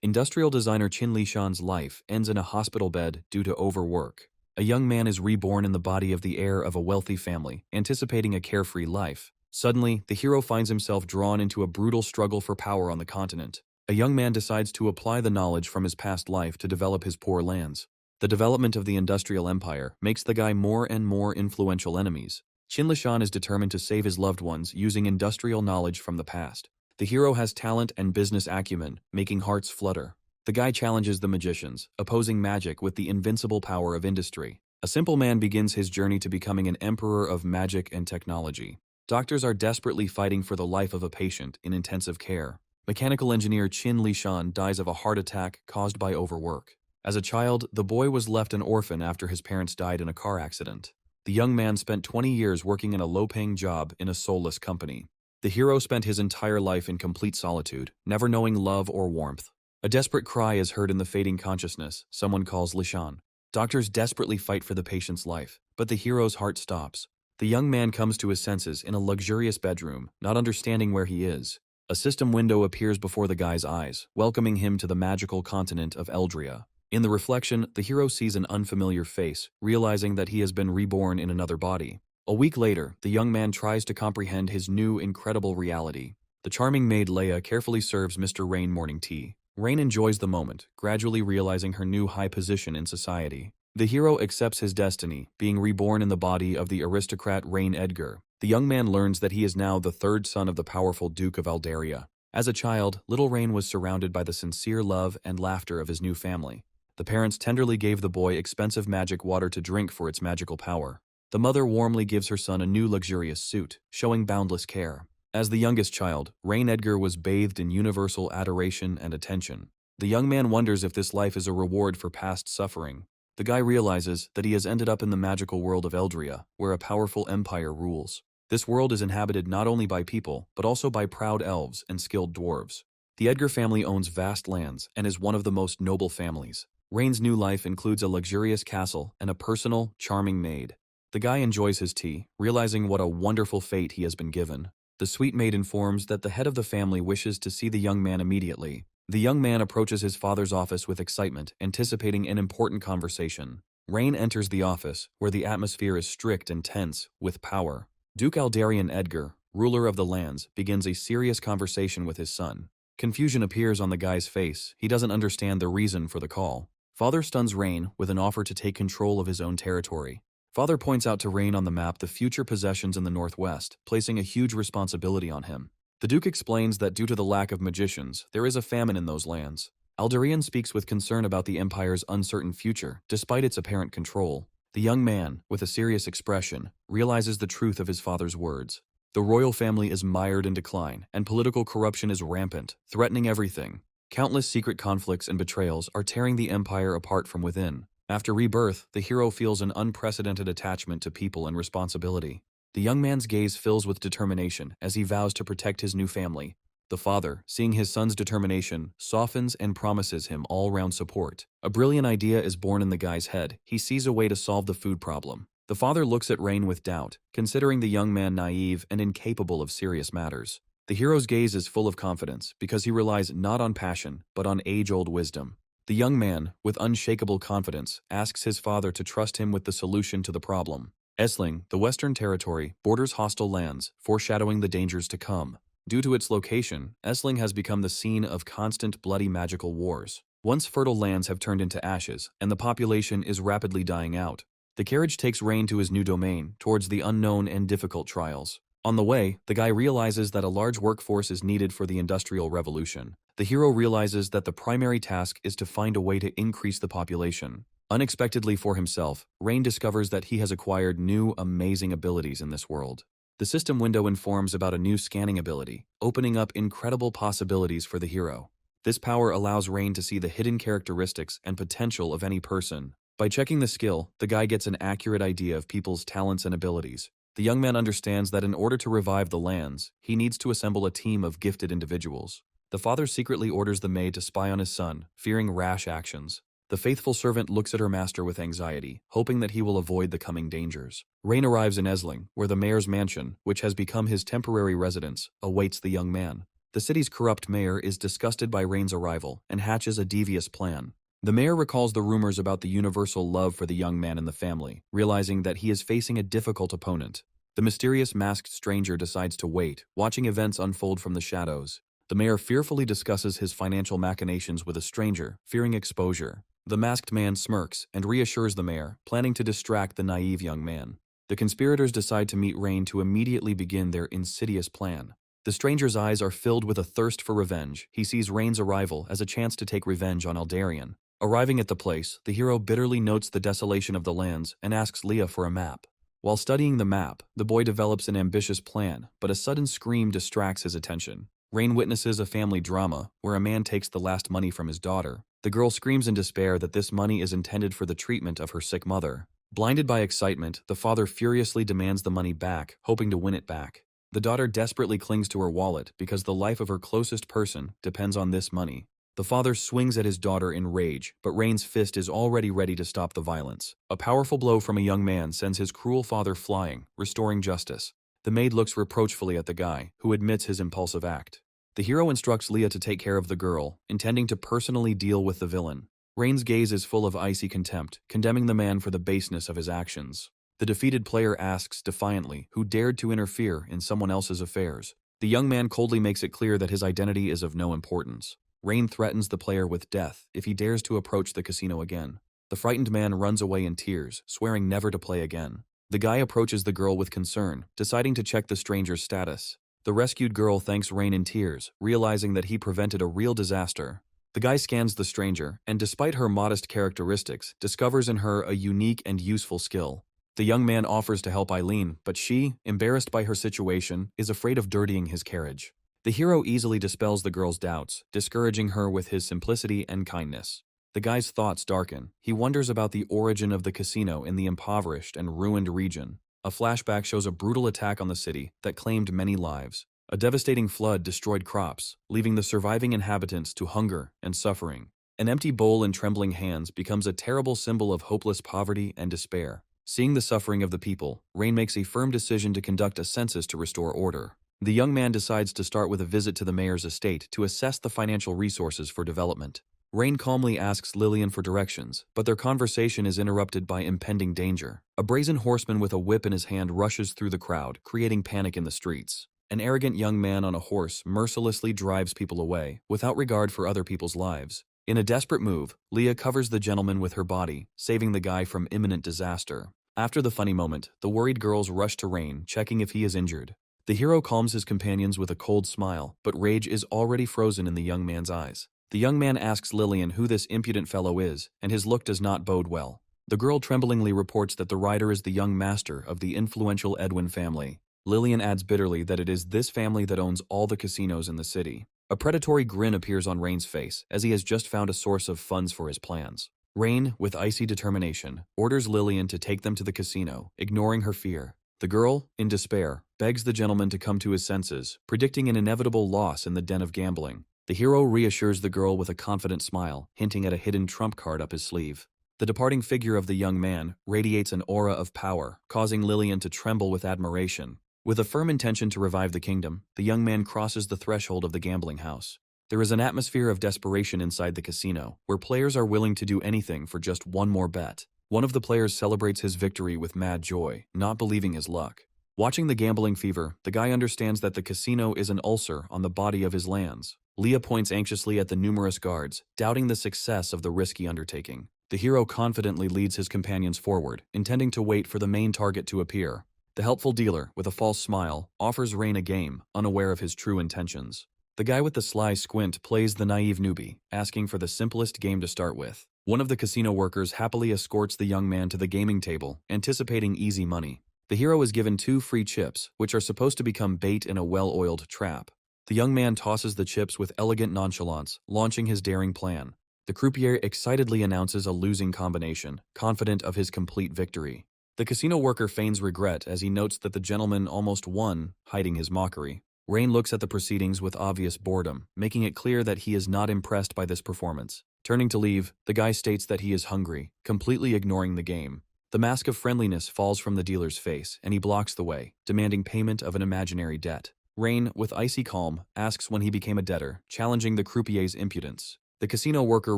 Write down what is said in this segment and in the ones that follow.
Industrial designer Qin Lishan's life ends in a hospital bed due to overwork. A young man is reborn in the body of the heir of a wealthy family, anticipating a carefree life. Suddenly, the hero finds himself drawn into a brutal struggle for power on the continent. A young man decides to apply the knowledge from his past life to develop his poor lands. The development of the industrial empire makes the guy more and more influential enemies. Qin Lishan is determined to save his loved ones using industrial knowledge from the past. The hero has talent and business acumen, making hearts flutter. The guy challenges the magicians, opposing magic with the invincible power of industry. A simple man begins his journey to becoming an emperor of magic and technology. Doctors are desperately fighting for the life of a patient in intensive care. Mechanical engineer Qin Lishan dies of a heart attack caused by overwork. As a child, the boy was left an orphan after his parents died in a car accident. The young man spent 20 years working in a low-paying job in a soulless company. The hero spent his entire life in complete solitude, never knowing love or warmth. A desperate cry is heard in the fading consciousness, someone calls Lishan. Doctors desperately fight for the patient's life, but the hero's heart stops. The young man comes to his senses in a luxurious bedroom, not understanding where he is. A system window appears before the guy's eyes, welcoming him to the magical continent of Eldria. In the reflection, the hero sees an unfamiliar face, realizing that he has been reborn in another body. A week later, the young man tries to comprehend his new, incredible reality. The charming maid Leia carefully serves Mr. Rain morning tea. Rain enjoys the moment, gradually realizing her new high position in society. The hero accepts his destiny, being reborn in the body of the aristocrat Rain Edgar. The young man learns that he is now the third son of the powerful Duke of Aldaria. As a child, little Rain was surrounded by the sincere love and laughter of his new family. The parents tenderly gave the boy expensive magic water to drink for its magical power. The mother warmly gives her son a new luxurious suit, showing boundless care. As the youngest child, Rain Edgar was bathed in universal adoration and attention. The young man wonders if this life is a reward for past suffering. The guy realizes that he has ended up in the magical world of Eldria, where a powerful empire rules. This world is inhabited not only by people, but also by proud elves and skilled dwarves. The Edgar family owns vast lands and is one of the most noble families. Rain's new life includes a luxurious castle and a personal, charming maid. The guy enjoys his tea, realizing what a wonderful fate he has been given. The sweet maid informs that the head of the family wishes to see the young man immediately. The young man approaches his father's office with excitement, anticipating an important conversation. Rain enters the office, where the atmosphere is strict and tense, with power. Duke Aldarian Edgar, ruler of the lands, begins a serious conversation with his son. Confusion appears on the guy's face. He doesn't understand the reason for the call. Father stuns Rain with an offer to take control of his own territory. Father points out to Rain on the map the future possessions in the northwest, placing a huge responsibility on him. The Duke explains that due to the lack of magicians, there is a famine in those lands. Aldarian speaks with concern about the Empire's uncertain future, despite its apparent control. The young man, with a serious expression, realizes the truth of his father's words. The royal family is mired in decline, and political corruption is rampant, threatening everything. Countless secret conflicts and betrayals are tearing the Empire apart from within. After rebirth, the hero feels an unprecedented attachment to people and responsibility. The young man's gaze fills with determination as he vows to protect his new family. The father, seeing his son's determination, softens and promises him all-round support. A brilliant idea is born in the guy's head. He sees a way to solve the food problem. The father looks at Rain with doubt, considering the young man naive and incapable of serious matters. The hero's gaze is full of confidence because he relies not on passion, but on age-old wisdom. The young man, with unshakable confidence, asks his father to trust him with the solution to the problem. Essling, the Western Territory, borders hostile lands, foreshadowing the dangers to come. Due to its location, Essling has become the scene of constant bloody magical wars. Once fertile lands have turned into ashes, and the population is rapidly dying out. The carriage takes Rain to his new domain, towards the unknown and difficult trials. On the way, the guy realizes that a large workforce is needed for the Industrial Revolution. The hero realizes that the primary task is to find a way to increase the population. Unexpectedly for himself, Rain discovers that he has acquired new, amazing abilities in this world. The system window informs about a new scanning ability, opening up incredible possibilities for the hero. This power allows Rain to see the hidden characteristics and potential of any person. By checking the skill, the guy gets an accurate idea of people's talents and abilities. The young man understands that in order to revive the lands, he needs to assemble a team of gifted individuals. The father secretly orders the maid to spy on his son, fearing rash actions. The faithful servant looks at her master with anxiety, hoping that he will avoid the coming dangers. Rain arrives in Essling, where the mayor's mansion, which has become his temporary residence, awaits the young man. The city's corrupt mayor is disgusted by Rain's arrival and hatches a devious plan. The mayor recalls the rumors about the universal love for the young man in the family, realizing that he is facing a difficult opponent. The mysterious masked stranger decides to wait, watching events unfold from the shadows. The mayor fearfully discusses his financial machinations with a stranger, fearing exposure. The masked man smirks and reassures the mayor, planning to distract the naive young man. The conspirators decide to meet Rain to immediately begin their insidious plan. The stranger's eyes are filled with a thirst for revenge. He sees Rain's arrival as a chance to take revenge on Aldarion. Arriving at the place, the hero bitterly notes the desolation of the lands and asks Leah for a map. While studying the map, the boy develops an ambitious plan, but a sudden scream distracts his attention. Rain witnesses a family drama where a man takes the last money from his daughter. The girl screams in despair that this money is intended for the treatment of her sick mother. Blinded by excitement, the father furiously demands the money back, hoping to win it back. The daughter desperately clings to her wallet because the life of her closest person depends on this money. The father swings at his daughter in rage, but Rain's fist is already ready to stop the violence. A powerful blow from a young man sends his cruel father flying, restoring justice. The maid looks reproachfully at the guy, who admits his impulsive act. The hero instructs Leah to take care of the girl, intending to personally deal with the villain. Rain's gaze is full of icy contempt, condemning the man for the baseness of his actions. The defeated player asks defiantly who dared to interfere in someone else's affairs. The young man coldly makes it clear that his identity is of no importance. Rain threatens the player with death if he dares to approach the casino again. The frightened man runs away in tears, swearing never to play again. The guy approaches the girl with concern, deciding to check the stranger's status. The rescued girl thanks Rain in tears, realizing that he prevented a real disaster. The guy scans the stranger, and despite her modest characteristics, discovers in her a unique and useful skill. The young man offers to help Eileen, but she, embarrassed by her situation, is afraid of dirtying his carriage. The hero easily dispels the girl's doubts, discouraging her with his simplicity and kindness. The guy's thoughts darken. He wonders about the origin of the casino in the impoverished and ruined region. A flashback shows a brutal attack on the city that claimed many lives. A devastating flood destroyed crops, leaving the surviving inhabitants to hunger and suffering. An empty bowl in trembling hands becomes a terrible symbol of hopeless poverty and despair. Seeing the suffering of the people, Rain makes a firm decision to conduct a census to restore order. The young man decides to start with a visit to the mayor's estate to assess the financial resources for development. Rain calmly asks Lillian for directions, but their conversation is interrupted by impending danger. A brazen horseman with a whip in his hand rushes through the crowd, creating panic in the streets. An arrogant young man on a horse mercilessly drives people away, without regard for other people's lives. In a desperate move, Leah covers the gentleman with her body, saving the guy from imminent disaster. After the funny moment, the worried girls rush to Rain, checking if he is injured. The hero calms his companions with a cold smile, but rage is already frozen in the young man's eyes. The young man asks Lillian who this impudent fellow is, and his look does not bode well. The girl tremblingly reports that the rider is the young master of the influential Edwin family. Lillian adds bitterly that it is this family that owns all the casinos in the city. A predatory grin appears on Rain's face, as he has just found a source of funds for his plans. Rain, with icy determination, orders Lillian to take them to the casino, ignoring her fear. The girl, in despair, begs the gentleman to come to his senses, predicting an inevitable loss in the den of gambling. The hero reassures the girl with a confident smile, hinting at a hidden trump card up his sleeve. The departing figure of the young man radiates an aura of power, causing Lillian to tremble with admiration. With a firm intention to revive the kingdom, the young man crosses the threshold of the gambling house. There is an atmosphere of desperation inside the casino, where players are willing to do anything for just one more bet. One of the players celebrates his victory with mad joy, not believing his luck. Watching the gambling fever, the guy understands that the casino is an ulcer on the body of his lands. Leah points anxiously at the numerous guards, doubting the success of the risky undertaking. The hero confidently leads his companions forward, intending to wait for the main target to appear. The helpful dealer, with a false smile, offers Rain a game, unaware of his true intentions. The guy with the sly squint plays the naive newbie, asking for the simplest game to start with. One of the casino workers happily escorts the young man to the gaming table, anticipating easy money. The hero is given 2 free chips, which are supposed to become bait in a well-oiled trap. The young man tosses the chips with elegant nonchalance, launching his daring plan. The croupier excitedly announces a losing combination, confident of his complete victory. The casino worker feigns regret as he notes that the gentleman almost won, hiding his mockery. Rain looks at the proceedings with obvious boredom, making it clear that he is not impressed by this performance. Turning to leave, the guy states that he is hungry, completely ignoring the game. The mask of friendliness falls from the dealer's face, and he blocks the way, demanding payment of an imaginary debt. Rain, with icy calm, asks when he became a debtor, challenging the croupier's impudence. The casino worker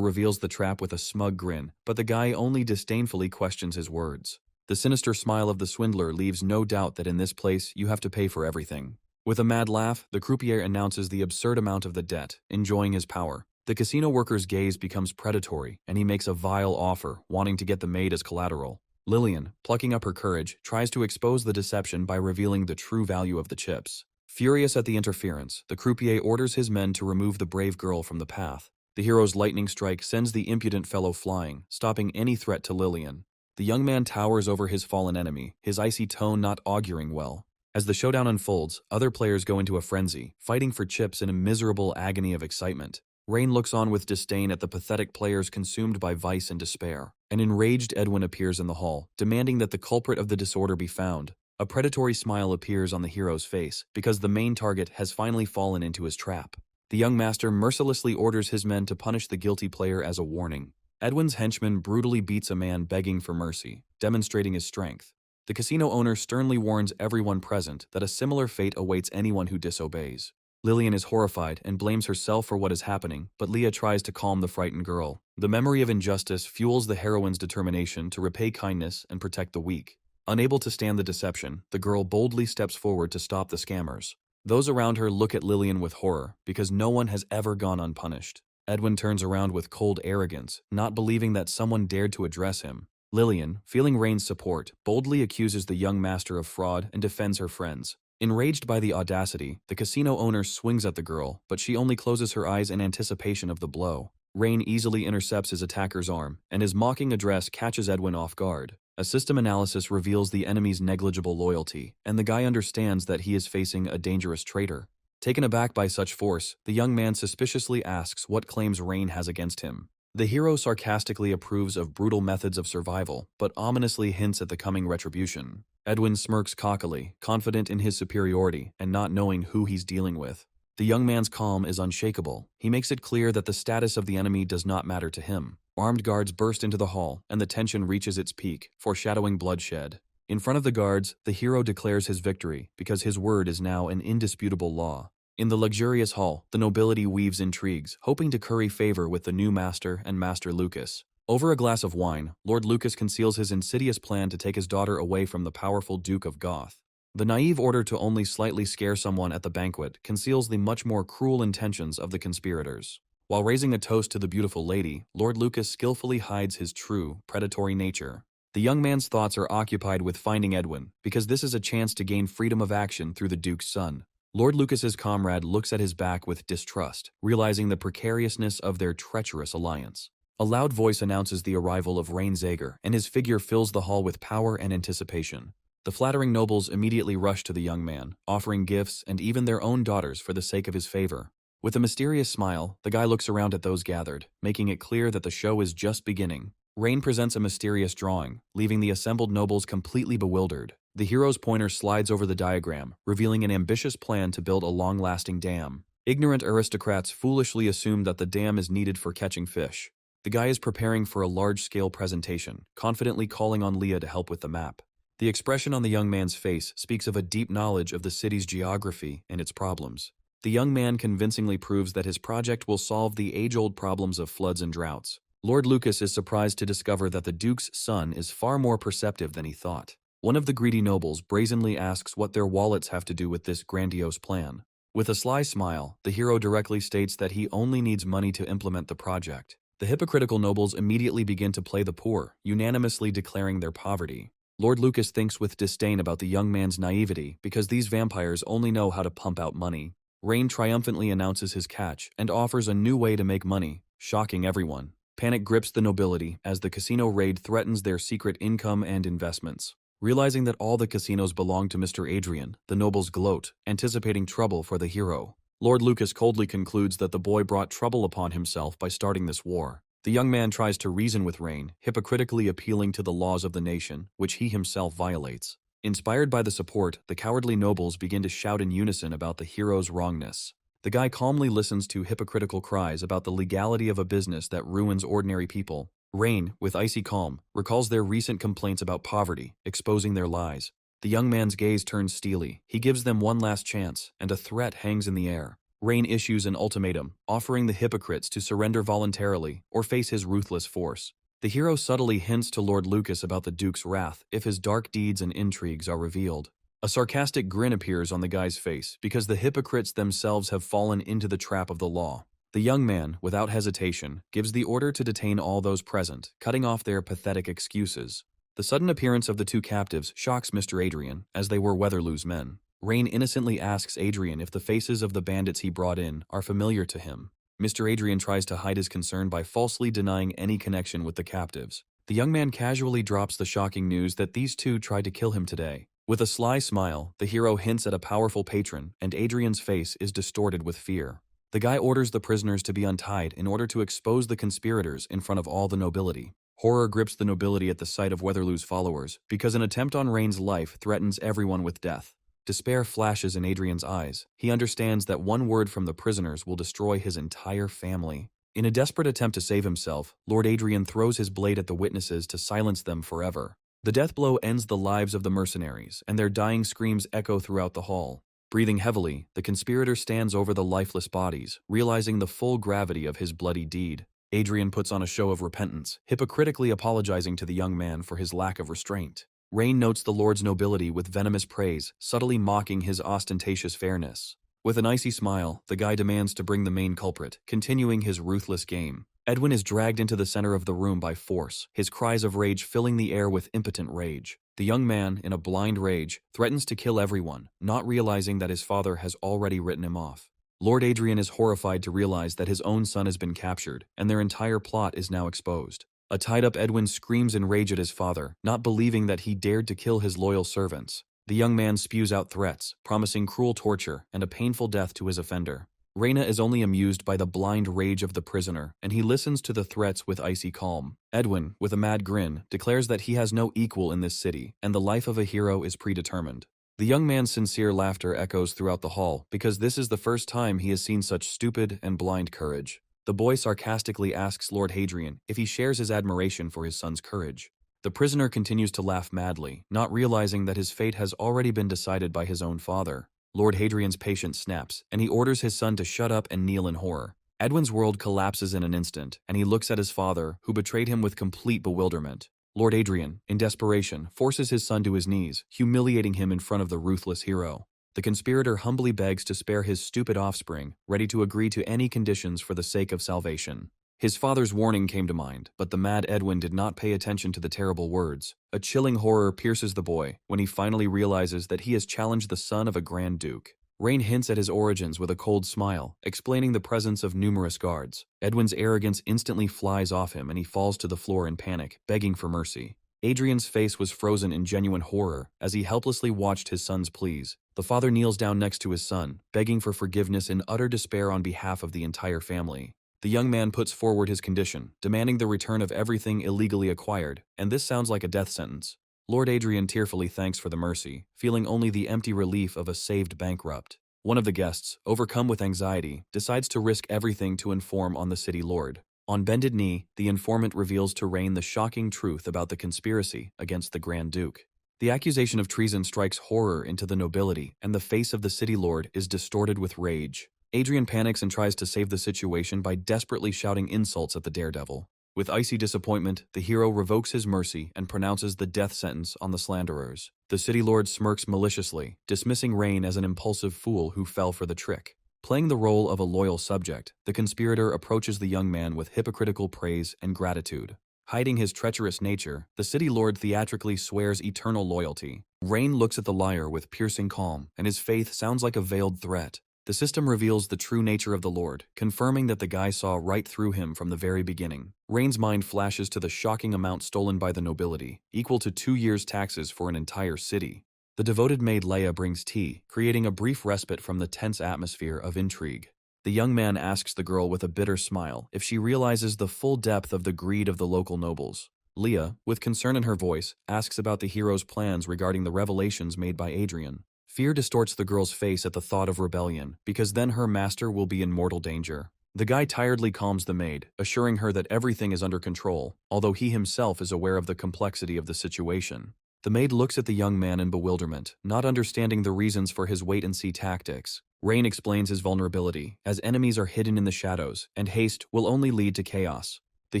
reveals the trap with a smug grin, but the guy only disdainfully questions his words. The sinister smile of the swindler leaves no doubt that in this place you have to pay for everything. With a mad laugh, the croupier announces the absurd amount of the debt, enjoying his power. The casino worker's gaze becomes predatory, and he makes a vile offer, wanting to get the maid as collateral. Lillian, plucking up her courage, tries to expose the deception by revealing the true value of the chips. Furious at the interference, the croupier orders his men to remove the brave girl from the path. The hero's lightning strike sends the impudent fellow flying, stopping any threat to Lillian. The young man towers over his fallen enemy, his icy tone not auguring well. As the showdown unfolds, other players go into a frenzy, fighting for chips in a miserable agony of excitement. Rain looks on with disdain at the pathetic players consumed by vice and despair. An enraged Edwin appears in the hall, demanding that the culprit of the disorder be found. A predatory smile appears on the hero's face, because the main target has finally fallen into his trap. The young master mercilessly orders his men to punish the guilty player as a warning. Edwin's henchman brutally beats a man begging for mercy, demonstrating his strength. The casino owner sternly warns everyone present that a similar fate awaits anyone who disobeys. Lillian is horrified and blames herself for what is happening, but Leah tries to calm the frightened girl. The memory of injustice fuels the heroine's determination to repay kindness and protect the weak. Unable to stand the deception, the girl boldly steps forward to stop the scammers. Those around her look at Lillian with horror, because no one has ever gone unpunished. Edwin turns around with cold arrogance, not believing that someone dared to address him. Lillian, feeling Rain's support, boldly accuses the young master of fraud and defends her friends. Enraged by the audacity, the casino owner swings at the girl, but she only closes her eyes in anticipation of the blow. Rain easily intercepts his attacker's arm, and his mocking address catches Edwin off guard. A system analysis reveals the enemy's negligible loyalty, and the guy understands that he is facing a dangerous traitor. Taken aback by such force, the young man suspiciously asks what claims Rain has against him. The hero sarcastically approves of brutal methods of survival, but ominously hints at the coming retribution. Edwin smirks cockily, confident in his superiority and not knowing who he's dealing with. The young man's calm is unshakable. He makes it clear that the status of the enemy does not matter to him. Armed guards burst into the hall, and the tension reaches its peak, foreshadowing bloodshed. In front of the guards, the hero declares his victory, because his word is now an indisputable law. In the luxurious hall, the nobility weaves intrigues, hoping to curry favor with the new master and Master Lucas. Over a glass of wine, Lord Lucas conceals his insidious plan to take his daughter away from the powerful Duke of Goth. The naive order to only slightly scare someone at the banquet conceals the much more cruel intentions of the conspirators. While raising a toast to the beautiful lady, Lord Lucas skillfully hides his true, predatory nature. The young man's thoughts are occupied with finding Edwin, because this is a chance to gain freedom of action through the Duke's son. Lord Lucas's comrade looks at his back with distrust, realizing the precariousness of their treacherous alliance. A loud voice announces the arrival of Rain Zager, and his figure fills the hall with power and anticipation. The flattering nobles immediately rush to the young man, offering gifts and even their own daughters for the sake of his favor. With a mysterious smile, the guy looks around at those gathered, making it clear that the show is just beginning. Rain presents a mysterious drawing, leaving the assembled nobles completely bewildered. The hero's pointer slides over the diagram, revealing an ambitious plan to build a long-lasting dam. Ignorant aristocrats foolishly assume that the dam is needed for catching fish. The guy is preparing for a large-scale presentation, confidently calling on Leah to help with the map. The expression on the young man's face speaks of a deep knowledge of the city's geography and its problems. The young man convincingly proves that his project will solve the age-old problems of floods and droughts. Lord Lucas is surprised to discover that the Duke's son is far more perceptive than he thought. One of the greedy nobles brazenly asks what their wallets have to do with this grandiose plan. With a sly smile, the hero directly states that he only needs money to implement the project. The hypocritical nobles immediately begin to play the poor, unanimously declaring their poverty. Lord Lucas thinks with disdain about the young man's naivety because these vampires only know how to pump out money. Rain triumphantly announces his catch and offers a new way to make money, shocking everyone. Panic grips the nobility as the casino raid threatens their secret income and investments. Realizing that all the casinos belong to Mr. Adrian, the nobles gloat, anticipating trouble for the hero. Lord Lucas coldly concludes that the boy brought trouble upon himself by starting this war. The young man tries to reason with Rain, hypocritically appealing to the laws of the nation, which he himself violates. Inspired by the support, the cowardly nobles begin to shout in unison about the hero's wrongness. The guy calmly listens to hypocritical cries about the legality of a business that ruins ordinary people. Rain, with icy calm, recalls their recent complaints about poverty, exposing their lies. The young man's gaze turns steely. He gives them one last chance, and a threat hangs in the air. Rain issues an ultimatum, offering the hypocrites to surrender voluntarily or face his ruthless force. The hero subtly hints to Lord Lucas about the Duke's wrath if his dark deeds and intrigues are revealed. A sarcastic grin appears on the guy's face because the hypocrites themselves have fallen into the trap of the law. The young man, without hesitation, gives the order to detain all those present, cutting off their pathetic excuses. The sudden appearance of the two captives shocks Mr. Adrian, as they were Weatherloo's men. Rain innocently asks Adrian if the faces of the bandits he brought in are familiar to him. Mr. Adrian tries to hide his concern by falsely denying any connection with the captives. The young man casually drops the shocking news that these two tried to kill him today. With a sly smile, the hero hints at a powerful patron, and Adrian's face is distorted with fear. The guy orders the prisoners to be untied in order to expose the conspirators in front of all the nobility. Horror grips the nobility at the sight of Weatherloo's followers, because an attempt on Rain's life threatens everyone with death. Despair flashes in Adrian's eyes. He understands that one word from the prisoners will destroy his entire family. In a desperate attempt to save himself, Lord Adrian throws his blade at the witnesses to silence them forever. The death blow ends the lives of the mercenaries, and their dying screams echo throughout the hall. Breathing heavily, the conspirator stands over the lifeless bodies, realizing the full gravity of his bloody deed. Adrian puts on a show of repentance, hypocritically apologizing to the young man for his lack of restraint. Rain notes the Lord's nobility with venomous praise, subtly mocking his ostentatious fairness. With an icy smile, the guy demands to bring the main culprit, continuing his ruthless game. Edwin is dragged into the center of the room by force, his cries of rage filling the air with impotent rage. The young man, in a blind rage, threatens to kill everyone, not realizing that his father has already written him off. Lord Adrian is horrified to realize that his own son has been captured, and their entire plot is now exposed. A tied-up Edwin screams in rage at his father, not believing that he dared to kill his loyal servants. The young man spews out threats, promising cruel torture and a painful death to his offender. Reina is only amused by the blind rage of the prisoner, and he listens to the threats with icy calm. Edwin, with a mad grin, declares that he has no equal in this city, and the life of a hero is predetermined. The young man's sincere laughter echoes throughout the hall, because this is the first time he has seen such stupid and blind courage. The boy sarcastically asks Lord Hadrian if he shares his admiration for his son's courage. The prisoner continues to laugh madly, not realizing that his fate has already been decided by his own father. Lord Hadrian's patience snaps, and he orders his son to shut up and kneel in horror. Edwin's world collapses in an instant, and he looks at his father, who betrayed him with complete bewilderment. Lord Adrian, in desperation, forces his son to his knees, humiliating him in front of the ruthless hero. The conspirator humbly begs to spare his stupid offspring, ready to agree to any conditions for the sake of salvation. His father's warning came to mind, but the mad Edwin did not pay attention to the terrible words. A chilling horror pierces the boy when he finally realizes that he has challenged the son of a Grand Duke. Rain hints at his origins with a cold smile, explaining the presence of numerous guards. Edwin's arrogance instantly flies off him and he falls to the floor in panic, begging for mercy. Adrian's face was frozen in genuine horror as he helplessly watched his son's pleas. The father kneels down next to his son, begging for forgiveness in utter despair on behalf of the entire family. The young man puts forward his condition, demanding the return of everything illegally acquired, and this sounds like a death sentence. Lord Adrian tearfully thanks for the mercy, feeling only the empty relief of a saved bankrupt. One of the guests, overcome with anxiety, decides to risk everything to inform on the city lord. On bended knee, the informant reveals to Rain the shocking truth about the conspiracy against the Grand Duke. The accusation of treason strikes horror into the nobility, and the face of the city lord is distorted with rage. Adrian panics and tries to save the situation by desperately shouting insults at the daredevil. With icy disappointment, the hero revokes his mercy and pronounces the death sentence on the slanderers. The city lord smirks maliciously, dismissing Rain as an impulsive fool who fell for the trick. Playing the role of a loyal subject, the conspirator approaches the young man with hypocritical praise and gratitude. Hiding his treacherous nature, the city lord theatrically swears eternal loyalty. Rain looks at the liar with piercing calm, and his faith sounds like a veiled threat. The system reveals the true nature of the Lord, confirming that the guy saw right through him from the very beginning. Rain's mind flashes to the shocking amount stolen by the nobility, equal to 2 years' taxes for an entire city. The devoted maid Leia brings tea, creating a brief respite from the tense atmosphere of intrigue. The young man asks the girl with a bitter smile if she realizes the full depth of the greed of the local nobles. Leia, with concern in her voice, asks about the hero's plans regarding the revelations made by Adrian. Fear distorts the girl's face at the thought of rebellion, because then her master will be in mortal danger. The guy tiredly calms the maid, assuring her that everything is under control, although he himself is aware of the complexity of the situation. The maid looks at the young man in bewilderment, not understanding the reasons for his wait-and-see tactics. Rain explains his vulnerability, as enemies are hidden in the shadows, and haste will only lead to chaos. The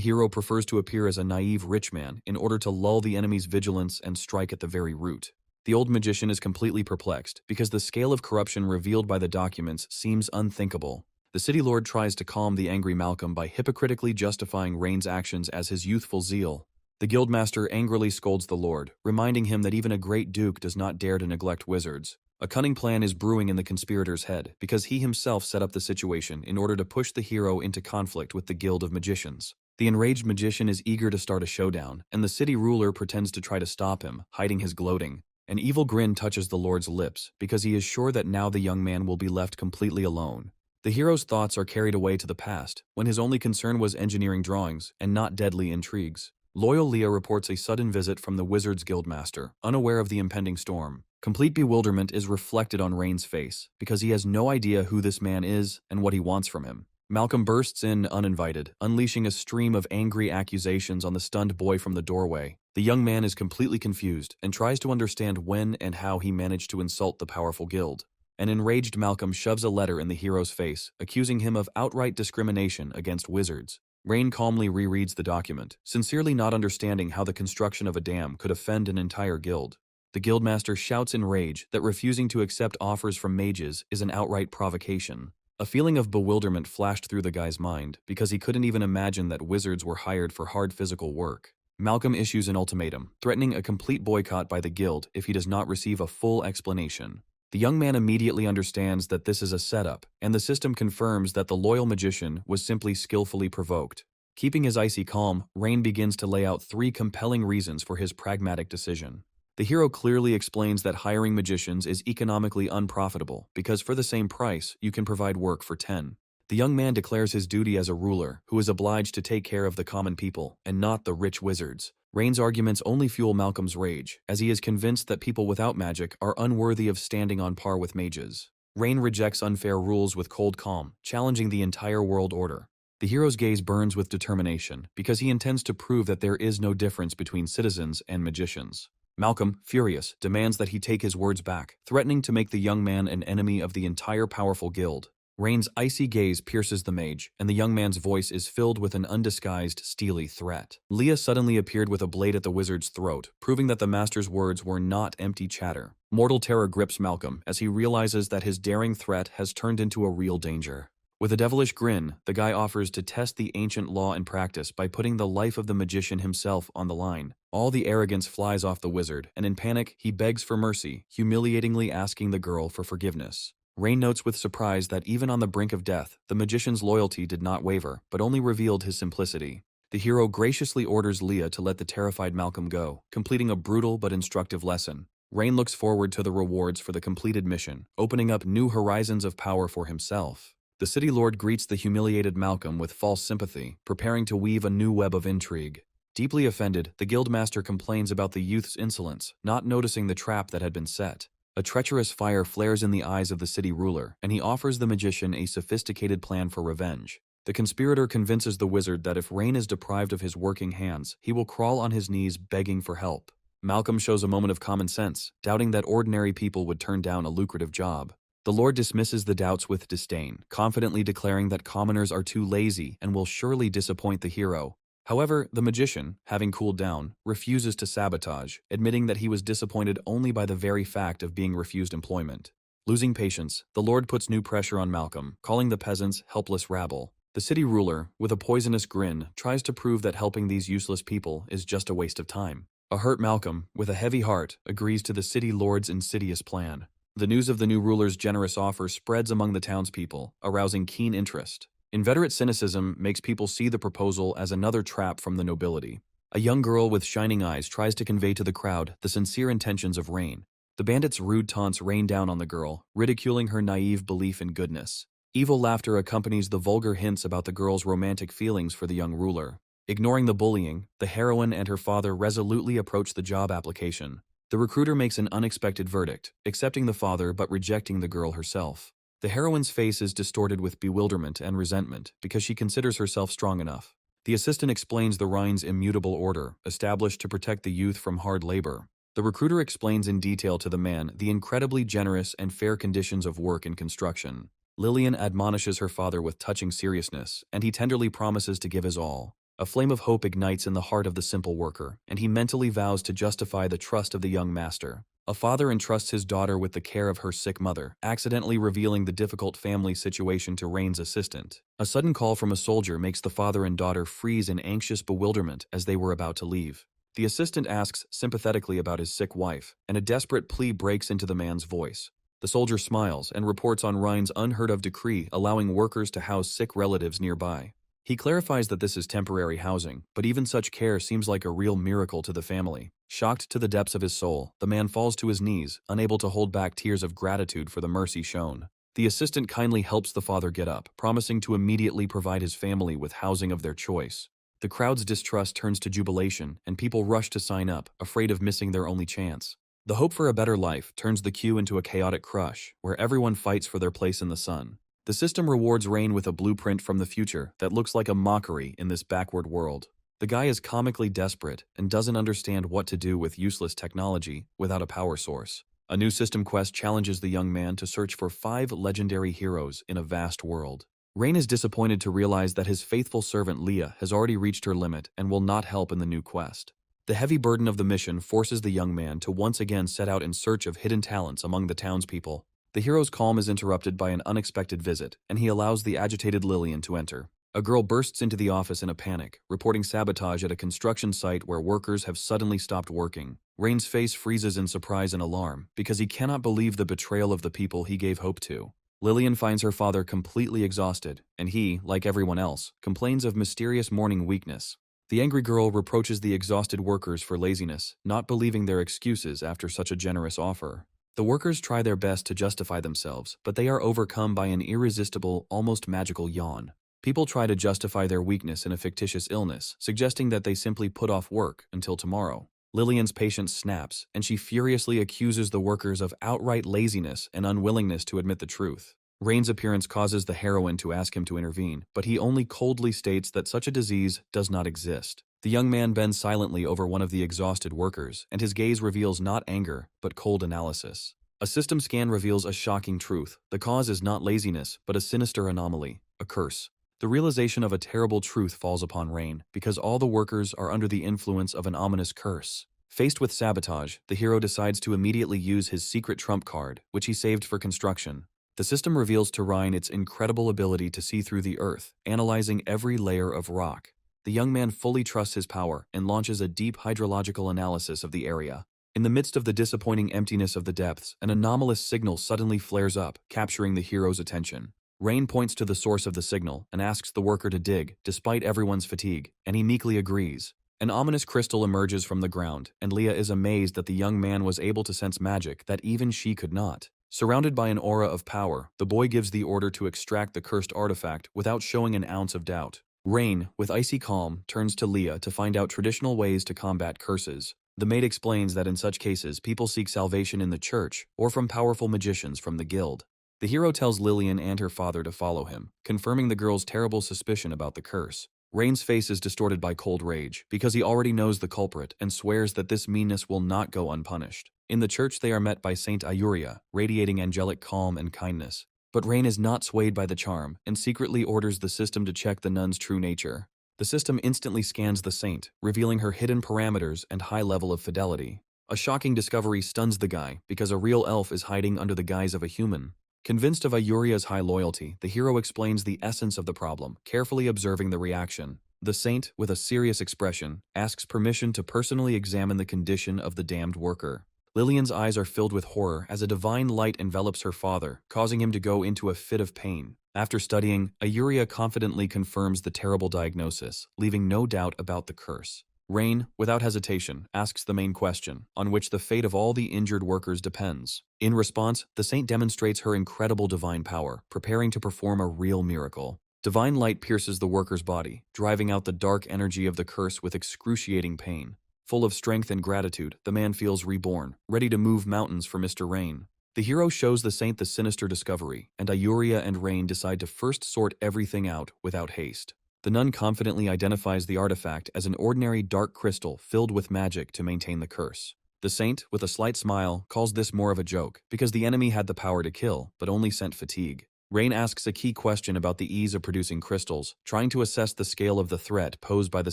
hero prefers to appear as a naive rich man in order to lull the enemy's vigilance and strike at the very root. The old magician is completely perplexed because the scale of corruption revealed by the documents seems unthinkable. The city lord tries to calm the angry Malcolm by hypocritically justifying Rain's actions as his youthful zeal. The guildmaster angrily scolds the lord, reminding him that even a great duke does not dare to neglect wizards. A cunning plan is brewing in the conspirator's head because he himself set up the situation in order to push the hero into conflict with the Guild of Magicians. The enraged magician is eager to start a showdown, and the city ruler pretends to try to stop him, hiding his gloating. An evil grin touches the lord's lips because he is sure that now the young man will be left completely alone. The hero's thoughts are carried away to the past, when his only concern was engineering drawings and not deadly intrigues. Loyal Leah reports a sudden visit from the Wizards Guildmaster, unaware of the impending storm. Complete bewilderment is reflected on Rain's face, because he has no idea who this man is and what he wants from him. Malcolm bursts in uninvited, unleashing a stream of angry accusations on the stunned boy from the doorway. The young man is completely confused and tries to understand when and how he managed to insult the powerful guild. An enraged Malcolm shoves a letter in the hero's face, accusing him of outright discrimination against wizards. Rain calmly rereads the document, sincerely not understanding how the construction of a dam could offend an entire guild. The guildmaster shouts in rage that refusing to accept offers from mages is an outright provocation. A feeling of bewilderment flashed through the guy's mind because he couldn't even imagine that wizards were hired for hard physical work. Malcolm issues an ultimatum, threatening a complete boycott by the guild if he does not receive a full explanation. The young man immediately understands that this is a setup, and the system confirms that the loyal magician was simply skillfully provoked. Keeping his icy calm, Rain begins to lay out 3 compelling reasons for his pragmatic decision. The hero clearly explains that hiring magicians is economically unprofitable because for the same price, you can provide work for 10. The young man declares his duty as a ruler who is obliged to take care of the common people and not the rich wizards. Rain's arguments only fuel Malcolm's rage, as he is convinced that people without magic are unworthy of standing on par with mages. Rain rejects unfair rules with cold calm, challenging the entire world order. The hero's gaze burns with determination because he intends to prove that there is no difference between citizens and magicians. Malcolm, furious, demands that he take his words back, threatening to make the young man an enemy of the entire powerful guild. Rain's icy gaze pierces the mage, and the young man's voice is filled with an undisguised, steely threat. Leah suddenly appeared with a blade at the wizard's throat, proving that the master's words were not empty chatter. Mortal terror grips Malcolm as he realizes that his daring threat has turned into a real danger. With a devilish grin, the guy offers to test the ancient law in practice by putting the life of the magician himself on the line. All the arrogance flies off the wizard, and in panic, he begs for mercy, humiliatingly asking the girl for forgiveness. Rain notes with surprise that even on the brink of death, the magician's loyalty did not waver, but only revealed his simplicity. The hero graciously orders Leah to let the terrified Malcolm go, completing a brutal but instructive lesson. Rain looks forward to the rewards for the completed mission, opening up new horizons of power for himself. The city lord greets the humiliated Malcolm with false sympathy, preparing to weave a new web of intrigue. Deeply offended, the guildmaster complains about the youth's insolence, not noticing the trap that had been set. A treacherous fire flares in the eyes of the city ruler, and he offers the magician a sophisticated plan for revenge. The conspirator convinces the wizard that if Rain is deprived of his working hands, he will crawl on his knees begging for help. Malcolm shows a moment of common sense, doubting that ordinary people would turn down a lucrative job. The lord dismisses the doubts with disdain, confidently declaring that commoners are too lazy and will surely disappoint the hero. However, the magician, having cooled down, refuses to sabotage, admitting that he was disappointed only by the very fact of being refused employment. Losing patience, the lord puts new pressure on Malcolm, calling the peasants helpless rabble. The city ruler, with a poisonous grin, tries to prove that helping these useless people is just a waste of time. A hurt Malcolm, with a heavy heart, agrees to the city lord's insidious plan. The news of the new ruler's generous offer spreads among the townspeople, arousing keen interest. Inveterate cynicism makes people see the proposal as another trap from the nobility. A young girl with shining eyes tries to convey to the crowd the sincere intentions of Rain. The bandits' rude taunts rain down on the girl, ridiculing her naive belief in goodness. Evil laughter accompanies the vulgar hints about the girl's romantic feelings for the young ruler. Ignoring the bullying, the heroine and her father resolutely approach the job application. The recruiter makes an unexpected verdict, accepting the father but rejecting the girl herself. The heroine's face is distorted with bewilderment and resentment because she considers herself strong enough. The assistant explains the Rhine's immutable order, established to protect the youth from hard labor. The recruiter explains in detail to the man the incredibly generous and fair conditions of work and construction. Lillian admonishes her father with touching seriousness, and he tenderly promises to give his all. A flame of hope ignites in the heart of the simple worker, and he mentally vows to justify the trust of the young master. A father entrusts his daughter with the care of her sick mother, accidentally revealing the difficult family situation to Rain's assistant. A sudden call from a soldier makes the father and daughter freeze in anxious bewilderment as they were about to leave. The assistant asks sympathetically about his sick wife, and a desperate plea breaks into the man's voice. The soldier smiles and reports on Rein's unheard-of decree allowing workers to house sick relatives nearby. He clarifies that this is temporary housing, but even such care seems like a real miracle to the family. Shocked to the depths of his soul, the man falls to his knees, unable to hold back tears of gratitude for the mercy shown. The assistant kindly helps the father get up, promising to immediately provide his family with housing of their choice. The crowd's distrust turns to jubilation, and people rush to sign up, afraid of missing their only chance. The hope for a better life turns the queue into a chaotic crush, where everyone fights for their place in the sun. The system rewards Rain with a blueprint from the future that looks like a mockery in this backward world. The guy is comically desperate and doesn't understand what to do with useless technology without a power source. A new system quest challenges the young man to search for 5 legendary heroes in a vast world. Rain is disappointed to realize that his faithful servant Leah has already reached her limit and will not help in the new quest. The heavy burden of the mission forces the young man to once again set out in search of hidden talents among the townspeople. The hero's calm is interrupted by an unexpected visit, and he allows the agitated Lillian to enter. A girl bursts into the office in a panic, reporting sabotage at a construction site where workers have suddenly stopped working. Rain's face freezes in surprise and alarm because he cannot believe the betrayal of the people he gave hope to. Lillian finds her father completely exhausted, and he, like everyone else, complains of mysterious morning weakness. The angry girl reproaches the exhausted workers for laziness, not believing their excuses after such a generous offer. The workers try their best to justify themselves, but they are overcome by an irresistible, almost magical yawn. People try to justify their weakness in a fictitious illness, suggesting that they simply put off work until tomorrow. Lillian's patience snaps, and she furiously accuses the workers of outright laziness and unwillingness to admit the truth. Rain's appearance causes the heroine to ask him to intervene, but he only coldly states that such a disease does not exist. The young man bends silently over one of the exhausted workers, and his gaze reveals not anger, but cold analysis. A system scan reveals a shocking truth. The cause is not laziness, but a sinister anomaly, a curse. The realization of a terrible truth falls upon Rain, because all the workers are under the influence of an ominous curse. Faced with sabotage, the hero decides to immediately use his secret trump card, which he saved for construction. The system reveals to Rain its incredible ability to see through the earth, analyzing every layer of rock. The young man fully trusts his power and launches a deep hydrological analysis of the area. In the midst of the disappointing emptiness of the depths, an anomalous signal suddenly flares up, capturing the hero's attention. Rain points to the source of the signal and asks the worker to dig, despite everyone's fatigue, and he meekly agrees. An ominous crystal emerges from the ground, and Leah is amazed that the young man was able to sense magic that even she could not. Surrounded by an aura of power, the boy gives the order to extract the cursed artifact without showing an ounce of doubt. Rain, with icy calm, turns to Leah to find out traditional ways to combat curses. The maid explains that in such cases, people seek salvation in the church or from powerful magicians from the guild. The hero tells Lillian and her father to follow him, confirming the girl's terrible suspicion about the curse. Rain's face is distorted by cold rage, because he already knows the culprit and swears that this meanness will not go unpunished. In the church they are met by Saint Ayuria, radiating angelic calm and kindness. But Rain is not swayed by the charm, and secretly orders the system to check the nun's true nature. The system instantly scans the saint, revealing her hidden parameters and high level of fidelity. A shocking discovery stuns the guy, because a real elf is hiding under the guise of a human. Convinced of Ayuria's high loyalty, the hero explains the essence of the problem, carefully observing the reaction. The saint, with a serious expression, asks permission to personally examine the condition of the damned worker. Lillian's eyes are filled with horror as a divine light envelops her father, causing him to go into a fit of pain. After studying, Ayuria confidently confirms the terrible diagnosis, leaving no doubt about the curse. Rain, without hesitation, asks the main question, on which the fate of all the injured workers depends. In response, the saint demonstrates her incredible divine power, preparing to perform a real miracle. Divine light pierces the worker's body, driving out the dark energy of the curse with excruciating pain. Full of strength and gratitude, the man feels reborn, ready to move mountains for Mr. Rain. The hero shows the saint the sinister discovery, and Ayuria and Rain decide to first sort everything out without haste. The nun confidently identifies the artifact as an ordinary dark crystal filled with magic to maintain the curse. The The saint, with a slight smile, calls this more of a joke, because the enemy had the power to kill, but only sent fatigue. Rain asks a key question about the ease of producing crystals, trying to assess the scale of the threat posed by the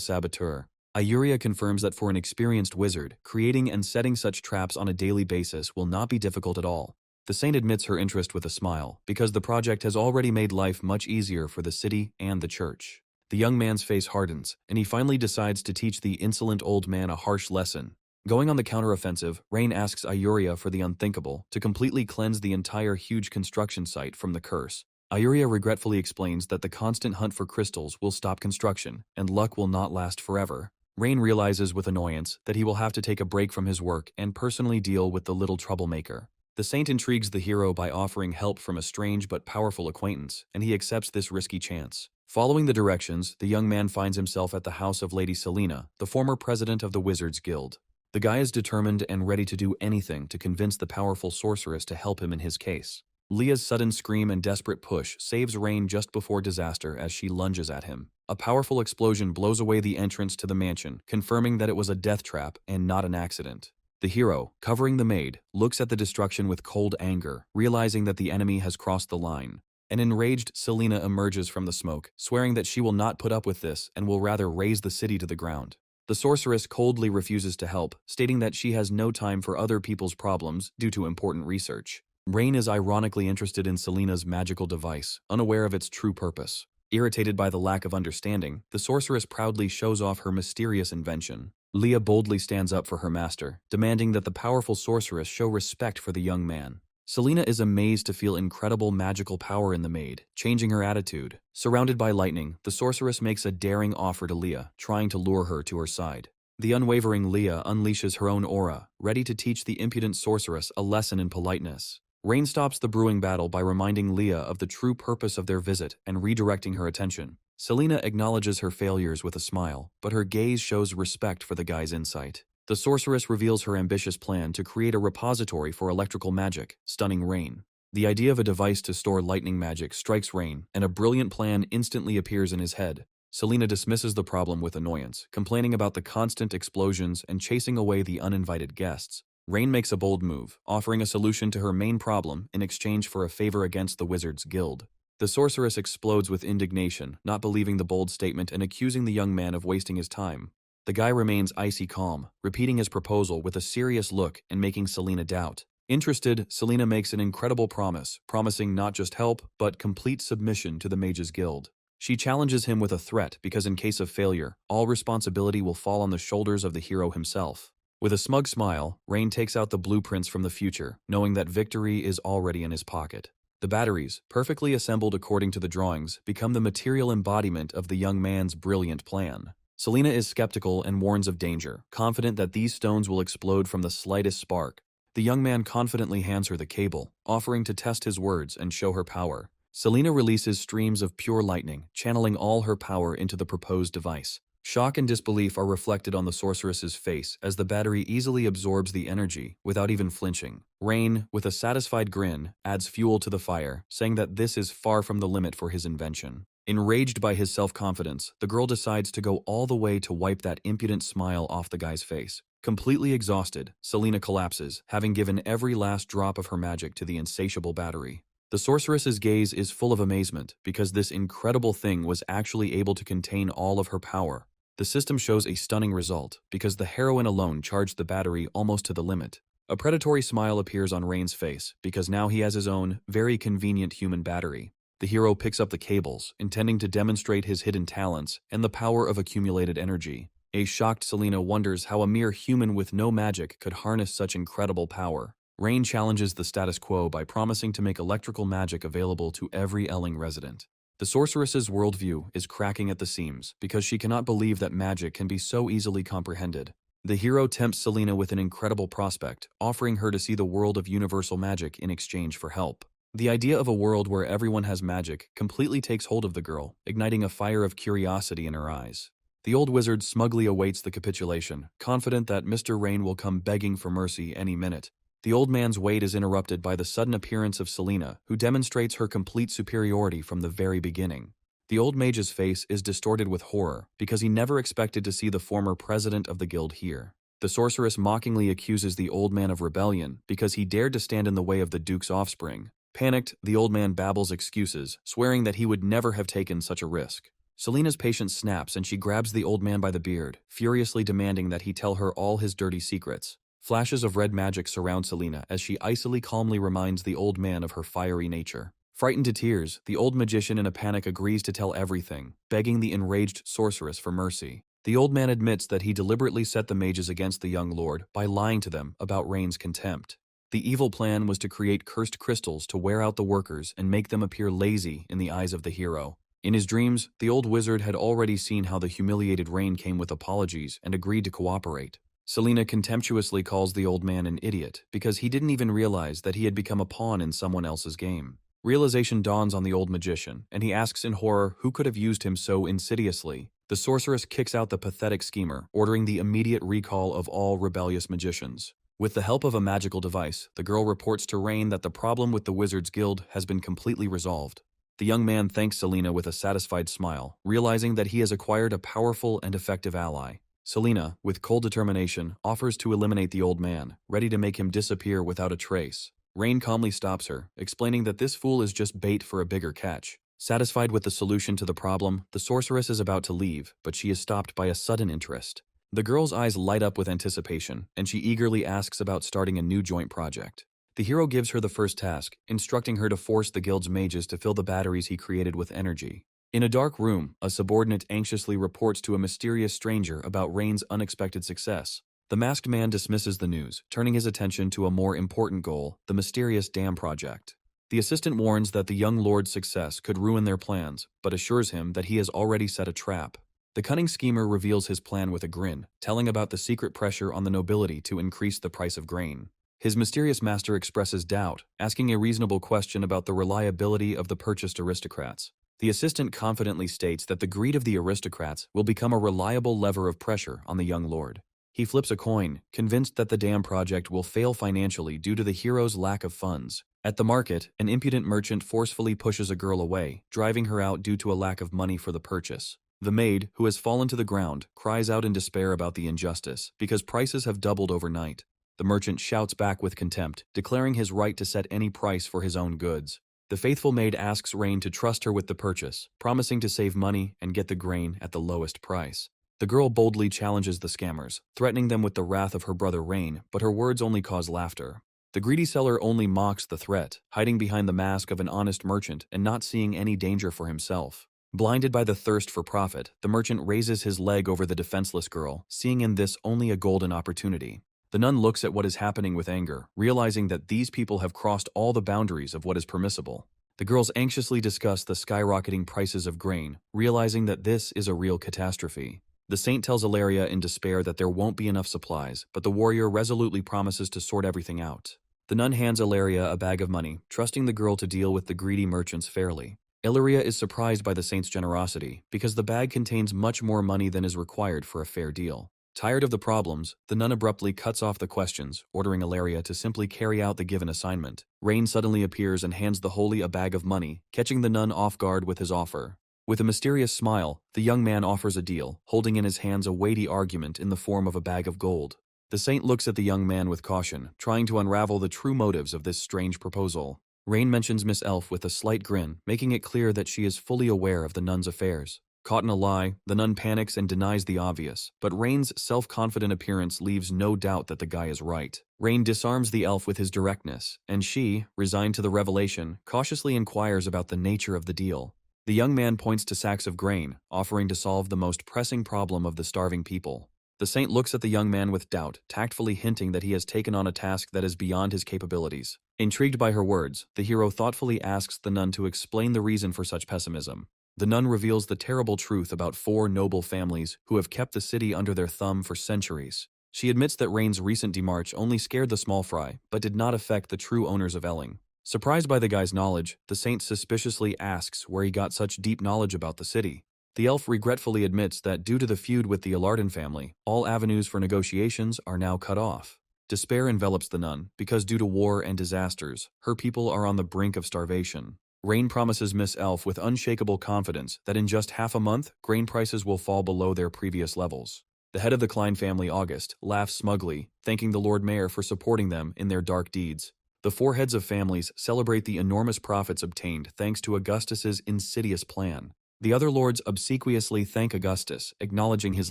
saboteur. Ayuria confirms that for an experienced wizard, creating and setting such traps on a daily basis will not be difficult at all. The saint admits her interest with a smile, because the project has already made life much easier for the city and the church. The young man's face hardens, and he finally decides to teach the insolent old man a harsh lesson. Going on the counteroffensive, Rain asks Ayuria for the unthinkable, to completely cleanse the entire huge construction site from the curse. Ayuria regretfully explains that the constant hunt for crystals will stop construction, and luck will not last forever. Rain realizes with annoyance that he will have to take a break from his work and personally deal with the little troublemaker. The saint intrigues the hero by offering help from a strange but powerful acquaintance, and he accepts this risky chance. Following the directions, the young man finds himself at the house of Lady Selena, the former president of the Wizards Guild. The guy is determined and ready to do anything to convince the powerful sorceress to help him in his case. Leah's sudden scream and desperate push saves Rain just before disaster as she lunges at him. A powerful explosion blows away the entrance to the mansion, confirming that it was a death trap and not an accident. The hero, covering the maid, looks at the destruction with cold anger, realizing that the enemy has crossed the line. An enraged Selena emerges from the smoke, swearing that she will not put up with this and will rather raze the city to the ground. The sorceress coldly refuses to help, stating that she has no time for other people's problems due to important research. Rain is ironically interested in Selena's magical device, unaware of its true purpose. Irritated by the lack of understanding, the sorceress proudly shows off her mysterious invention. Leah boldly stands up for her master, demanding that the powerful sorceress show respect for the young man. Selena is amazed to feel incredible magical power in the maid, changing her attitude. Surrounded by lightning, the sorceress makes a daring offer to Leah, trying to lure her to her side. The unwavering Leah unleashes her own aura, ready to teach the impudent sorceress a lesson in politeness. Rain stops the brewing battle by reminding Leah of the true purpose of their visit and redirecting her attention. Selena acknowledges her failures with a smile, but her gaze shows respect for the guy's insight. The sorceress reveals her ambitious plan to create a repository for electrical magic, stunning Rain. The idea of a device to store lightning magic strikes Rain, and a brilliant plan instantly appears in his head. Selena dismisses the problem with annoyance, complaining about the constant explosions and chasing away the uninvited guests. Rain makes a bold move, offering a solution to her main problem in exchange for a favor against the Wizards Guild. The sorceress explodes with indignation, not believing the bold statement and accusing the young man of wasting his time. The guy remains icy calm, repeating his proposal with a serious look and making Selena doubt. Interested, Selena makes an incredible promise, promising not just help, but complete submission to the Mages Guild. She challenges him with a threat because in case of failure, all responsibility will fall on the shoulders of the hero himself. With a smug smile, Rain takes out the blueprints from the future, knowing that victory is already in his pocket. The batteries, perfectly assembled according to the drawings, become the material embodiment of the young man's brilliant plan. Selena is skeptical and warns of danger, confident that these stones will explode from the slightest spark. The young man confidently hands her the cable, offering to test his words and show her power. Selena releases streams of pure lightning, channeling all her power into the proposed device. Shock and disbelief are reflected on the sorceress's face as the battery easily absorbs the energy without even flinching. Rain, with a satisfied grin, adds fuel to the fire, saying that this is far from the limit for his invention. Enraged by his self-confidence, the girl decides to go all the way to wipe that impudent smile off the guy's face. Completely exhausted, Selena collapses, having given every last drop of her magic to the insatiable battery. The sorceress's gaze is full of amazement because this incredible thing was actually able to contain all of her power. The system shows a stunning result because the heroine alone charged the battery almost to the limit. A predatory smile appears on Rain's face because now he has his own, very convenient human battery. The hero picks up the cables, intending to demonstrate his hidden talents and the power of accumulated energy. A shocked Selena wonders how a mere human with no magic could harness such incredible power. Rain challenges the status quo by promising to make electrical magic available to every Elling resident. The sorceress's worldview is cracking at the seams because she cannot believe that magic can be so easily comprehended. The hero tempts Selena with an incredible prospect, offering her to see the world of universal magic in exchange for help. The idea of a world where everyone has magic completely takes hold of the girl, igniting a fire of curiosity in her eyes. The old wizard smugly awaits the capitulation, confident that Mr. Rain will come begging for mercy any minute. The old man's wait is interrupted by the sudden appearance of Selena, who demonstrates her complete superiority from the very beginning. The old mage's face is distorted with horror because he never expected to see the former president of the guild here. The sorceress mockingly accuses the old man of rebellion because he dared to stand in the way of the duke's offspring. Panicked, the old man babbles excuses, swearing that he would never have taken such a risk. Selena's patience snaps and she grabs the old man by the beard, furiously demanding that he tell her all his dirty secrets. Flashes of red magic surround Selena as she icily calmly reminds the old man of her fiery nature. Frightened to tears, the old magician in a panic agrees to tell everything, begging the enraged sorceress for mercy. The old man admits that he deliberately set the mages against the young lord by lying to them about Rain's contempt. The evil plan was to create cursed crystals to wear out the workers and make them appear lazy in the eyes of the hero. In his dreams, the old wizard had already seen how the humiliated Rain came with apologies and agreed to cooperate. Selena contemptuously calls the old man an idiot because he didn't even realize that he had become a pawn in someone else's game. Realization dawns on the old magician, and he asks in horror who could have used him so insidiously. The sorceress kicks out the pathetic schemer, ordering the immediate recall of all rebellious magicians. With the help of a magical device, the girl reports to Rain that the problem with the Wizards Guild has been completely resolved. The young man thanks Selena with a satisfied smile, realizing that he has acquired a powerful and effective ally. Selena, with cold determination, offers to eliminate the old man, ready to make him disappear without a trace. Rain calmly stops her, explaining that this fool is just bait for a bigger catch. Satisfied with the solution to the problem, the sorceress is about to leave, but she is stopped by a sudden interest. The girl's eyes light up with anticipation, and she eagerly asks about starting a new joint project. The hero gives her the first task, instructing her to force the guild's mages to fill the batteries he created with energy. In a dark room, a subordinate anxiously reports to a mysterious stranger about Rain's unexpected success. The masked man dismisses the news, turning his attention to a more important goal, the mysterious dam project. The assistant warns that the young lord's success could ruin their plans, but assures him that he has already set a trap. The cunning schemer reveals his plan with a grin, telling about the secret pressure on the nobility to increase the price of grain. His mysterious master expresses doubt, asking a reasonable question about the reliability of the purchased aristocrats. The assistant confidently states that the greed of the aristocrats will become a reliable lever of pressure on the young lord. He flips a coin, convinced that the dam project will fail financially due to the hero's lack of funds. At the market, an impudent merchant forcefully pushes a girl away, driving her out due to a lack of money for the purchase. The maid, who has fallen to the ground, cries out in despair about the injustice, because prices have doubled overnight. The merchant shouts back with contempt, declaring his right to set any price for his own goods. The faithful maid asks Rain to trust her with the purchase, promising to save money and get the grain at the lowest price. The girl boldly challenges the scammers, threatening them with the wrath of her brother Rain, but her words only cause laughter. The greedy seller only mocks the threat, hiding behind the mask of an honest merchant and not seeing any danger for himself. Blinded by the thirst for profit, the merchant raises his leg over the defenseless girl, seeing in this only a golden opportunity. The nun looks at what is happening with anger, realizing that these people have crossed all the boundaries of what is permissible. The girls anxiously discuss the skyrocketing prices of grain, realizing that this is a real catastrophe. The saint tells Ilaria in despair that there won't be enough supplies, but the warrior resolutely promises to sort everything out. The nun hands Ilaria a bag of money, trusting the girl to deal with the greedy merchants fairly. Ilaria is surprised by the saint's generosity, because the bag contains much more money than is required for a fair deal. Tired of the problems, the nun abruptly cuts off the questions, ordering Ilaria to simply carry out the given assignment. Rain suddenly appears and hands the holy a bag of money, catching the nun off guard with his offer. With a mysterious smile, the young man offers a deal, holding in his hands a weighty argument in the form of a bag of gold. The saint looks at the young man with caution, trying to unravel the true motives of this strange proposal. Rain mentions Miss Elf with a slight grin, making it clear that she is fully aware of the nun's affairs. Caught in a lie, the nun panics and denies the obvious, but Rain's self-confident appearance leaves no doubt that the guy is right. Rain disarms the elf with his directness, and she, resigned to the revelation, cautiously inquires about the nature of the deal. The young man points to sacks of grain, offering to solve the most pressing problem of the starving people. The saint looks at the young man with doubt, tactfully hinting that he has taken on a task that is beyond his capabilities. Intrigued by her words, the hero thoughtfully asks the nun to explain the reason for such pessimism. The nun reveals the terrible truth about 4 noble families who have kept the city under their thumb for centuries. She admits that Rain's recent demarche only scared the small fry, but did not affect the true owners of Elling. Surprised by the guy's knowledge, the saint suspiciously asks where he got such deep knowledge about the city. The elf regretfully admits that due to the feud with the Alardan family, all avenues for negotiations are now cut off. Despair envelops the nun, because due to war and disasters, her people are on the brink of starvation. Rain promises Miss Elf with unshakable confidence that in just half a month, grain prices will fall below their previous levels. The head of the Klein family, August, laughs smugly, thanking the Lord Mayor for supporting them in their dark deeds. The four heads of families celebrate the enormous profits obtained thanks to Augustus's insidious plan. The other lords obsequiously thank Augustus, acknowledging his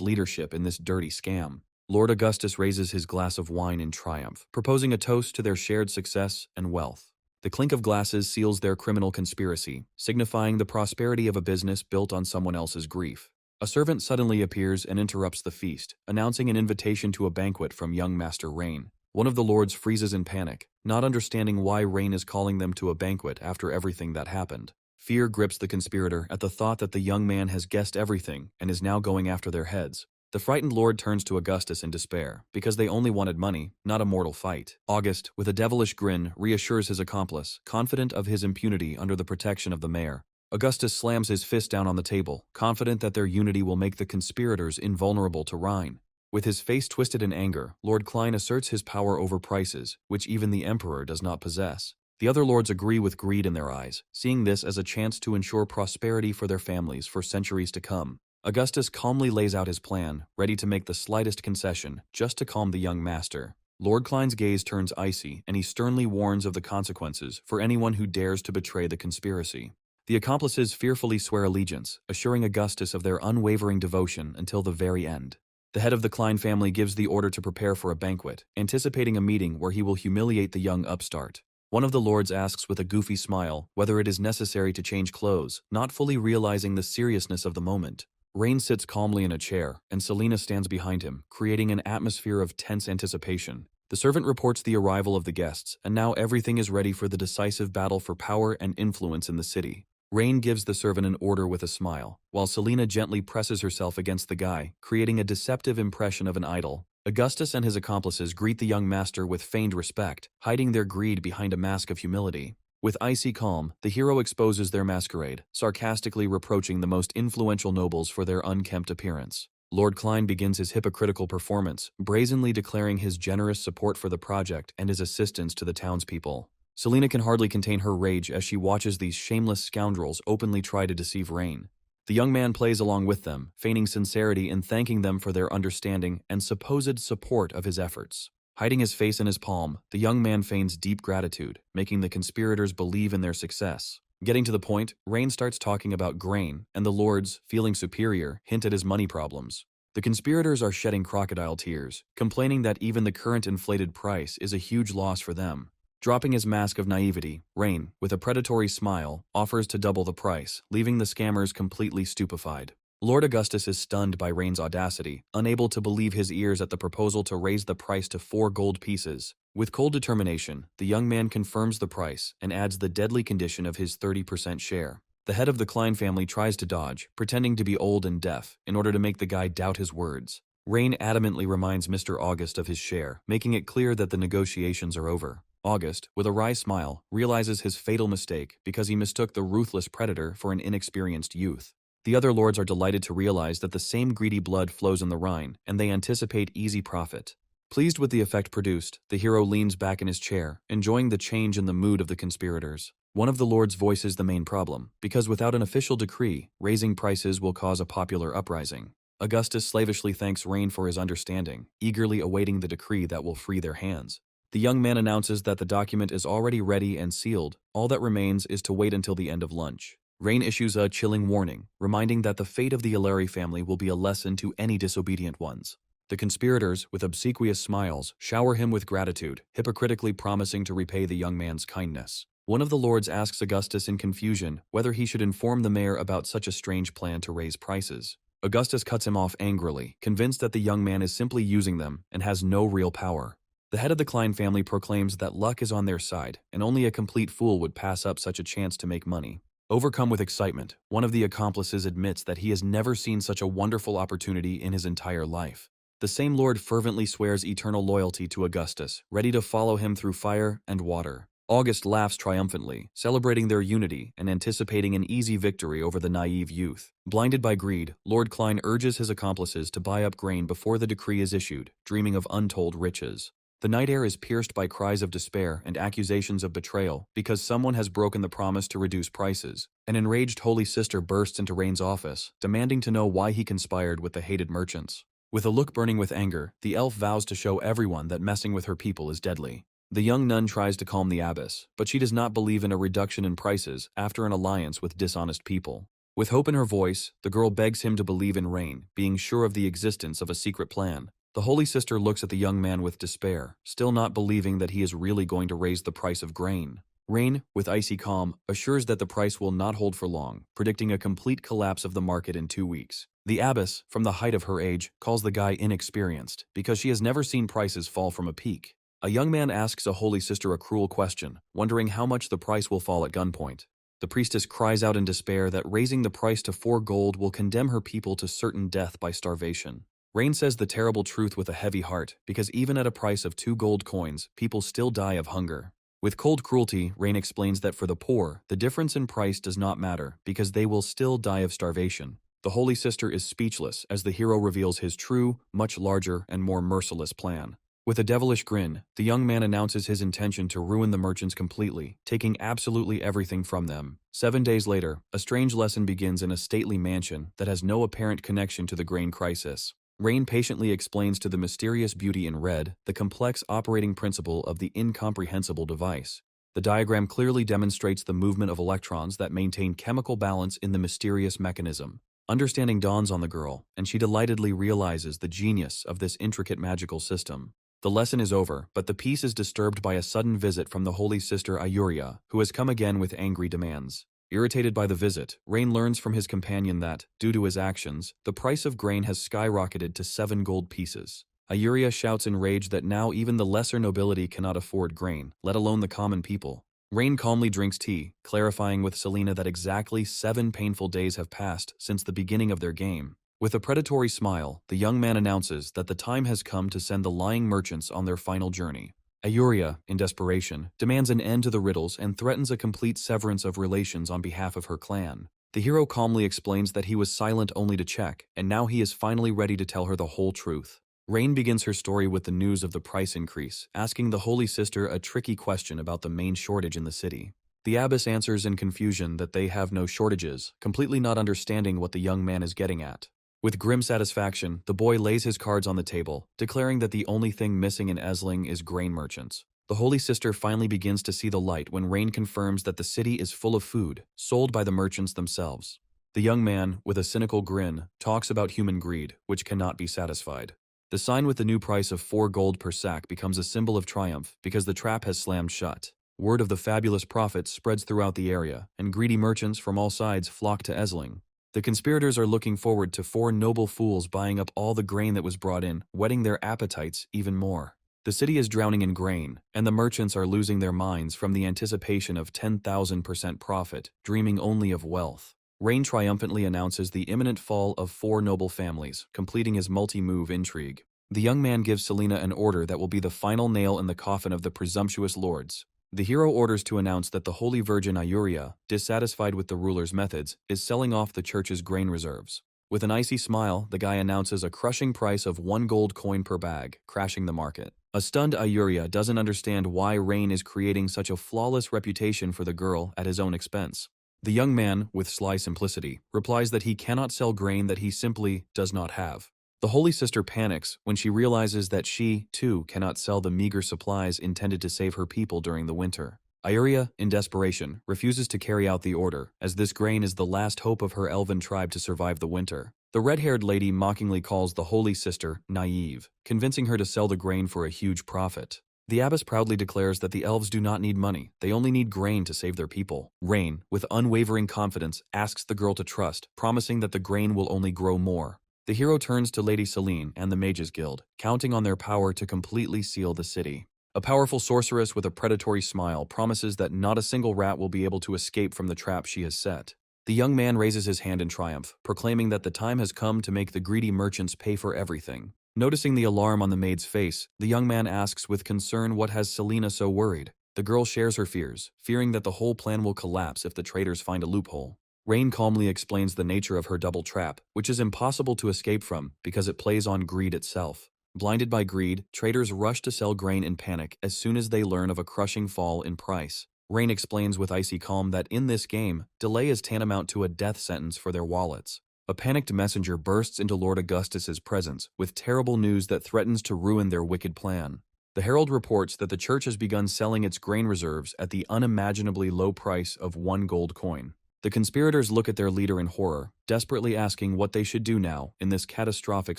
leadership in this dirty scam. Lord Augustus raises his glass of wine in triumph, proposing a toast to their shared success and wealth. The clink of glasses seals their criminal conspiracy, signifying the prosperity of a business built on someone else's grief. A servant suddenly appears and interrupts the feast, announcing an invitation to a banquet from young Master Rain. One of the lords freezes in panic, not understanding why Rain is calling them to a banquet after everything that happened. Fear grips the conspirator at the thought that the young man has guessed everything and is now going after their heads. The frightened lord turns to Augustus in despair, because they only wanted money, not a mortal fight. August, with a devilish grin, reassures his accomplice, confident of his impunity under the protection of the mayor. Augustus slams his fist down on the table, confident that their unity will make the conspirators invulnerable to Rhine. With his face twisted in anger, Lord Klein asserts his power over prices, which even the emperor does not possess. The other lords agree with greed in their eyes, seeing this as a chance to ensure prosperity for their families for centuries to come. Augustus calmly lays out his plan, ready to make the slightest concession, just to calm the young master. Lord Klein's gaze turns icy, and he sternly warns of the consequences for anyone who dares to betray the conspiracy. The accomplices fearfully swear allegiance, assuring Augustus of their unwavering devotion until the very end. The head of the Klein family gives the order to prepare for a banquet, anticipating a meeting where he will humiliate the young upstart. One of the lords asks with a goofy smile whether it is necessary to change clothes, not fully realizing the seriousness of the moment. Rain sits calmly in a chair, and Selena stands behind him, creating an atmosphere of tense anticipation. The servant reports the arrival of the guests, and now everything is ready for the decisive battle for power and influence in the city. Rain gives the servant an order with a smile, while Selena gently presses herself against the guy, creating a deceptive impression of an idol. Augustus and his accomplices greet the young master with feigned respect, hiding their greed behind a mask of humility. With icy calm, the hero exposes their masquerade, sarcastically reproaching the most influential nobles for their unkempt appearance. Lord Klein begins his hypocritical performance, brazenly declaring his generous support for the project and his assistance to the townspeople. Selena can hardly contain her rage as she watches these shameless scoundrels openly try to deceive Rain. The young man plays along with them, feigning sincerity and thanking them for their understanding and supposed support of his efforts. Hiding his face in his palm, the young man feigns deep gratitude, making the conspirators believe in their success. Getting to the point, Rain starts talking about grain, and the lords, feeling superior, hint at his money problems. The conspirators are shedding crocodile tears, complaining that even the current inflated price is a huge loss for them. Dropping his mask of naivety, Rain, with a predatory smile, offers to double the price, leaving the scammers completely stupefied. Lord Augustus is stunned by Rain's audacity, unable to believe his ears at the proposal to raise the price to 4 gold pieces. With cold determination, the young man confirms the price and adds the deadly condition of his 30% share. The head of the Klein family tries to dodge, pretending to be old and deaf, in order to make the guy doubt his words. Rain adamantly reminds Mr. August of his share, making it clear that the negotiations are over. August, with a wry smile, realizes his fatal mistake because he mistook the ruthless predator for an inexperienced youth. The other lords are delighted to realize that the same greedy blood flows in the Rhine, and they anticipate easy profit. Pleased with the effect produced, the hero leans back in his chair, enjoying the change in the mood of the conspirators. One of the lords voices the main problem, because without an official decree, raising prices will cause a popular uprising. Augustus slavishly thanks Rain for his understanding, eagerly awaiting the decree that will free their hands. The young man announces that the document is already ready and sealed. All that remains is to wait until the end of lunch. Rain issues a chilling warning, reminding that the fate of the Illyri family will be a lesson to any disobedient ones. The conspirators, with obsequious smiles, shower him with gratitude, hypocritically promising to repay the young man's kindness. One of the lords asks Augustus in confusion whether he should inform the mayor about such a strange plan to raise prices. Augustus cuts him off angrily, convinced that the young man is simply using them and has no real power. The head of the Klein family proclaims that luck is on their side, and only a complete fool would pass up such a chance to make money. Overcome with excitement, one of the accomplices admits that he has never seen such a wonderful opportunity in his entire life. The same lord fervently swears eternal loyalty to Augustus, ready to follow him through fire and water. August laughs triumphantly, celebrating their unity and anticipating an easy victory over the naive youth. Blinded by greed, Lord Klein urges his accomplices to buy up grain before the decree is issued, dreaming of untold riches. The night air is pierced by cries of despair and accusations of betrayal because someone has broken the promise to reduce prices. An enraged holy sister bursts into Rain's office, demanding to know why he conspired with the hated merchants. With a look burning with anger, the elf vows to show everyone that messing with her people is deadly. The young nun tries to calm the abbess, but she does not believe in a reduction in prices after an alliance with dishonest people. With hope in her voice, the girl begs him to believe in Rain, being sure of the existence of a secret plan. The Holy Sister looks at the young man with despair, still not believing that he is really going to raise the price of grain. Rain, with icy calm, assures that the price will not hold for long, predicting a complete collapse of the market in 2 weeks. The abbess, from the height of her age, calls the guy inexperienced because she has never seen prices fall from a peak. A young man asks a Holy Sister a cruel question, wondering how much the price will fall at gunpoint. The priestess cries out in despair that raising the price to 4 gold will condemn her people to certain death by starvation. Rain says the terrible truth with a heavy heart, because even at a price of 2 gold coins, people still die of hunger. With cold cruelty, Rain explains that for the poor, the difference in price does not matter, because they will still die of starvation. The Holy Sister is speechless as the hero reveals his true, much larger, and more merciless plan. With a devilish grin, the young man announces his intention to ruin the merchants completely, taking absolutely everything from them. 7 days later, a strange lesson begins in a stately mansion that has no apparent connection to the grain crisis. Rain patiently explains to the mysterious beauty in red the complex operating principle of the incomprehensible device. The diagram clearly demonstrates the movement of electrons that maintain chemical balance in the mysterious mechanism. Understanding dawns on the girl, and she delightedly realizes the genius of this intricate magical system. The lesson is over, but the peace is disturbed by a sudden visit from the Holy Sister Ayuria, who has come again with angry demands. Irritated by the visit, Rain learns from his companion that, due to his actions, the price of grain has skyrocketed to 7 gold pieces. Ayuria shouts in rage that now even the lesser nobility cannot afford grain, let alone the common people. Rain calmly drinks tea, clarifying with Selena that exactly 7 painful days have passed since the beginning of their game. With a predatory smile, the young man announces that the time has come to send the lying merchants on their final journey. Ayuria, in desperation, demands an end to the riddles and threatens a complete severance of relations on behalf of her clan. The hero calmly explains that he was silent only to check, and now he is finally ready to tell her the whole truth. Rain begins her story with the news of the price increase, asking the Holy Sister a tricky question about the main shortage in the city. The abbess answers in confusion that they have no shortages, completely not understanding what the young man is getting at. With grim satisfaction, the boy lays his cards on the table, declaring that the only thing missing in Esling is grain merchants. The Holy Sister finally begins to see the light when Rain confirms that the city is full of food, sold by the merchants themselves. The young man, with a cynical grin, talks about human greed, which cannot be satisfied. The sign with the new price of 4 gold per sack becomes a symbol of triumph because the trap has slammed shut. Word of the fabulous profits spreads throughout the area, and greedy merchants from all sides flock to Esling. The conspirators are looking forward to 4 noble fools buying up all the grain that was brought in, whetting their appetites even more. The city is drowning in grain, and the merchants are losing their minds from the anticipation of 10,000% profit, dreaming only of wealth. Rain triumphantly announces the imminent fall of 4 noble families, completing his multi-move intrigue. The young man gives Selena an order that will be the final nail in the coffin of the presumptuous lords. The hero orders to announce that the Holy Virgin Ayuria, dissatisfied with the ruler's methods, is selling off the church's grain reserves. With an icy smile, the guy announces a crushing price of 1 gold coin per bag, crashing the market. A stunned Ayuria doesn't understand why Rain is creating such a flawless reputation for the girl at his own expense. The young man, with sly simplicity, replies that he cannot sell grain that he simply does not have. The Holy Sister panics when she realizes that she, too, cannot sell the meager supplies intended to save her people during the winter. Ayuria, in desperation, refuses to carry out the order, as this grain is the last hope of her elven tribe to survive the winter. The red-haired lady mockingly calls the Holy Sister naive, convincing her to sell the grain for a huge profit. The abbess proudly declares that the elves do not need money, they only need grain to save their people. Rain, with unwavering confidence, asks the girl to trust, promising that the grain will only grow more. The hero turns to Lady Selene and the Mages Guild, counting on their power to completely seal the city. A powerful sorceress with a predatory smile promises that not a single rat will be able to escape from the trap she has set. The young man raises his hand in triumph, proclaiming that the time has come to make the greedy merchants pay for everything. Noticing the alarm on the maid's face, the young man asks with concern what has Selena so worried. The girl shares her fears, fearing that the whole plan will collapse if the traitors find a loophole. Rain calmly explains the nature of her double trap, which is impossible to escape from because it plays on greed itself. Blinded by greed, traders rush to sell grain in panic as soon as they learn of a crushing fall in price. Rain explains with icy calm that in this game, delay is tantamount to a death sentence for their wallets. A panicked messenger bursts into Lord Augustus's presence with terrible news that threatens to ruin their wicked plan. The herald reports that the church has begun selling its grain reserves at the unimaginably low price of 1 gold coin. The conspirators look at their leader in horror, desperately asking what they should do now in this catastrophic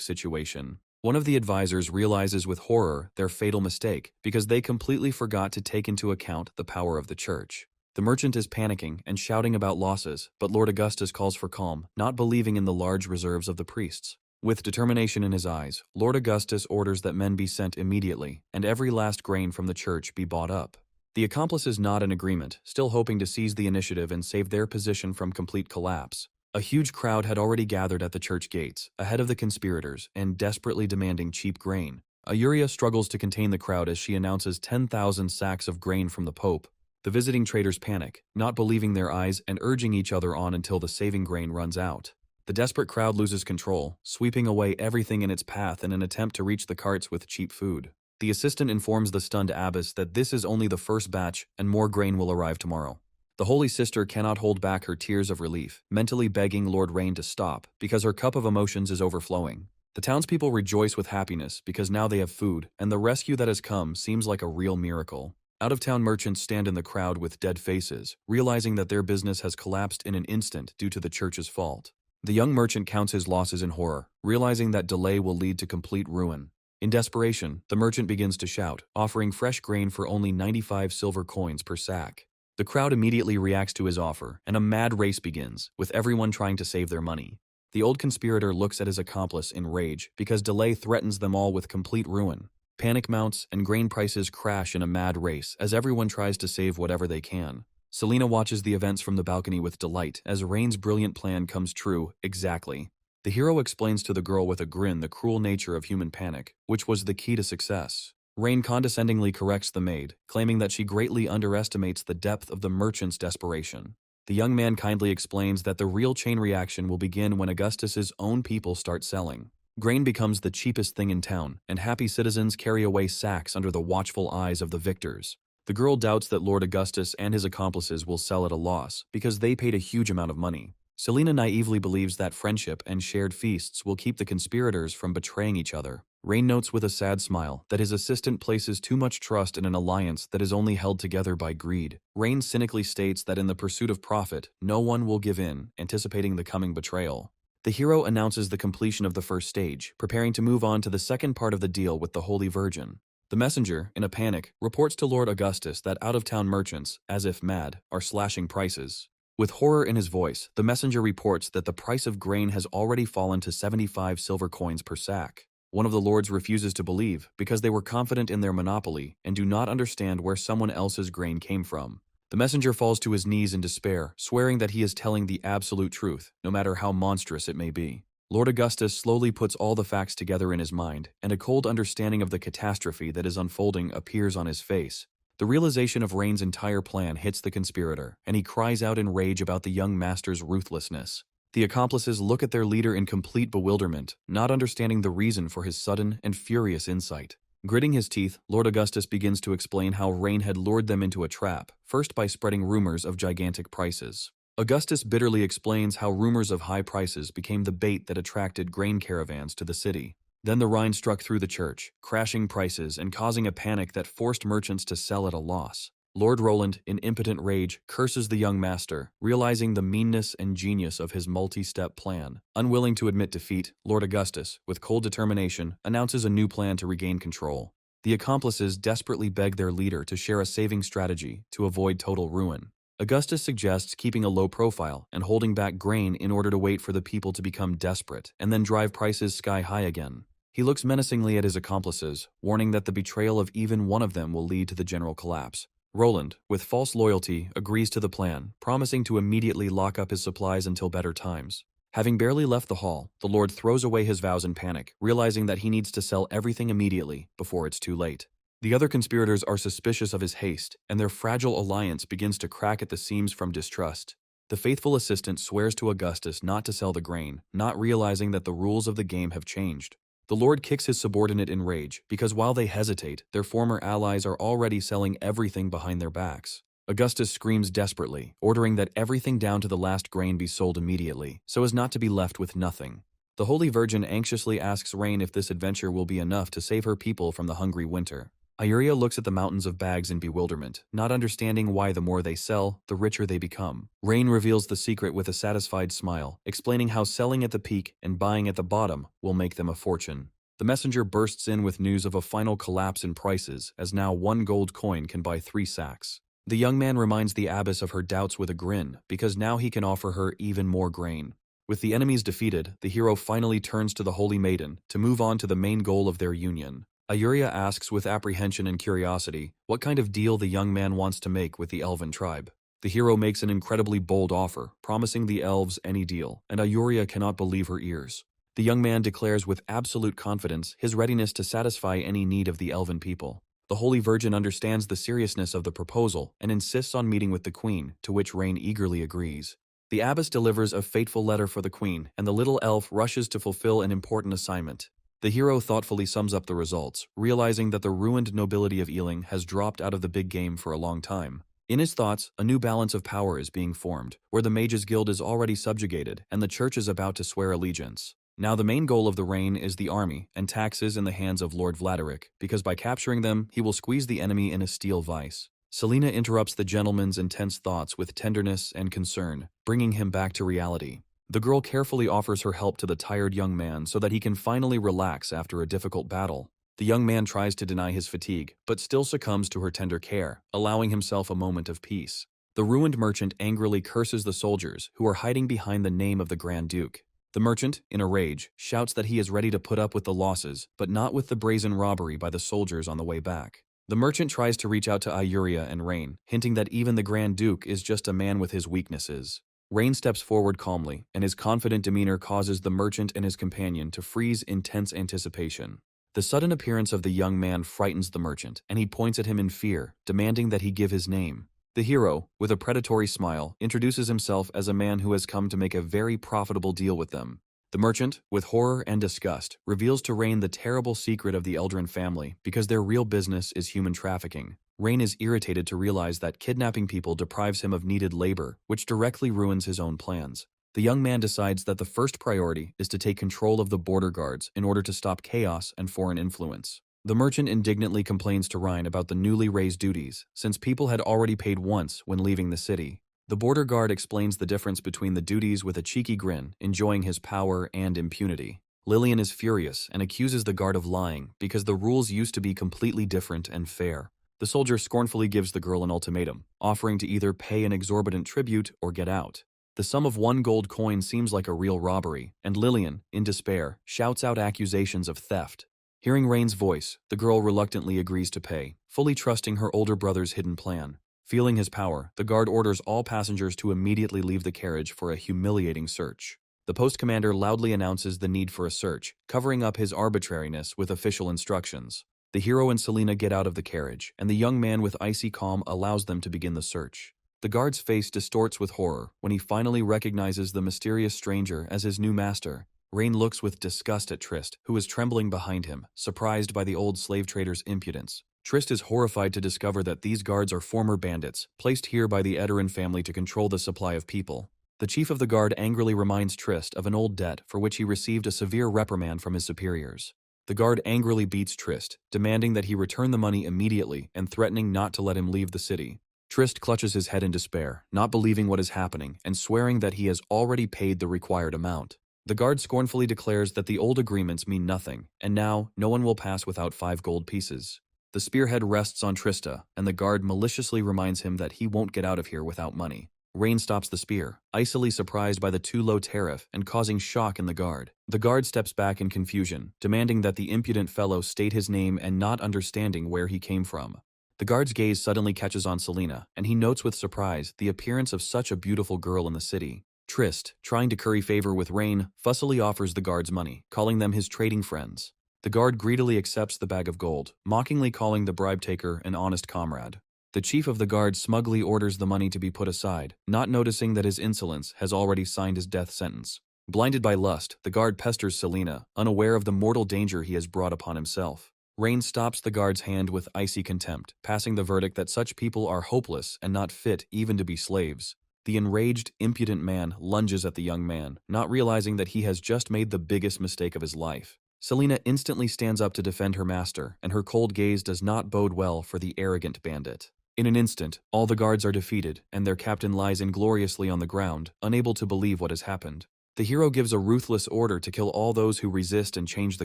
situation. One of the advisors realizes with horror their fatal mistake because they completely forgot to take into account the power of the church. The merchant is panicking and shouting about losses, but Lord Augustus calls for calm, not believing in the large reserves of the priests. With determination in his eyes, Lord Augustus orders that men be sent immediately, and every last grain from the church be bought up. The accomplices nod in agreement, still hoping to seize the initiative and save their position from complete collapse. A huge crowd had already gathered at the church gates, ahead of the conspirators, and desperately demanding cheap grain. Aurea struggles to contain the crowd as she announces 10,000 sacks of grain from the Pope. The visiting traders panic, not believing their eyes and urging each other on until the saving grain runs out. The desperate crowd loses control, sweeping away everything in its path in an attempt to reach the carts with cheap food. The assistant informs the stunned abbess that this is only the first batch and more grain will arrive tomorrow. The Holy Sister cannot hold back her tears of relief, mentally begging Lord Rain to stop because her cup of emotions is overflowing. The townspeople rejoice with happiness because now they have food, and the rescue that has come seems like a real miracle. Out-of-town merchants stand in the crowd with dead faces, realizing that their business has collapsed in an instant due to the church's fault. The young merchant counts his losses in horror, realizing that delay will lead to complete ruin. In desperation, the merchant begins to shout, offering fresh grain for only 95 silver coins per sack. The crowd immediately reacts to his offer, and a mad race begins, with everyone trying to save their money. The old conspirator looks at his accomplice in rage because delay threatens them all with complete ruin. Panic mounts, and grain prices crash in a mad race as everyone tries to save whatever they can. Selena watches the events from the balcony with delight as Rain's brilliant plan comes true exactly. The hero explains to the girl with a grin the cruel nature of human panic, which was the key to success. Rain condescendingly corrects the maid, claiming that she greatly underestimates the depth of the merchant's desperation. The young man kindly explains that the real chain reaction will begin when Augustus's own people start selling. Grain becomes the cheapest thing in town, and happy citizens carry away sacks under the watchful eyes of the victors. The girl doubts that Lord Augustus and his accomplices will sell at a loss, because they paid a huge amount of money. Selena naively believes that friendship and shared feasts will keep the conspirators from betraying each other. Rain notes with a sad smile that his assistant places too much trust in an alliance that is only held together by greed. Rain cynically states that in the pursuit of profit, no one will give in, anticipating the coming betrayal. The hero announces the completion of the first stage, preparing to move on to the second part of the deal with the Holy Virgin. The messenger, in a panic, reports to Lord Augustus that out-of-town merchants, as if mad, are slashing prices. With horror in his voice, the messenger reports that the price of grain has already fallen to 75 silver coins per sack. One of the lords refuses to believe because they were confident in their monopoly and do not understand where someone else's grain came from. The messenger falls to his knees in despair, swearing that he is telling the absolute truth, no matter how monstrous it may be. Lord Augustus slowly puts all the facts together in his mind, and a cold understanding of the catastrophe that is unfolding appears on his face. The realization of Rain's entire plan hits the conspirator, and he cries out in rage about the young master's ruthlessness. The accomplices look at their leader in complete bewilderment, not understanding the reason for his sudden and furious insight. Gritting his teeth, Lord Augustus begins to explain how Rain had lured them into a trap, first by spreading rumors of gigantic prices. Augustus bitterly explains how rumors of high prices became the bait that attracted grain caravans to the city. Then the Rhine struck through the church, crashing prices and causing a panic that forced merchants to sell at a loss. Lord Roland, in impotent rage, curses the young master, realizing the meanness and genius of his multi-step plan. Unwilling to admit defeat, Lord Augustus, with cold determination, announces a new plan to regain control. The accomplices desperately beg their leader to share a saving strategy to avoid total ruin. Augustus suggests keeping a low profile and holding back grain in order to wait for the people to become desperate and then drive prices sky high again. He looks menacingly at his accomplices, warning that the betrayal of even one of them will lead to the general collapse. Roland, with false loyalty, agrees to the plan, promising to immediately lock up his supplies until better times. Having barely left the hall, the Lord throws away his vows in panic, realizing that he needs to sell everything immediately before it's too late. The other conspirators are suspicious of his haste, and their fragile alliance begins to crack at the seams from distrust. The faithful assistant swears to Augustus not to sell the grain, not realizing that the rules of the game have changed. The Lord kicks his subordinate in rage, because while they hesitate, their former allies are already selling everything behind their backs. Augustus screams desperately, ordering that everything down to the last grain be sold immediately, so as not to be left with nothing. The Holy Virgin anxiously asks Rain if this adventure will be enough to save her people from the hungry winter. Iuria looks at the mountains of bags in bewilderment, not understanding why the more they sell, the richer they become. Rain reveals the secret with a satisfied smile, explaining how selling at the peak and buying at the bottom will make them a fortune. The messenger bursts in with news of a final collapse in prices, as now 1 gold coin can buy 3 sacks. The young man reminds the abbess of her doubts with a grin, because now he can offer her even more grain. With the enemies defeated, the hero finally turns to the Holy Maiden to move on to the main goal of their union. Iuria asks with apprehension and curiosity what kind of deal the young man wants to make with the elven tribe. The hero makes an incredibly bold offer, promising the elves any deal, and Iuria cannot believe her ears. The young man declares with absolute confidence his readiness to satisfy any need of the elven people. The Holy Virgin understands the seriousness of the proposal and insists on meeting with the queen, to which Rain eagerly agrees. The abbess delivers a fateful letter for the queen, and the little elf rushes to fulfill an important assignment. The hero thoughtfully sums up the results, realizing that the ruined nobility of Ealing has dropped out of the big game for a long time. In his thoughts, a new balance of power is being formed, where the Mages Guild is already subjugated and the church is about to swear allegiance. Now the main goal of the reign is the army and taxes in the hands of Lord Vladerick, because by capturing them, he will squeeze the enemy in a steel vice. Selina interrupts the gentleman's intense thoughts with tenderness and concern, bringing him back to reality. The girl carefully offers her help to the tired young man so that he can finally relax after a difficult battle. The young man tries to deny his fatigue, but still succumbs to her tender care, allowing himself a moment of peace. The ruined merchant angrily curses the soldiers who are hiding behind the name of the Grand Duke. The merchant, in a rage, shouts that he is ready to put up with the losses, but not with the brazen robbery by the soldiers on the way back. The merchant tries to reach out to Iuria and Rain, hinting that even the Grand Duke is just a man with his weaknesses. Rain steps forward calmly, and his confident demeanor causes the merchant and his companion to freeze in tense anticipation. The sudden appearance of the young man frightens the merchant, and he points at him in fear, demanding that he give his name. The hero, with a predatory smile, introduces himself as a man who has come to make a very profitable deal with them. The merchant, with horror and disgust, reveals to Rain the terrible secret of the Eldrin family because their real business is human trafficking. Rain is irritated to realize that kidnapping people deprives him of needed labor, which directly ruins his own plans. The young man decides that the first priority is to take control of the border guards in order to stop chaos and foreign influence. The merchant indignantly complains to Rain about the newly raised duties, since people had already paid once when leaving the city. The border guard explains the difference between the duties with a cheeky grin, enjoying his power and impunity. Lillian is furious and accuses the guard of lying because the rules used to be completely different and fair. The soldier scornfully gives the girl an ultimatum, offering to either pay an exorbitant tribute or get out. The sum of 1 gold coin seems like a real robbery, and Lillian, in despair, shouts out accusations of theft. Hearing Rain's voice, the girl reluctantly agrees to pay, fully trusting her older brother's hidden plan. Feeling his power, the guard orders all passengers to immediately leave the carriage for a humiliating search. The post commander loudly announces the need for a search, covering up his arbitrariness with official instructions. The hero and Selina get out of the carriage, and the young man with icy calm allows them to begin the search. The guard's face distorts with horror when he finally recognizes the mysterious stranger as his new master. Rain looks with disgust at Trist, who is trembling behind him, surprised by the old slave trader's impudence. Trist is horrified to discover that these guards are former bandits, placed here by the Edoran family to control the supply of people. The chief of the guard angrily reminds Trist of an old debt for which he received a severe reprimand from his superiors. The guard angrily beats Trist, demanding that he return the money immediately and threatening not to let him leave the city. Trist clutches his head in despair, not believing what is happening and swearing that he has already paid the required amount. The guard scornfully declares that the old agreements mean nothing, and now no one will pass without 5 gold pieces. The spearhead rests on Trista, and the guard maliciously reminds him that he won't get out of here without money. Rain stops the spear, icily surprised by the too low tariff and causing shock in the guard. The guard steps back in confusion, demanding that the impudent fellow state his name and not understanding where he came from. The guard's gaze suddenly catches on Selina, and he notes with surprise the appearance of such a beautiful girl in the city. Trist, trying to curry favor with Rain, fussily offers the guards money, calling them his trading friends. The guard greedily accepts the bag of gold, mockingly calling the bribe-taker an honest comrade. The chief of the guard smugly orders the money to be put aside, not noticing that his insolence has already signed his death sentence. Blinded by lust, the guard pesters Selina, unaware of the mortal danger he has brought upon himself. Rain stops the guard's hand with icy contempt, passing the verdict that such people are hopeless and not fit even to be slaves. The enraged, impudent man lunges at the young man, not realizing that he has just made the biggest mistake of his life. Selena instantly stands up to defend her master, and her cold gaze does not bode well for the arrogant bandit. In an instant, all the guards are defeated, and their captain lies ingloriously on the ground, unable to believe what has happened. The hero gives a ruthless order to kill all those who resist and change the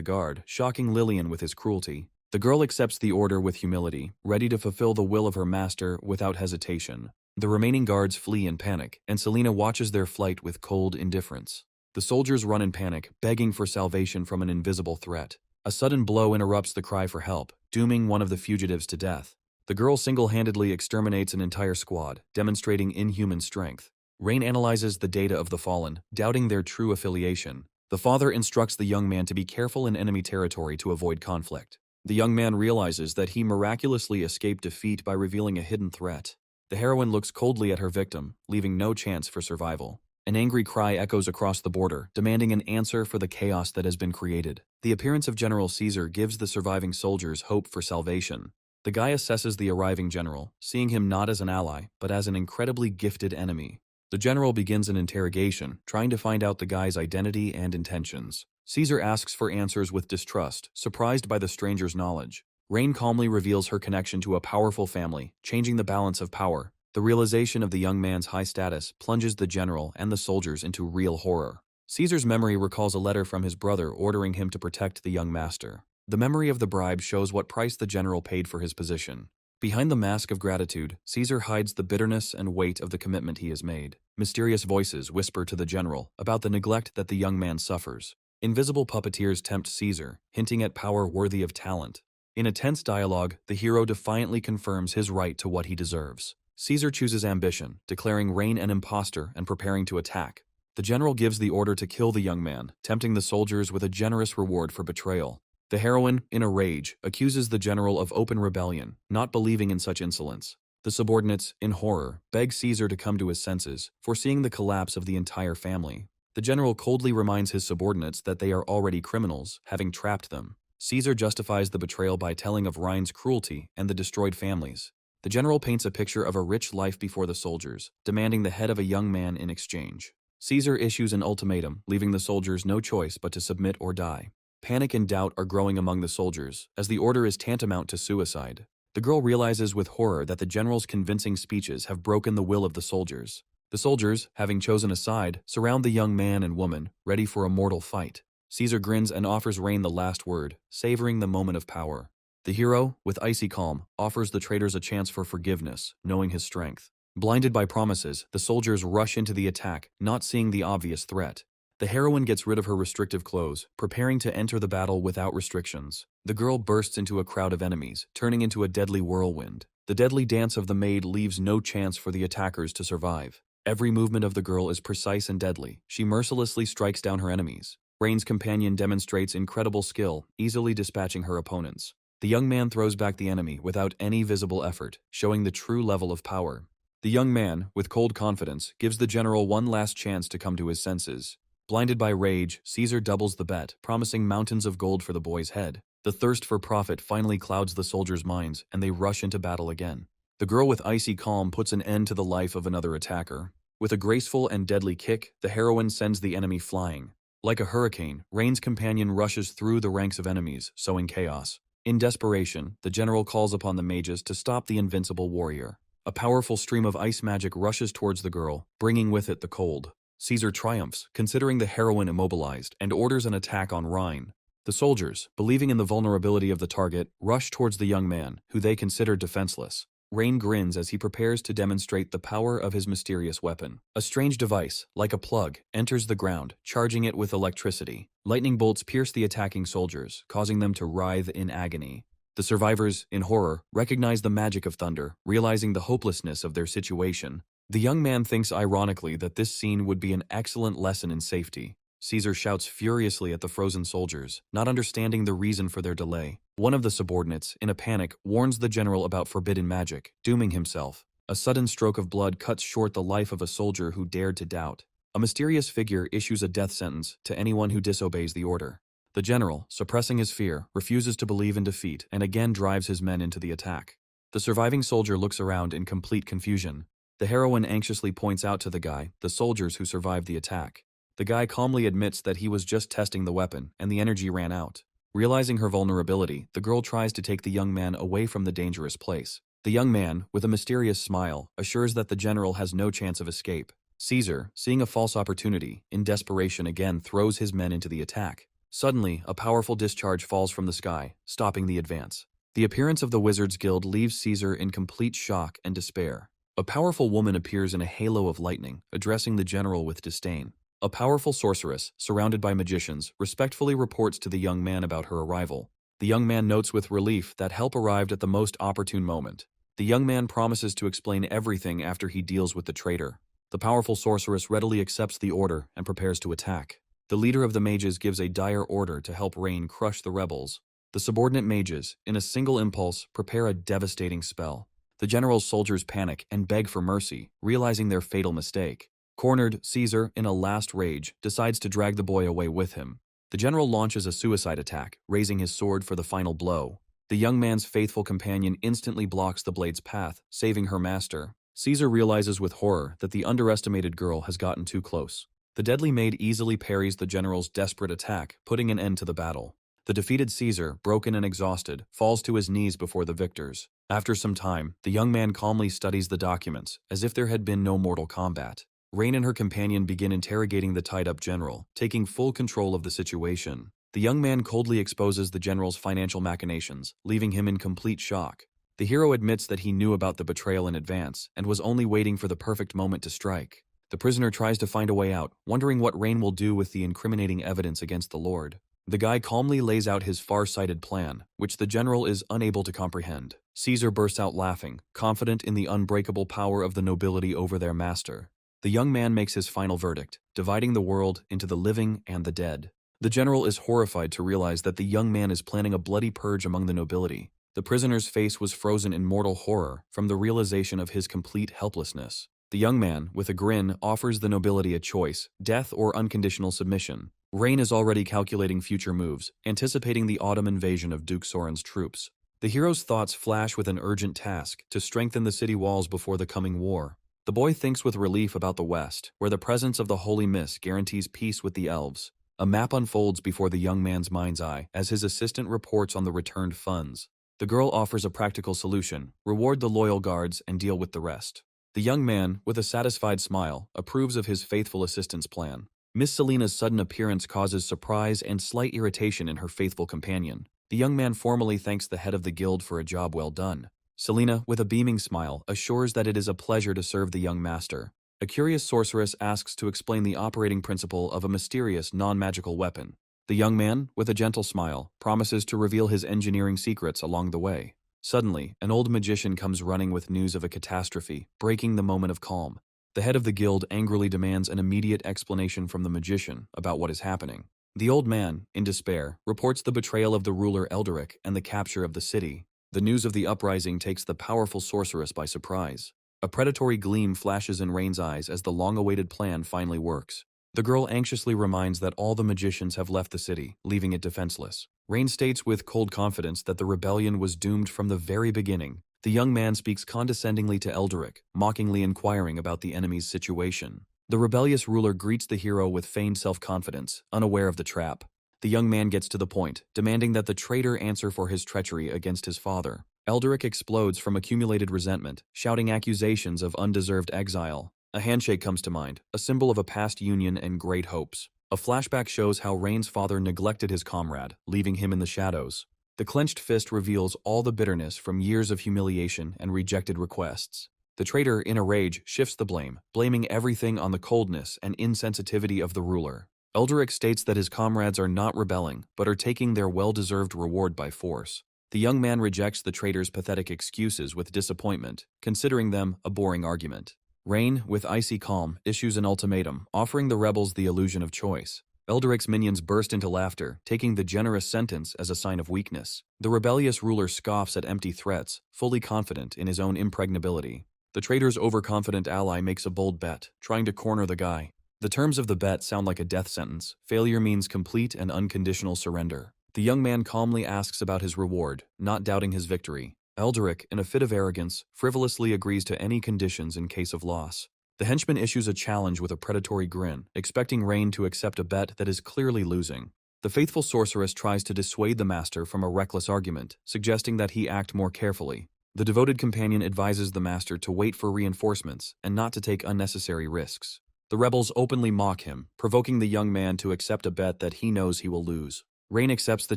guard, shocking Lillian with his cruelty. The girl accepts the order with humility, ready to fulfill the will of her master without hesitation. The remaining guards flee in panic, and Selena watches their flight with cold indifference. The soldiers run in panic, begging for salvation from an invisible threat. A sudden blow interrupts the cry for help, dooming one of the fugitives to death. The girl single-handedly exterminates an entire squad, demonstrating inhuman strength. Rain analyzes the data of the fallen, doubting their true affiliation. The father instructs the young man to be careful in enemy territory to avoid conflict. The young man realizes that he miraculously escaped defeat by revealing a hidden threat. The heroine looks coldly at her victim, leaving no chance for survival. An angry cry echoes across the border, demanding an answer for the chaos that has been created. The appearance of General Caesar gives the surviving soldiers hope for salvation. The guy assesses the arriving general, seeing him not as an ally, but as an incredibly gifted enemy. The general begins an interrogation, trying to find out the guy's identity and intentions. Caesar asks for answers with distrust, surprised by the stranger's knowledge. Rain calmly reveals her connection to a powerful family, changing the balance of power. The realization of the young man's high status plunges the general and the soldiers into real horror. Caesar's memory recalls a letter from his brother ordering him to protect the young master. The memory of the bribe shows what price the general paid for his position. Behind the mask of gratitude, Caesar hides the bitterness and weight of the commitment he has made. Mysterious voices whisper to the general about the neglect that the young man suffers. Invisible puppeteers tempt Caesar, hinting at power worthy of talent. In a tense dialogue, the hero defiantly confirms his right to what he deserves. Caesar chooses ambition, declaring Rain an imposter and preparing to attack. The general gives the order to kill the young man, tempting the soldiers with a generous reward for betrayal. The heroine, in a rage, accuses the general of open rebellion, not believing in such insolence. The subordinates, in horror, beg Caesar to come to his senses, foreseeing the collapse of the entire family. The general coldly reminds his subordinates that they are already criminals, having trapped them. Caesar justifies the betrayal by telling of Rhine's cruelty and the destroyed families. The general paints a picture of a rich life before the soldiers, demanding the head of a young man in exchange. Caesar issues an ultimatum, leaving the soldiers no choice but to submit or die. Panic and doubt are growing among the soldiers, as the order is tantamount to suicide. The girl realizes with horror that the general's convincing speeches have broken the will of the soldiers. The soldiers, having chosen a side, surround the young man and woman, ready for a mortal fight. Caesar grins and offers Rain the last word, savoring the moment of power. The hero, with icy calm, offers the traitors a chance for forgiveness, knowing his strength. Blinded by promises, the soldiers rush into the attack, not seeing the obvious threat. The heroine gets rid of her restrictive clothes, preparing to enter the battle without restrictions. The girl bursts into a crowd of enemies, turning into a deadly whirlwind. The deadly dance of the maid leaves no chance for the attackers to survive. Every movement of the girl is precise and deadly. She mercilessly strikes down her enemies. Rain's companion demonstrates incredible skill, easily dispatching her opponents. The young man throws back the enemy without any visible effort, showing the true level of power. The young man, with cold confidence, gives the general one last chance to come to his senses. Blinded by rage, Caesar doubles the bet, promising mountains of gold for the boy's head. The thirst for profit finally clouds the soldiers' minds, and they rush into battle again. The girl with icy calm puts an end to the life of another attacker. With a graceful and deadly kick, the heroine sends the enemy flying. Like a hurricane, Rain's companion rushes through the ranks of enemies, sowing chaos. In desperation, the general calls upon the mages to stop the invincible warrior. A powerful stream of ice magic rushes towards the girl, bringing with it the cold. Caesar triumphs, considering the heroine immobilized, and orders an attack on Rhine. The soldiers, believing in the vulnerability of the target, rush towards the young man, who they consider defenseless. Rain grins as he prepares to demonstrate the power of his mysterious weapon. A strange device, like a plug, enters the ground, charging it with electricity. Lightning bolts pierce the attacking soldiers, causing them to writhe in agony. The survivors, in horror, recognize the magic of thunder, realizing the hopelessness of their situation. The young man thinks ironically that this scene would be an excellent lesson in safety. Caesar shouts furiously at the frozen soldiers, not understanding the reason for their delay. One of the subordinates, in a panic, warns the general about forbidden magic, dooming himself. A sudden stroke of blood cuts short the life of a soldier who dared to doubt. A mysterious figure issues a death sentence to anyone who disobeys the order. The general, suppressing his fear, refuses to believe in defeat and again drives his men into the attack. The surviving soldier looks around in complete confusion. The heroine anxiously points out to the guy the soldiers who survived the attack. The guy calmly admits that he was just testing the weapon and the energy ran out. Realizing her vulnerability, the girl tries to take the young man away from the dangerous place. The young man, with a mysterious smile, assures that the general has no chance of escape. Caesar, seeing a false opportunity, in desperation again throws his men into the attack. Suddenly, a powerful discharge falls from the sky, stopping the advance. The appearance of the Wizards Guild leaves Caesar in complete shock and despair. A powerful woman appears in a halo of lightning, addressing the general with disdain. A powerful sorceress, surrounded by magicians, respectfully reports to the young man about her arrival. The young man notes with relief that help arrived at the most opportune moment. The young man promises to explain everything after he deals with the traitor. The powerful sorceress readily accepts the order and prepares to attack. The leader of the mages gives a dire order to help Rain crush the rebels. The subordinate mages, in a single impulse, prepare a devastating spell. The general's soldiers panic and beg for mercy, realizing their fatal mistake. Cornered, Caesar, in a last rage, decides to drag the boy away with him. The general launches a suicide attack, raising his sword for the final blow. The young man's faithful companion instantly blocks the blade's path, saving her master. Caesar realizes with horror that the underestimated girl has gotten too close. The deadly maid easily parries the general's desperate attack, putting an end to the battle. The defeated Caesar, broken and exhausted, falls to his knees before the victors. After some time, the young man calmly studies the documents, as if there had been no mortal combat. Rain and her companion begin interrogating the tied-up general, taking full control of the situation. The young man coldly exposes the general's financial machinations, leaving him in complete shock. The hero admits that he knew about the betrayal in advance and was only waiting for the perfect moment to strike. The prisoner tries to find a way out, wondering what Rain will do with the incriminating evidence against the Lord. The guy calmly lays out his far-sighted plan, which the general is unable to comprehend. Caesar bursts out laughing, confident in the unbreakable power of the nobility over their master. The young man makes his final verdict, dividing the world into the living and the dead. The general is horrified to realize that the young man is planning a bloody purge among the nobility. The prisoner's face was frozen in mortal horror from the realization of his complete helplessness. The young man, with a grin, offers the nobility a choice, death or unconditional submission. Rain is already calculating future moves, anticipating the autumn invasion of Duke Soren's troops. The hero's thoughts flash with an urgent task to strengthen the city walls before the coming war. The boy thinks with relief about the West, where the presence of the Holy Mist guarantees peace with the elves. A map unfolds before the young man's mind's eye as his assistant reports on the returned funds. The girl offers a practical solution: reward the loyal guards and deal with the rest. The young man, with a satisfied smile, approves of his faithful assistant's plan. Miss Selina's sudden appearance causes surprise and slight irritation in her faithful companion. The young man formally thanks the head of the guild for a job well done. Selina, with a beaming smile, assures that it is a pleasure to serve the young master. A curious sorceress asks to explain the operating principle of a mysterious, non-magical weapon. The young man, with a gentle smile, promises to reveal his engineering secrets along the way. Suddenly, an old magician comes running with news of a catastrophe, breaking the moment of calm. The head of the guild angrily demands an immediate explanation from the magician about what is happening. The old man, in despair, reports the betrayal of the ruler Elderic and the capture of the city. The news of the uprising takes the powerful sorceress by surprise. A predatory gleam flashes in Rain's eyes as the long-awaited plan finally works. The girl anxiously reminds that all the magicians have left the city, leaving it defenseless. Rain states with cold confidence that the rebellion was doomed from the very beginning. The young man speaks condescendingly to Elderic, mockingly inquiring about the enemy's situation. The rebellious ruler greets the hero with feigned self-confidence, unaware of the trap. The young man gets to the point, demanding that the traitor answer for his treachery against his father. Elderic explodes from accumulated resentment, shouting accusations of undeserved exile. A handshake comes to mind, a symbol of a past union and great hopes. A flashback shows how Rain's father neglected his comrade, leaving him in the shadows. The clenched fist reveals all the bitterness from years of humiliation and rejected requests. The traitor, in a rage, shifts the blame, blaming everything on the coldness and insensitivity of the ruler. Elderic states that his comrades are not rebelling, but are taking their well-deserved reward by force. The young man rejects the traitor's pathetic excuses with disappointment, considering them a boring argument. Rain, with icy calm, issues an ultimatum, offering the rebels the illusion of choice. Elderic's minions burst into laughter, taking the generous sentence as a sign of weakness. The rebellious ruler scoffs at empty threats, fully confident in his own impregnability. The traitor's overconfident ally makes a bold bet, trying to corner the guy. The terms of the bet sound like a death sentence. Failure means complete and unconditional surrender. The young man calmly asks about his reward, not doubting his victory. Elderic, in a fit of arrogance, frivolously agrees to any conditions in case of loss. The henchman issues a challenge with a predatory grin, expecting Rain to accept a bet that is clearly losing. The faithful sorceress tries to dissuade the master from a reckless argument, suggesting that he act more carefully. The devoted companion advises the master to wait for reinforcements and not to take unnecessary risks. The rebels openly mock him, provoking the young man to accept a bet that he knows he will lose. Rain accepts the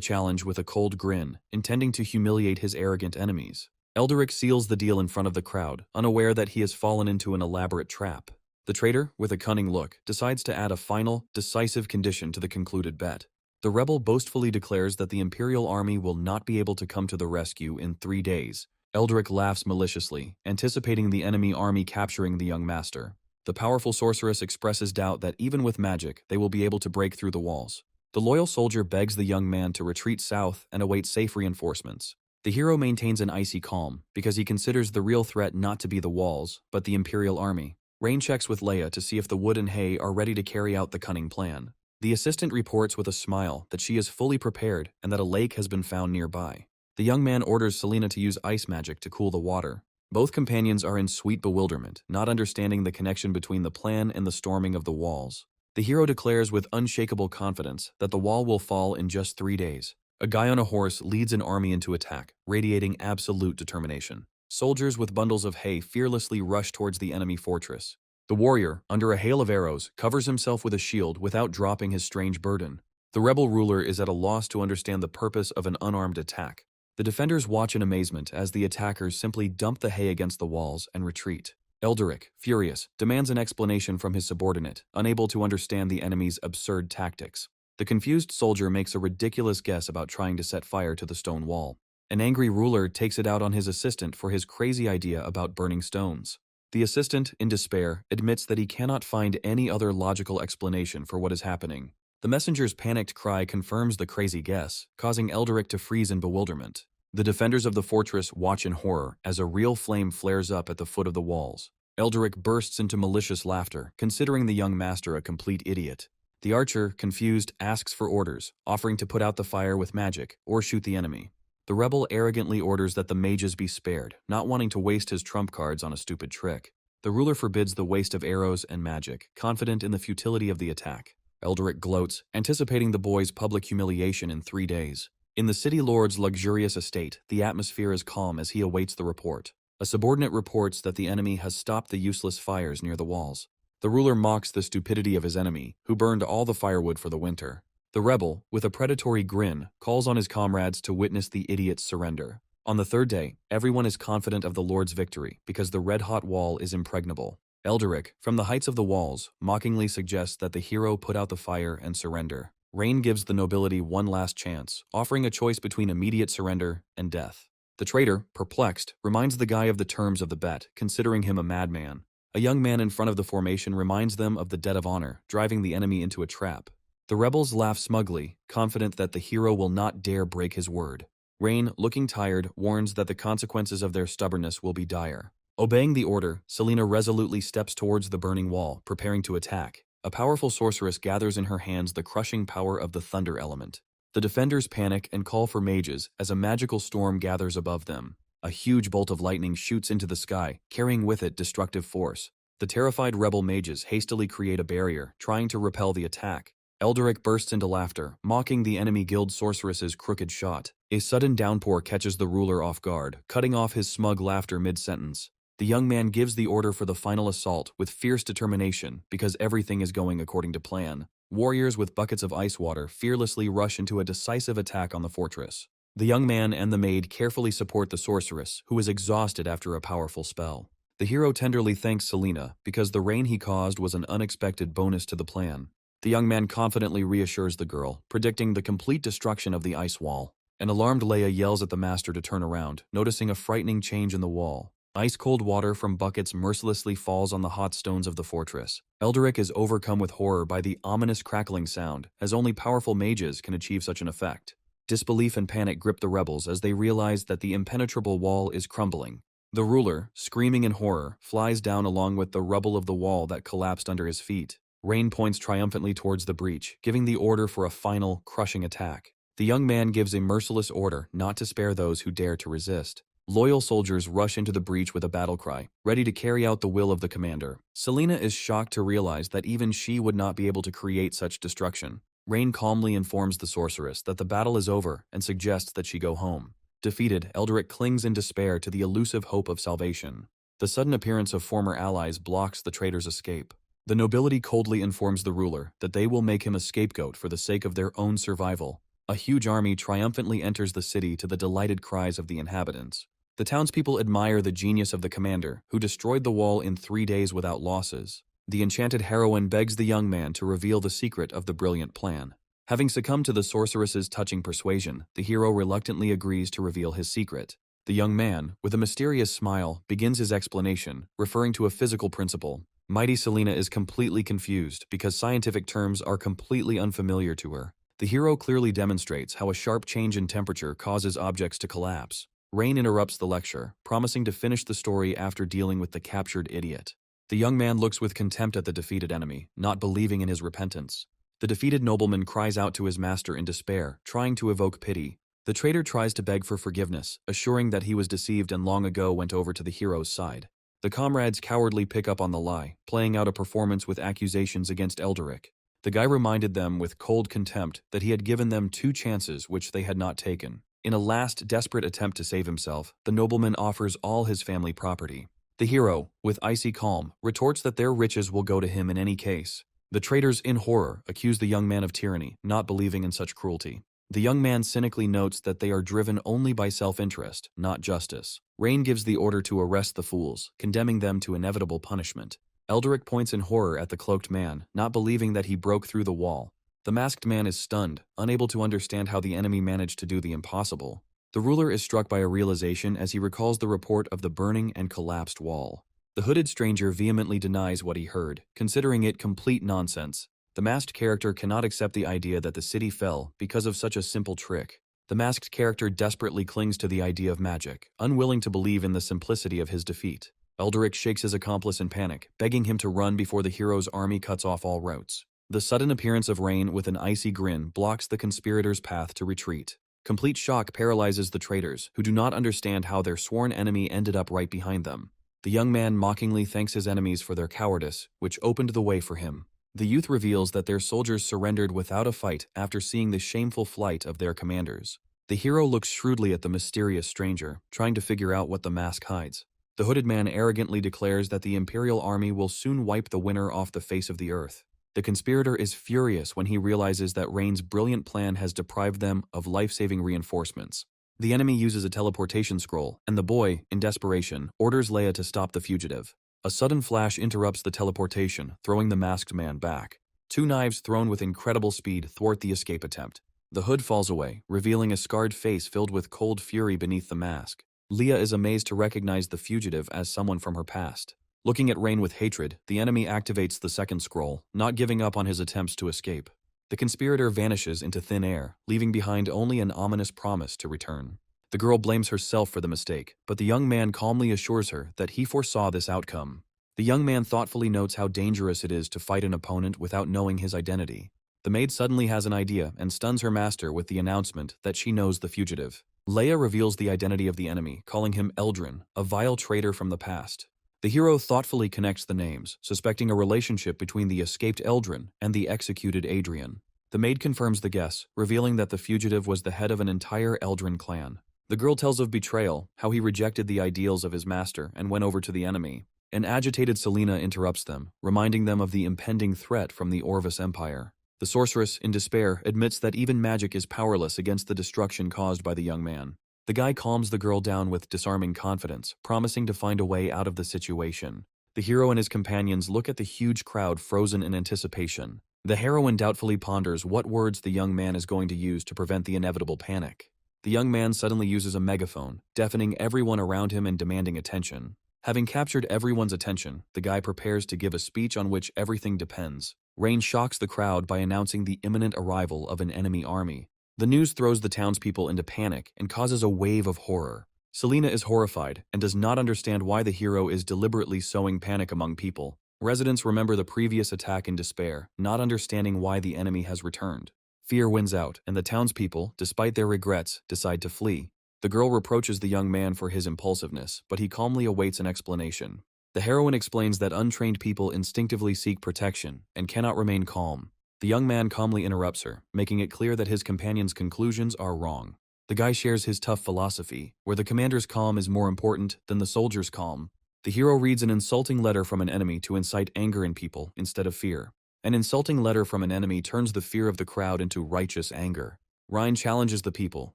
challenge with a cold grin, intending to humiliate his arrogant enemies. Elderic seals the deal in front of the crowd, unaware that he has fallen into an elaborate trap. The traitor, with a cunning look, decides to add a final, decisive condition to the concluded bet. The rebel boastfully declares that the Imperial army will not be able to come to the rescue in 3 days. Elderic laughs maliciously, anticipating the enemy army capturing the young master. The powerful sorceress expresses doubt that even with magic, they will be able to break through the walls. The loyal soldier begs the young man to retreat south and await safe reinforcements. The hero maintains an icy calm, because he considers the real threat not to be the walls, but the Imperial army. Rain checks with Leia to see if the wood and hay are ready to carry out the cunning plan. The assistant reports with a smile that she is fully prepared and that a lake has been found nearby. The young man orders Selena to use ice magic to cool the water. Both companions are in sweet bewilderment, not understanding the connection between the plan and the storming of the walls. The hero declares with unshakable confidence that the wall will fall in just 3 days. A guy on a horse leads an army into attack, radiating absolute determination. Soldiers with bundles of hay fearlessly rush towards the enemy fortress. The warrior, under a hail of arrows, covers himself with a shield without dropping his strange burden. The rebel ruler is at a loss to understand the purpose of an unarmed attack. The defenders watch in amazement as the attackers simply dump the hay against the walls and retreat. Elderic, furious, demands an explanation from his subordinate, unable to understand the enemy's absurd tactics. The confused soldier makes a ridiculous guess about trying to set fire to the stone wall. An angry ruler takes it out on his assistant for his crazy idea about burning stones. The assistant, in despair, admits that he cannot find any other logical explanation for what is happening. The messenger's panicked cry confirms the crazy guess, causing Elderic to freeze in bewilderment. The defenders of the fortress watch in horror as a real flame flares up at the foot of the walls. Elderic bursts into malicious laughter, considering the young master a complete idiot. The archer, confused, asks for orders, offering to put out the fire with magic or shoot the enemy. The rebel arrogantly orders that the mages be spared, not wanting to waste his trump cards on a stupid trick. The ruler forbids the waste of arrows and magic, confident in the futility of the attack. Elderic gloats, anticipating the boy's public humiliation in 3 days. In the city lord's luxurious estate, the atmosphere is calm as he awaits the report. A subordinate reports that the enemy has stopped the useless fires near the walls. The ruler mocks the stupidity of his enemy, who burned all the firewood for the winter. The rebel, with a predatory grin, calls on his comrades to witness the idiot's surrender. On the 3rd day, everyone is confident of the lord's victory because the red-hot wall is impregnable. Elderic, from the heights of the walls, mockingly suggests that the hero put out the fire and surrender. Rain gives the nobility one last chance, offering a choice between immediate surrender and death. The traitor, perplexed, reminds the guy of the terms of the bet, considering him a madman. A young man in front of the formation reminds them of the debt of honor, driving the enemy into a trap. The rebels laugh smugly, confident that the hero will not dare break his word. Rain, looking tired, warns that the consequences of their stubbornness will be dire. Obeying the order, Selena resolutely steps towards the burning wall, preparing to attack. A powerful sorceress gathers in her hands the crushing power of the thunder element. The defenders panic and call for mages as a magical storm gathers above them. A huge bolt of lightning shoots into the sky, carrying with it destructive force. The terrified rebel mages hastily create a barrier, trying to repel the attack. Elderic bursts into laughter, mocking the enemy guild sorceress's crooked shot. A sudden downpour catches the ruler off guard, cutting off his smug laughter mid-sentence. The young man gives the order for the final assault with fierce determination because everything is going according to plan. Warriors with buckets of ice water fearlessly rush into a decisive attack on the fortress. The young man and the maid carefully support the sorceress, who is exhausted after a powerful spell. The hero tenderly thanks Selena because the rain he caused was an unexpected bonus to the plan. The young man confidently reassures the girl, predicting the complete destruction of the ice wall. An alarmed Leia yells at the master to turn around, noticing a frightening change in the wall. Ice-cold water from buckets mercilessly falls on the hot stones of the fortress. Elderic is overcome with horror by the ominous crackling sound, as only powerful mages can achieve such an effect. Disbelief and panic grip the rebels as they realize that the impenetrable wall is crumbling. The ruler, screaming in horror, flies down along with the rubble of the wall that collapsed under his feet. Rain points triumphantly towards the breach, giving the order for a final, crushing attack. The young man gives a merciless order not to spare those who dare to resist. Loyal soldiers rush into the breach with a battle cry, ready to carry out the will of the commander. Selena is shocked to realize that even she would not be able to create such destruction. Rain calmly informs the sorceress that the battle is over and suggests that she go home. Defeated, Eldrick clings in despair to the elusive hope of salvation. The sudden appearance of former allies blocks the traitor's escape. The nobility coldly informs the ruler that they will make him a scapegoat for the sake of their own survival. A huge army triumphantly enters the city to the delighted cries of the inhabitants. The townspeople admire the genius of the commander, who destroyed the wall in 3 days without losses. The enchanted heroine begs the young man to reveal the secret of the brilliant plan. Having succumbed to the sorceress's touching persuasion, the hero reluctantly agrees to reveal his secret. The young man, with a mysterious smile, begins his explanation, referring to a physical principle. Mighty Selena is completely confused because scientific terms are completely unfamiliar to her. The hero clearly demonstrates how a sharp change in temperature causes objects to collapse. Rain interrupts the lecture, promising to finish the story after dealing with the captured idiot. The young man looks with contempt at the defeated enemy, not believing in his repentance. The defeated nobleman cries out to his master in despair, trying to evoke pity. The traitor tries to beg for forgiveness, assuring that he was deceived and long ago went over to the hero's side. The comrades cowardly pick up on the lie, playing out a performance with accusations against Eldrick. The guy reminded them with cold contempt that he had given them 2 chances which they had not taken. In a last desperate attempt to save himself, the nobleman offers all his family property. The hero, with icy calm, retorts that their riches will go to him in any case. The traitors, in horror, accuse the young man of tyranny, not believing in such cruelty. The young man cynically notes that they are driven only by self-interest, not justice. Rain gives the order to arrest the fools, condemning them to inevitable punishment. Eldrick points in horror at the cloaked man, not believing that he broke through the wall. The masked man is stunned, unable to understand how the enemy managed to do the impossible. The ruler is struck by a realization as he recalls the report of the burning and collapsed wall. The hooded stranger vehemently denies what he heard, considering it complete nonsense. The masked character cannot accept the idea that the city fell because of such a simple trick. The masked character desperately clings to the idea of magic, unwilling to believe in the simplicity of his defeat. Eldrick shakes his accomplice in panic, begging him to run before the hero's army cuts off all routes. The sudden appearance of Rain with an icy grin blocks the conspirators' path to retreat. Complete shock paralyzes the traitors, who do not understand how their sworn enemy ended up right behind them. The young man mockingly thanks his enemies for their cowardice, which opened the way for him. The youth reveals that their soldiers surrendered without a fight after seeing the shameful flight of their commanders. The hero looks shrewdly at the mysterious stranger, trying to figure out what the mask hides. The hooded man arrogantly declares that the Imperial army will soon wipe the winner off the face of the earth. The conspirator is furious when he realizes that Rain's brilliant plan has deprived them of life-saving reinforcements. The enemy uses a teleportation scroll, and the boy, in desperation, orders Leia to stop the fugitive. A sudden flash interrupts the teleportation, throwing the masked man back. 2 knives thrown with incredible speed thwart the escape attempt. The hood falls away, revealing a scarred face filled with cold fury beneath the mask. Leia is amazed to recognize the fugitive as someone from her past. Looking at Rain with hatred, the enemy activates the second scroll, not giving up on his attempts to escape. The conspirator vanishes into thin air, leaving behind only an ominous promise to return. The girl blames herself for the mistake, but the young man calmly assures her that he foresaw this outcome. The young man thoughtfully notes how dangerous it is to fight an opponent without knowing his identity. The maid suddenly has an idea and stuns her master with the announcement that she knows the fugitive. Leia reveals the identity of the enemy, calling him Eldrin, a vile traitor from the past. The hero thoughtfully connects the names, suspecting a relationship between the escaped Eldrin and the executed Adrian. The maid confirms the guess, revealing that the fugitive was the head of an entire Eldrin clan. The girl tells of betrayal, how he rejected the ideals of his master and went over to the enemy. An agitated Selena interrupts them, reminding them of the impending threat from the Orvis Empire. The sorceress, in despair, admits that even magic is powerless against the destruction caused by the young man. The guy calms the girl down with disarming confidence, promising to find a way out of the situation. The hero and his companions look at the huge crowd frozen in anticipation. The heroine doubtfully ponders what words the young man is going to use to prevent the inevitable panic. The young man suddenly uses a megaphone, deafening everyone around him and demanding attention. Having captured everyone's attention, the guy prepares to give a speech on which everything depends. Rain shocks the crowd by announcing the imminent arrival of an enemy army. The news throws the townspeople into panic and causes a wave of horror. Selena is horrified and does not understand why the hero is deliberately sowing panic among people. Residents remember the previous attack in despair, not understanding why the enemy has returned. Fear wins out, and the townspeople, despite their regrets, decide to flee. The girl reproaches the young man for his impulsiveness, but he calmly awaits an explanation. The heroine explains that untrained people instinctively seek protection and cannot remain calm. The young man calmly interrupts her, making it clear that his companion's conclusions are wrong. The guy shares his tough philosophy, where the commander's calm is more important than the soldier's calm. The hero reads an insulting letter from an enemy to incite anger in people instead of fear. An insulting letter from an enemy turns the fear of the crowd into righteous anger. Rein challenges the people,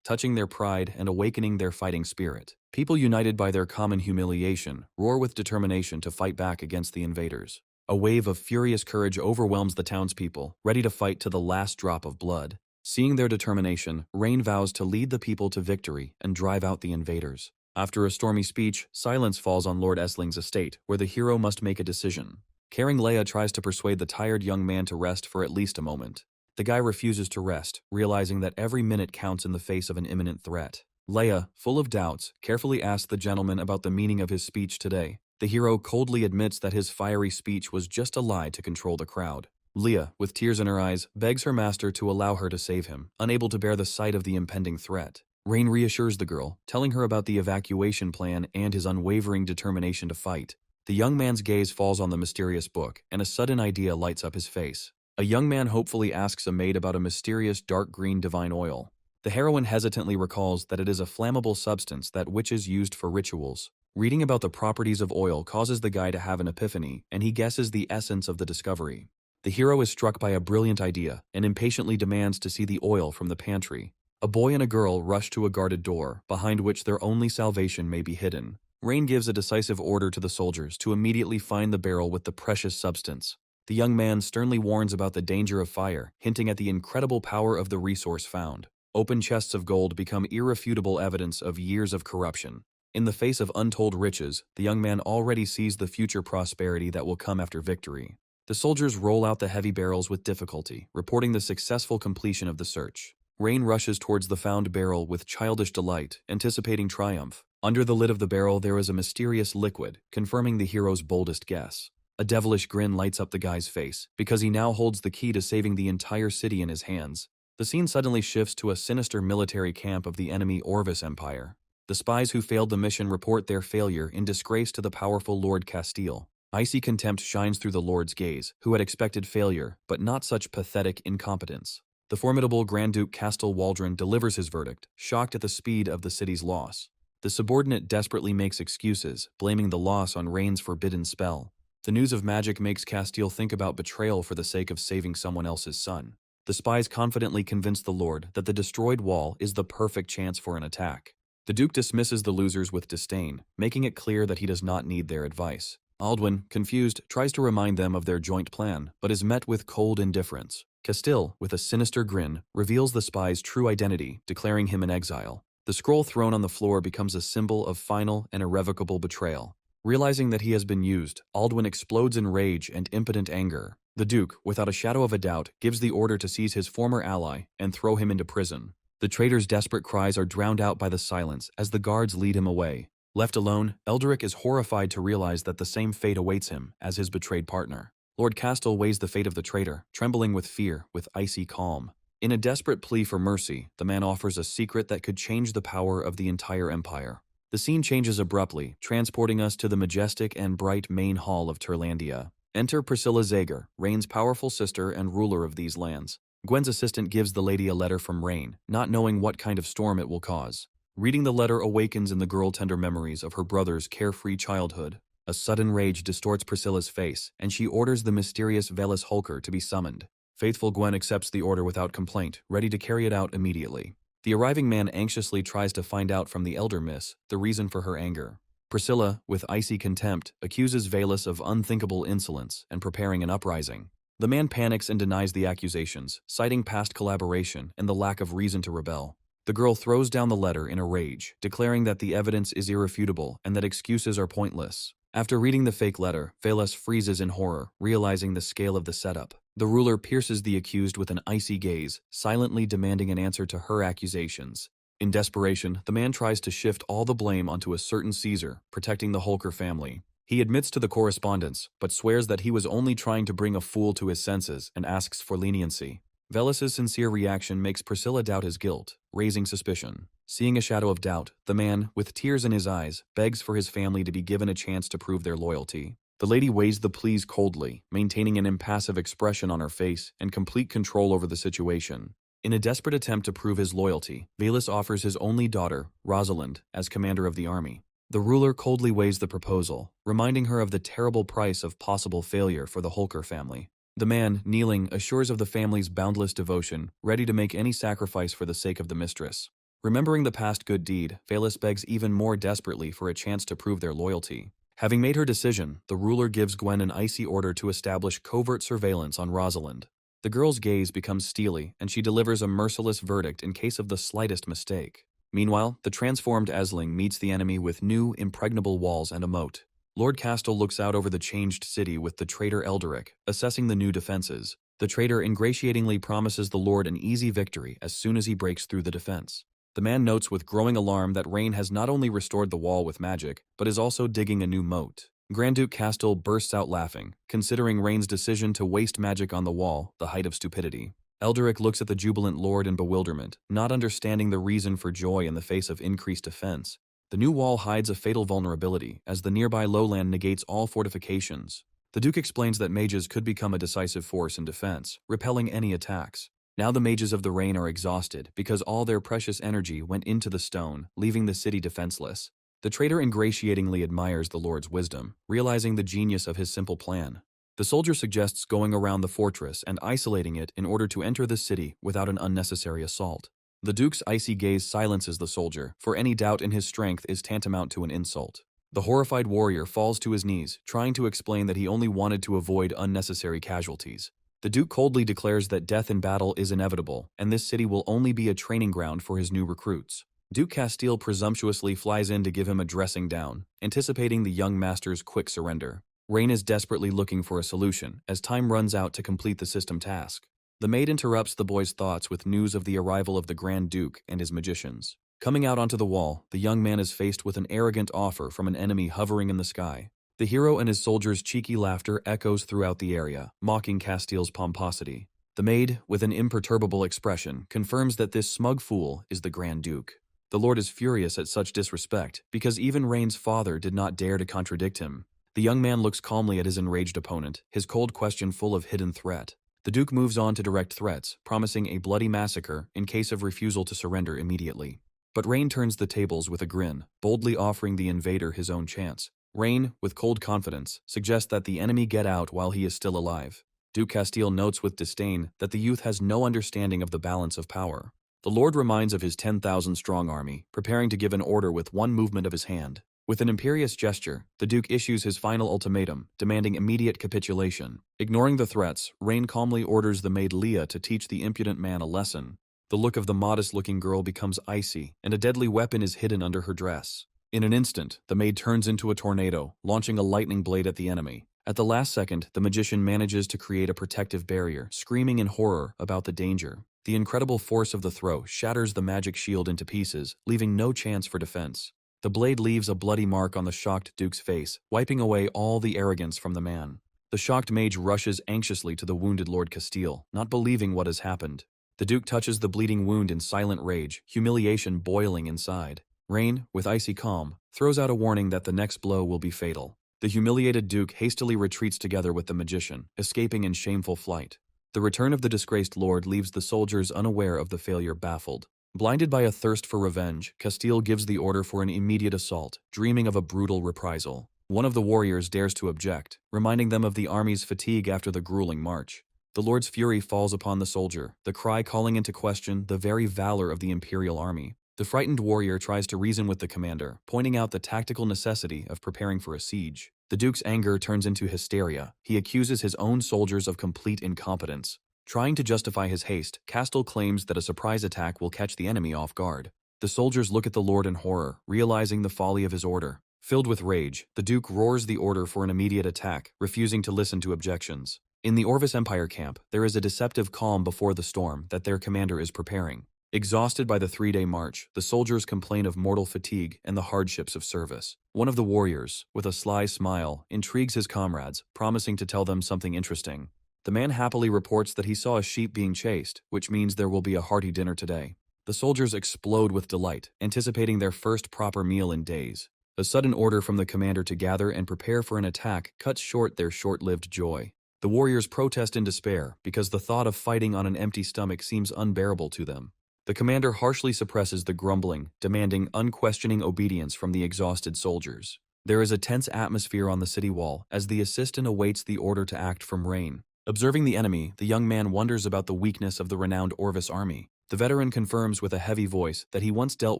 touching their pride and awakening their fighting spirit. People united by their common humiliation roar with determination to fight back against the invaders. A wave of furious courage overwhelms the townspeople, ready to fight to the last drop of blood. Seeing their determination, Rein vows to lead the people to victory and drive out the invaders. After a stormy speech, silence falls on Lord Essling's estate, where the hero must make a decision. Caring Leia tries to persuade the tired young man to rest for at least a moment. The guy refuses to rest, realizing that every minute counts in the face of an imminent threat. Leia, full of doubts, carefully asks the gentleman about the meaning of his speech today. The hero coldly admits that his fiery speech was just a lie to control the crowd. Leia, with tears in her eyes, begs her master to allow her to save him, unable to bear the sight of the impending threat. Rein reassures the girl, telling her about the evacuation plan and his unwavering determination to fight. The young man's gaze falls on the mysterious book, and a sudden idea lights up his face. A young man hopefully asks a maid about a mysterious dark green divine oil. The heroine hesitantly recalls that it is a flammable substance that witches used for rituals. Reading about the properties of oil causes the guy to have an epiphany, and he guesses the essence of the discovery. The hero is struck by a brilliant idea and impatiently demands to see the oil from the pantry. A boy and a girl rush to a guarded door, behind which their only salvation may be hidden. Rein gives a decisive order to the soldiers to immediately find the barrel with the precious substance. The young man sternly warns about the danger of fire, hinting at the incredible power of the resource found. Open chests of gold become irrefutable evidence of years of corruption. In the face of untold riches, the young man already sees the future prosperity that will come after victory. The soldiers roll out the heavy barrels with difficulty, reporting the successful completion of the search. Rein rushes towards the found barrel with childish delight, anticipating triumph. Under the lid of the barrel there is a mysterious liquid, confirming the hero's boldest guess. A devilish grin lights up the guy's face, because he now holds the key to saving the entire city in his hands. The scene suddenly shifts to a sinister military camp of the enemy Orvis Empire. The spies who failed the mission report their failure in disgrace to the powerful Lord Castile. Icy contempt shines through the Lord's gaze, who had expected failure, but not such pathetic incompetence. The formidable Grand Duke Castel Waldron delivers his verdict, shocked at the speed of the city's loss. The subordinate desperately makes excuses, blaming the loss on Rein's forbidden spell. The news of magic makes Castile think about betrayal for the sake of saving someone else's son. The spies confidently convince the Lord that the destroyed wall is the perfect chance for an attack. The Duke dismisses the losers with disdain, making it clear that he does not need their advice. Aldwin, confused, tries to remind them of their joint plan, but is met with cold indifference. Castile, with a sinister grin, reveals the spy's true identity, declaring him in exile. The scroll thrown on the floor becomes a symbol of final and irrevocable betrayal. Realizing that he has been used, Aldwin explodes in rage and impotent anger. The Duke, without a shadow of a doubt, gives the order to seize his former ally and throw him into prison. The traitor's desperate cries are drowned out by the silence as the guards lead him away. Left alone, Eldrick is horrified to realize that the same fate awaits him as his betrayed partner. Lord Castel weighs the fate of the traitor, trembling with fear, with icy calm. In a desperate plea for mercy, the man offers a secret that could change the power of the entire empire. The scene changes abruptly, transporting us to the majestic and bright main hall of Turlandia. Enter Priscilla Zager, Rein's powerful sister and ruler of these lands. Gwen's assistant gives the lady a letter from Rein, not knowing what kind of storm it will cause. Reading the letter awakens in the girl tender memories of her brother's carefree childhood. A sudden rage distorts Priscilla's face, and she orders the mysterious Velis Holker to be summoned. Faithful Gwen accepts the order without complaint, ready to carry it out immediately. The arriving man anxiously tries to find out from the elder miss the reason for her anger. Priscilla, with icy contempt, accuses Velis of unthinkable insolence and preparing an uprising. The man panics and denies the accusations, citing past collaboration and the lack of reason to rebel. The girl throws down the letter in a rage, declaring that the evidence is irrefutable and that excuses are pointless. After reading the fake letter, Velis freezes in horror, realizing the scale of the setup. The ruler pierces the accused with an icy gaze, silently demanding an answer to her accusations. In desperation, the man tries to shift all the blame onto a certain Caesar, protecting the Holker family. He admits to the correspondence, but swears that he was only trying to bring a fool to his senses and asks for leniency. Velus's sincere reaction makes Priscilla doubt his guilt, raising suspicion. Seeing a shadow of doubt, the man, with tears in his eyes, begs for his family to be given a chance to prove their loyalty. The lady weighs the pleas coldly, maintaining an impassive expression on her face and complete control over the situation. In a desperate attempt to prove his loyalty, Velus offers his only daughter, Rosalind, as commander of the army. The ruler coldly weighs the proposal, reminding her of the terrible price of possible failure for the Holker family. The man, kneeling, assures of the family's boundless devotion, ready to make any sacrifice for the sake of the mistress. Remembering the past good deed, Velus begs even more desperately for a chance to prove their loyalty. Having made her decision, the ruler gives Gwen an icy order to establish covert surveillance on Rosalind. The girl's gaze becomes steely, and she delivers a merciless verdict in case of the slightest mistake. Meanwhile, the transformed Esling meets the enemy with new, impregnable walls and a moat. Lord Castle looks out over the changed city with the traitor Elderic, assessing the new defenses. The traitor ingratiatingly promises the Lord an easy victory as soon as he breaks through the defense. The man notes with growing alarm that Rain has not only restored the wall with magic, but is also digging a new moat. Grand Duke Castle bursts out laughing, considering Rain's decision to waste magic on the wall the height of stupidity. Elderic looks at the jubilant lord in bewilderment, not understanding the reason for joy in the face of increased defense. The new wall hides a fatal vulnerability, as the nearby lowland negates all fortifications. The Duke explains that mages could become a decisive force in defense, repelling any attacks. Now the mages of the Rain are exhausted, because all their precious energy went into the stone, leaving the city defenseless. The traitor ingratiatingly admires the Lord's wisdom, realizing the genius of his simple plan. The soldier suggests going around the fortress and isolating it in order to enter the city without an unnecessary assault. The Duke's icy gaze silences the soldier, for any doubt in his strength is tantamount to an insult. The horrified warrior falls to his knees, trying to explain that he only wanted to avoid unnecessary casualties. The Duke coldly declares that death in battle is inevitable, and this city will only be a training ground for his new recruits. Duke Castile presumptuously flies in to give him a dressing down, anticipating the young master's quick surrender. Rain is desperately looking for a solution, as time runs out to complete the system task. The maid interrupts the boy's thoughts with news of the arrival of the Grand Duke and his magicians. Coming out onto the wall, the young man is faced with an arrogant offer from an enemy hovering in the sky. The hero and his soldiers' cheeky laughter echoes throughout the area, mocking Castile's pomposity. The maid, with an imperturbable expression, confirms that this smug fool is the Grand Duke. The Lord is furious at such disrespect, because even Rain's father did not dare to contradict him. The young man looks calmly at his enraged opponent, his cold question full of hidden threat. The Duke moves on to direct threats, promising a bloody massacre in case of refusal to surrender immediately. But Rain turns the tables with a grin, boldly offering the invader his own chance. Rain, with cold confidence, suggests that the enemy get out while he is still alive. Duke Castile notes with disdain that the youth has no understanding of the balance of power. The Lord reminds of his 10,000-strong army, preparing to give an order with one movement of his hand. With an imperious gesture, the Duke issues his final ultimatum, demanding immediate capitulation. Ignoring the threats, Rain calmly orders the maid Leah to teach the impudent man a lesson. The look of the modest-looking girl becomes icy, and a deadly weapon is hidden under her dress. In an instant, the maid turns into a tornado, launching a lightning blade at the enemy. At the last second, the magician manages to create a protective barrier, screaming in horror about the danger. The incredible force of the throw shatters the magic shield into pieces, leaving no chance for defense. The blade leaves a bloody mark on the shocked Duke's face, wiping away all the arrogance from the man. The shocked mage rushes anxiously to the wounded Lord Castile, not believing what has happened. The Duke touches the bleeding wound in silent rage, humiliation boiling inside. Rain, with icy calm, throws out a warning that the next blow will be fatal. The humiliated Duke hastily retreats together with the magician, escaping in shameful flight. The return of the disgraced lord leaves the soldiers unaware of the failure, baffled. Blinded by a thirst for revenge, Castile gives the order for an immediate assault, dreaming of a brutal reprisal. One of the warriors dares to object, reminding them of the army's fatigue after the grueling march. The Lord's fury falls upon the soldier, the cry calling into question the very valor of the imperial army. The frightened warrior tries to reason with the commander, pointing out the tactical necessity of preparing for a siege. The Duke's anger turns into hysteria. He accuses his own soldiers of complete incompetence. Trying to justify his haste, Castile claims that a surprise attack will catch the enemy off guard. The soldiers look at the Lord in horror, realizing the folly of his order. Filled with rage, the Duke roars the order for an immediate attack, refusing to listen to objections. In the Orvis Empire camp, there is a deceptive calm before the storm that their commander is preparing. Exhausted by the 3-day march, the soldiers complain of mortal fatigue and the hardships of service. One of the warriors, with a sly smile, intrigues his comrades, promising to tell them something interesting. The man happily reports that he saw a sheep being chased, which means there will be a hearty dinner today. The soldiers explode with delight, anticipating their first proper meal in days. A sudden order from the commander to gather and prepare for an attack cuts short their short-lived joy. The warriors protest in despair because the thought of fighting on an empty stomach seems unbearable to them. The commander harshly suppresses the grumbling, demanding unquestioning obedience from the exhausted soldiers. There is a tense atmosphere on the city wall as the assistant awaits the order to act from Rain. Observing the enemy, the young man wonders about the weakness of the renowned Orvis army. The veteran confirms with a heavy voice that he once dealt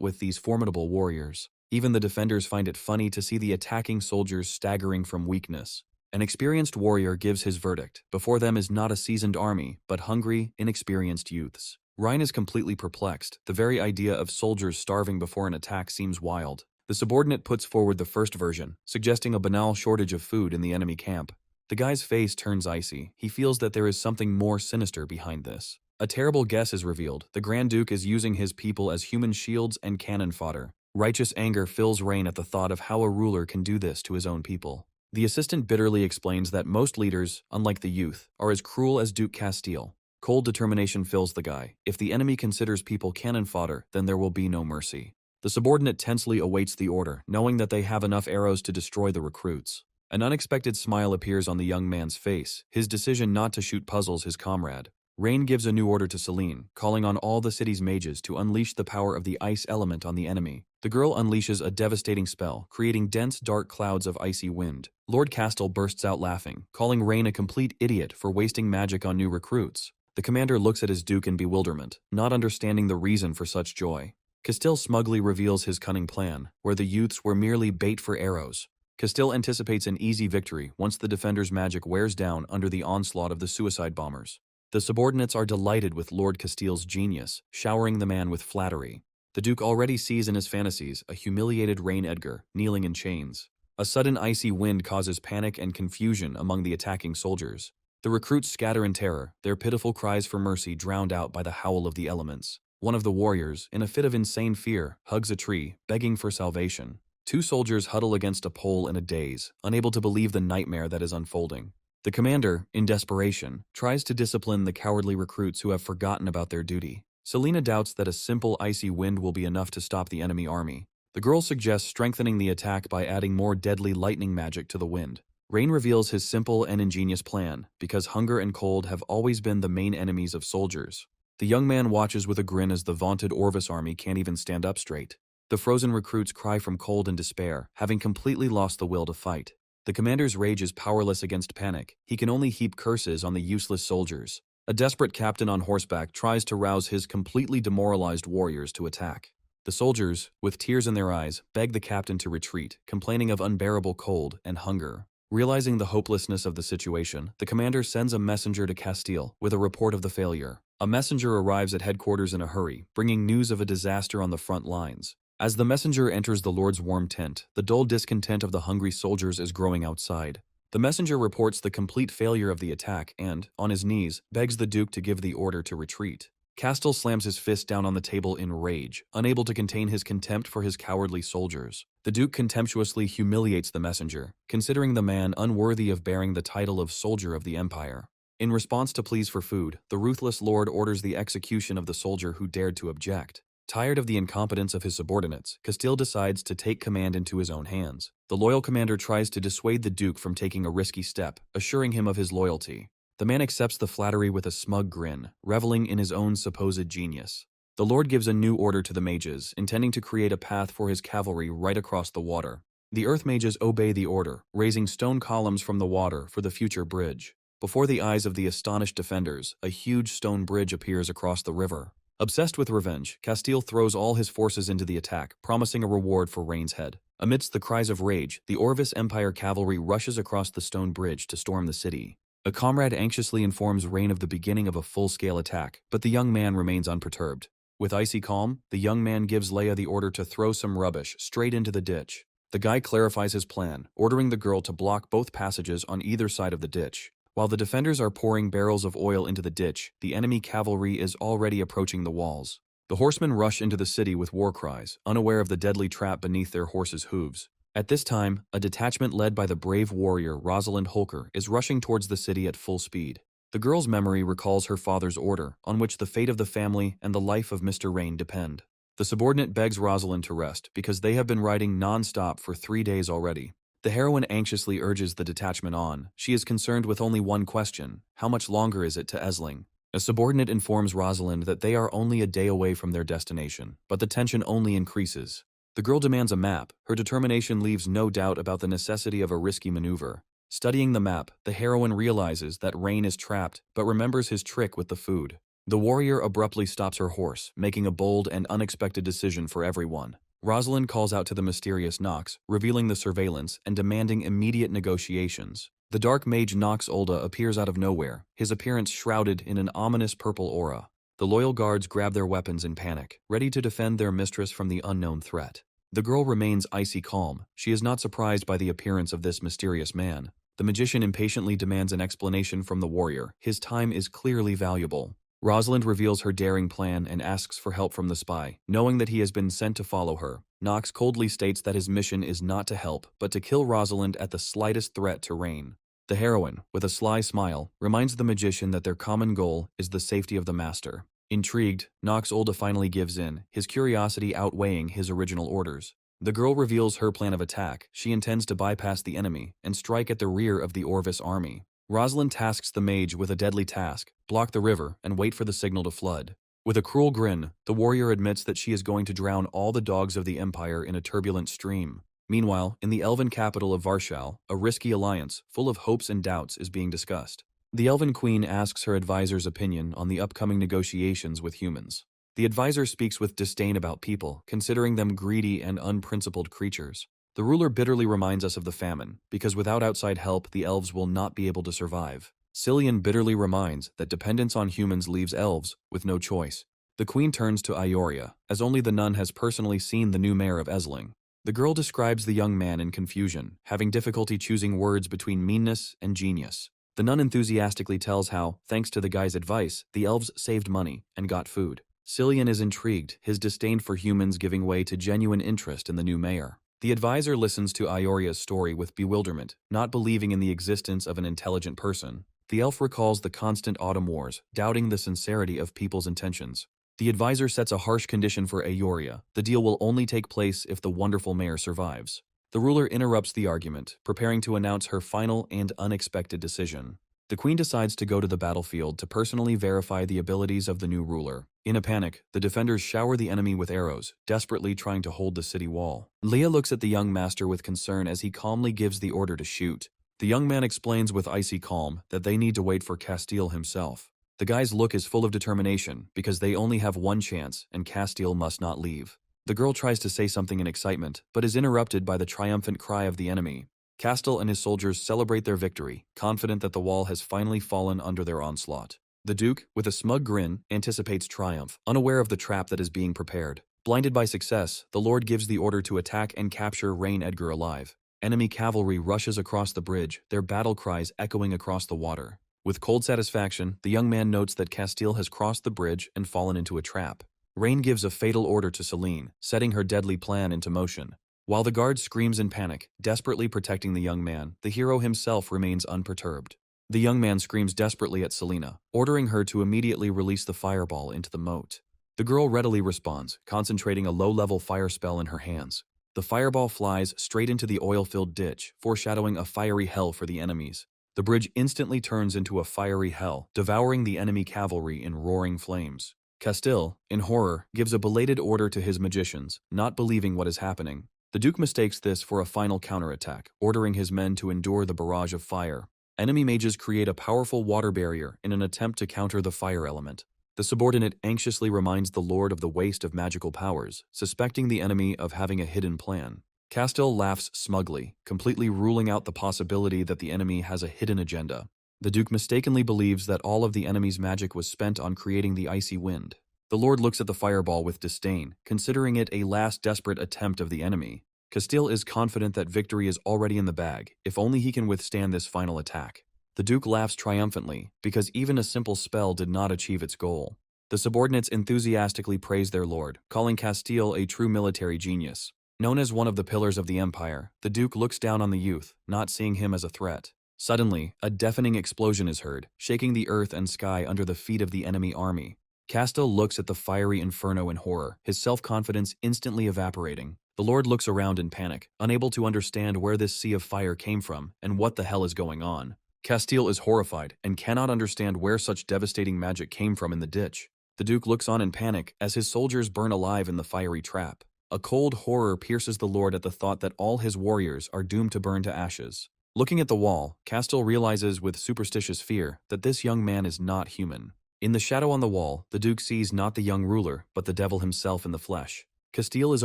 with these formidable warriors. Even the defenders find it funny to see the attacking soldiers staggering from weakness. An experienced warrior gives his verdict. Before them is not a seasoned army, but hungry, inexperienced youths. Ryan is completely perplexed. The very idea of soldiers starving before an attack seems wild. The subordinate puts forward the first version, suggesting a banal shortage of food in the enemy camp. The guy's face turns icy. He feels that there is something more sinister behind this. A terrible guess is revealed. The Grand Duke is using his people as human shields and cannon fodder. Righteous anger fills Rain at the thought of how a ruler can do this to his own people. The assistant bitterly explains that most leaders, unlike the youth, are as cruel as Duke Castile. Cold determination fills the guy. If the enemy considers people cannon fodder, then there will be no mercy. The subordinate tensely awaits the order, knowing that they have enough arrows to destroy the recruits. An unexpected smile appears on the young man's face. His decision not to shoot puzzles his comrade. Rain gives a new order to Celine, calling on all the city's mages to unleash the power of the ice element on the enemy. The girl unleashes a devastating spell, creating dense, dark clouds of icy wind. Lord Castile bursts out laughing, calling Rain a complete idiot for wasting magic on new recruits. The commander looks at his duke in bewilderment, not understanding the reason for such joy. Castile smugly reveals his cunning plan, where the youths were merely bait for arrows. Castile anticipates an easy victory once the defender's magic wears down under the onslaught of the suicide bombers. The subordinates are delighted with Lord Castile's genius, showering the man with flattery. The Duke already sees in his fantasies a humiliated Rain Edgar, kneeling in chains. A sudden icy wind causes panic and confusion among the attacking soldiers. The recruits scatter in terror, their pitiful cries for mercy drowned out by the howl of the elements. One of the warriors, in a fit of insane fear, hugs a tree, begging for salvation. Two soldiers huddle against a pole in a daze, unable to believe the nightmare that is unfolding. The commander, in desperation, tries to discipline the cowardly recruits who have forgotten about their duty. Selena doubts that a simple icy wind will be enough to stop the enemy army. The girl suggests strengthening the attack by adding more deadly lightning magic to the wind. Rain reveals his simple and ingenious plan, because hunger and cold have always been the main enemies of soldiers. The young man watches with a grin as the vaunted Orvis army can't even stand up straight. The frozen recruits cry from cold and despair, having completely lost the will to fight. The commander's rage is powerless against panic. He can only heap curses on the useless soldiers. A desperate captain on horseback tries to rouse his completely demoralized warriors to attack. The soldiers, with tears in their eyes, beg the captain to retreat, complaining of unbearable cold and hunger. Realizing the hopelessness of the situation, the commander sends a messenger to Castile with a report of the failure. A messenger arrives at headquarters in a hurry, bringing news of a disaster on the front lines. As the messenger enters the Lord's warm tent, the dull discontent of the hungry soldiers is growing outside. The messenger reports the complete failure of the attack and, on his knees, begs the Duke to give the order to retreat. Castile slams his fist down on the table in rage, unable to contain his contempt for his cowardly soldiers. The Duke contemptuously humiliates the messenger, considering the man unworthy of bearing the title of soldier of the empire. In response to pleas for food, the ruthless lord orders the execution of the soldier who dared to object. Tired of the incompetence of his subordinates, Castile decides to take command into his own hands. The loyal commander tries to dissuade the Duke from taking a risky step, assuring him of his loyalty. The man accepts the flattery with a smug grin, reveling in his own supposed genius. The Lord gives a new order to the mages, intending to create a path for his cavalry right across the water. The earth mages obey the order, raising stone columns from the water for the future bridge. Before the eyes of the astonished defenders, a huge stone bridge appears across the river. Obsessed with revenge, Castile throws all his forces into the attack, promising a reward for Rain's head. Amidst the cries of rage, the Orvis Empire cavalry rushes across the stone bridge to storm the city. A comrade anxiously informs Rain of the beginning of a full-scale attack, but the young man remains unperturbed. With icy calm, the young man gives Leia the order to throw some rubbish straight into the ditch. The guy clarifies his plan, ordering the girl to block both passages on either side of the ditch. While the defenders are pouring barrels of oil into the ditch, the enemy cavalry is already approaching the walls. The horsemen rush into the city with war cries, unaware of the deadly trap beneath their horses' hooves. At this time, a detachment led by the brave warrior Rosalind Holker is rushing towards the city at full speed. The girl's memory recalls her father's order, on which the fate of the family and the life of Mr. Rain depend. The subordinate begs Rosalind to rest because they have been riding non-stop for 3 days already. The heroine anxiously urges the detachment on. She is concerned with only one question: how much longer is it to Esling? A subordinate informs Rosalind that they are only a day away from their destination, but the tension only increases. The girl demands a map. Her determination leaves no doubt about the necessity of a risky maneuver. Studying the map, the heroine realizes that Rain is trapped, but remembers his trick with the food. The warrior abruptly stops her horse, making a bold and unexpected decision for everyone. Rosalind calls out to the mysterious Nox, revealing the surveillance and demanding immediate negotiations. The dark mage Nox Olda appears out of nowhere, his appearance shrouded in an ominous purple aura. The loyal guards grab their weapons in panic, ready to defend their mistress from the unknown threat. The girl remains icy calm. She is not surprised by the appearance of this mysterious man. The magician impatiently demands an explanation from the warrior. His time is clearly valuable. Rosalind reveals her daring plan and asks for help from the spy, knowing that he has been sent to follow her. Nox coldly states that his mission is not to help, but to kill Rosalind at the slightest threat to Rain. The heroine, with a sly smile, reminds the magician that their common goal is the safety of the master. Intrigued, Nox Olda finally gives in, his curiosity outweighing his original orders. The girl reveals her plan of attack. She intends to bypass the enemy and strike at the rear of the Orvis army. Rosalind tasks the mage with a deadly task: block the river and wait for the signal to flood. With a cruel grin, the warrior admits that she is going to drown all the dogs of the Empire in a turbulent stream. Meanwhile, in the elven capital of Warschau, a risky alliance, full of hopes and doubts, is being discussed. The elven queen asks her advisor's opinion on the upcoming negotiations with humans. The advisor speaks with disdain about people, considering them greedy and unprincipled creatures. The ruler bitterly reminds us of the famine, because without outside help, the elves will not be able to survive. Cillian bitterly reminds that dependence on humans leaves elves with no choice. The queen turns to Ioria, as only the nun has personally seen the new mayor of Esling. The girl describes the young man in confusion, having difficulty choosing words between meanness and genius. The nun enthusiastically tells how, thanks to the guy's advice, the elves saved money and got food. Cillian is intrigued, his disdain for humans giving way to genuine interest in the new mayor. The advisor listens to Ioria's story with bewilderment, not believing in the existence of an intelligent person. The elf recalls the constant autumn wars, doubting the sincerity of people's intentions. The advisor sets a harsh condition for Ioria: the deal will only take place if the wonderful mayor survives. The ruler interrupts the argument, preparing to announce her final and unexpected decision. The queen decides to go to the battlefield to personally verify the abilities of the new ruler. In a panic, the defenders shower the enemy with arrows, desperately trying to hold the city wall. Leah looks at the young master with concern as he calmly gives the order to shoot. The young man explains with icy calm that they need to wait for Castile himself. The guy's look is full of determination, because they only have one chance and Castile must not leave. The girl tries to say something in excitement, but is interrupted by the triumphant cry of the enemy. Castile and his soldiers celebrate their victory, confident that the wall has finally fallen under their onslaught. The Duke, with a smug grin, anticipates triumph, unaware of the trap that is being prepared. Blinded by success, the Lord gives the order to attack and capture Rain Edgar alive. Enemy cavalry rushes across the bridge, their battle cries echoing across the water. With cold satisfaction, the young man notes that Castile has crossed the bridge and fallen into a trap. Rain gives a fatal order to Celine, setting her deadly plan into motion. While the guard screams in panic, desperately protecting the young man, the hero himself remains unperturbed. The young man screams desperately at Selena, ordering her to immediately release the fireball into the moat. The girl readily responds, concentrating a low-level fire spell in her hands. The fireball flies straight into the oil-filled ditch, foreshadowing a fiery hell for the enemies. The bridge instantly turns into a fiery hell, devouring the enemy cavalry in roaring flames. Castile, in horror, gives a belated order to his magicians, not believing what is happening. The Duke mistakes this for a final counterattack, ordering his men to endure the barrage of fire. Enemy mages create a powerful water barrier in an attempt to counter the fire element. The subordinate anxiously reminds the Lord of the waste of magical powers, suspecting the enemy of having a hidden plan. Castile laughs smugly, completely ruling out the possibility that the enemy has a hidden agenda. The Duke mistakenly believes that all of the enemy's magic was spent on creating the icy wind. The Lord looks at the fireball with disdain, considering it a last desperate attempt of the enemy. Castile is confident that victory is already in the bag, if only he can withstand this final attack. The Duke laughs triumphantly, because even a simple spell did not achieve its goal. The subordinates enthusiastically praise their lord, calling Castile a true military genius. Known as one of the pillars of the empire, the Duke looks down on the youth, not seeing him as a threat. Suddenly, a deafening explosion is heard, shaking the earth and sky under the feet of the enemy army. Castel looks at the fiery inferno in horror, his self-confidence instantly evaporating. The Lord looks around in panic, unable to understand where this sea of fire came from and what the hell is going on. Castile is horrified and cannot understand where such devastating magic came from in the ditch. The Duke looks on in panic as his soldiers burn alive in the fiery trap. A cold horror pierces the Lord at the thought that all his warriors are doomed to burn to ashes. Looking at the wall, Castile realizes with superstitious fear that this young man is not human. In the shadow on the wall, the Duke sees not the young ruler, but the devil himself in the flesh. Castile is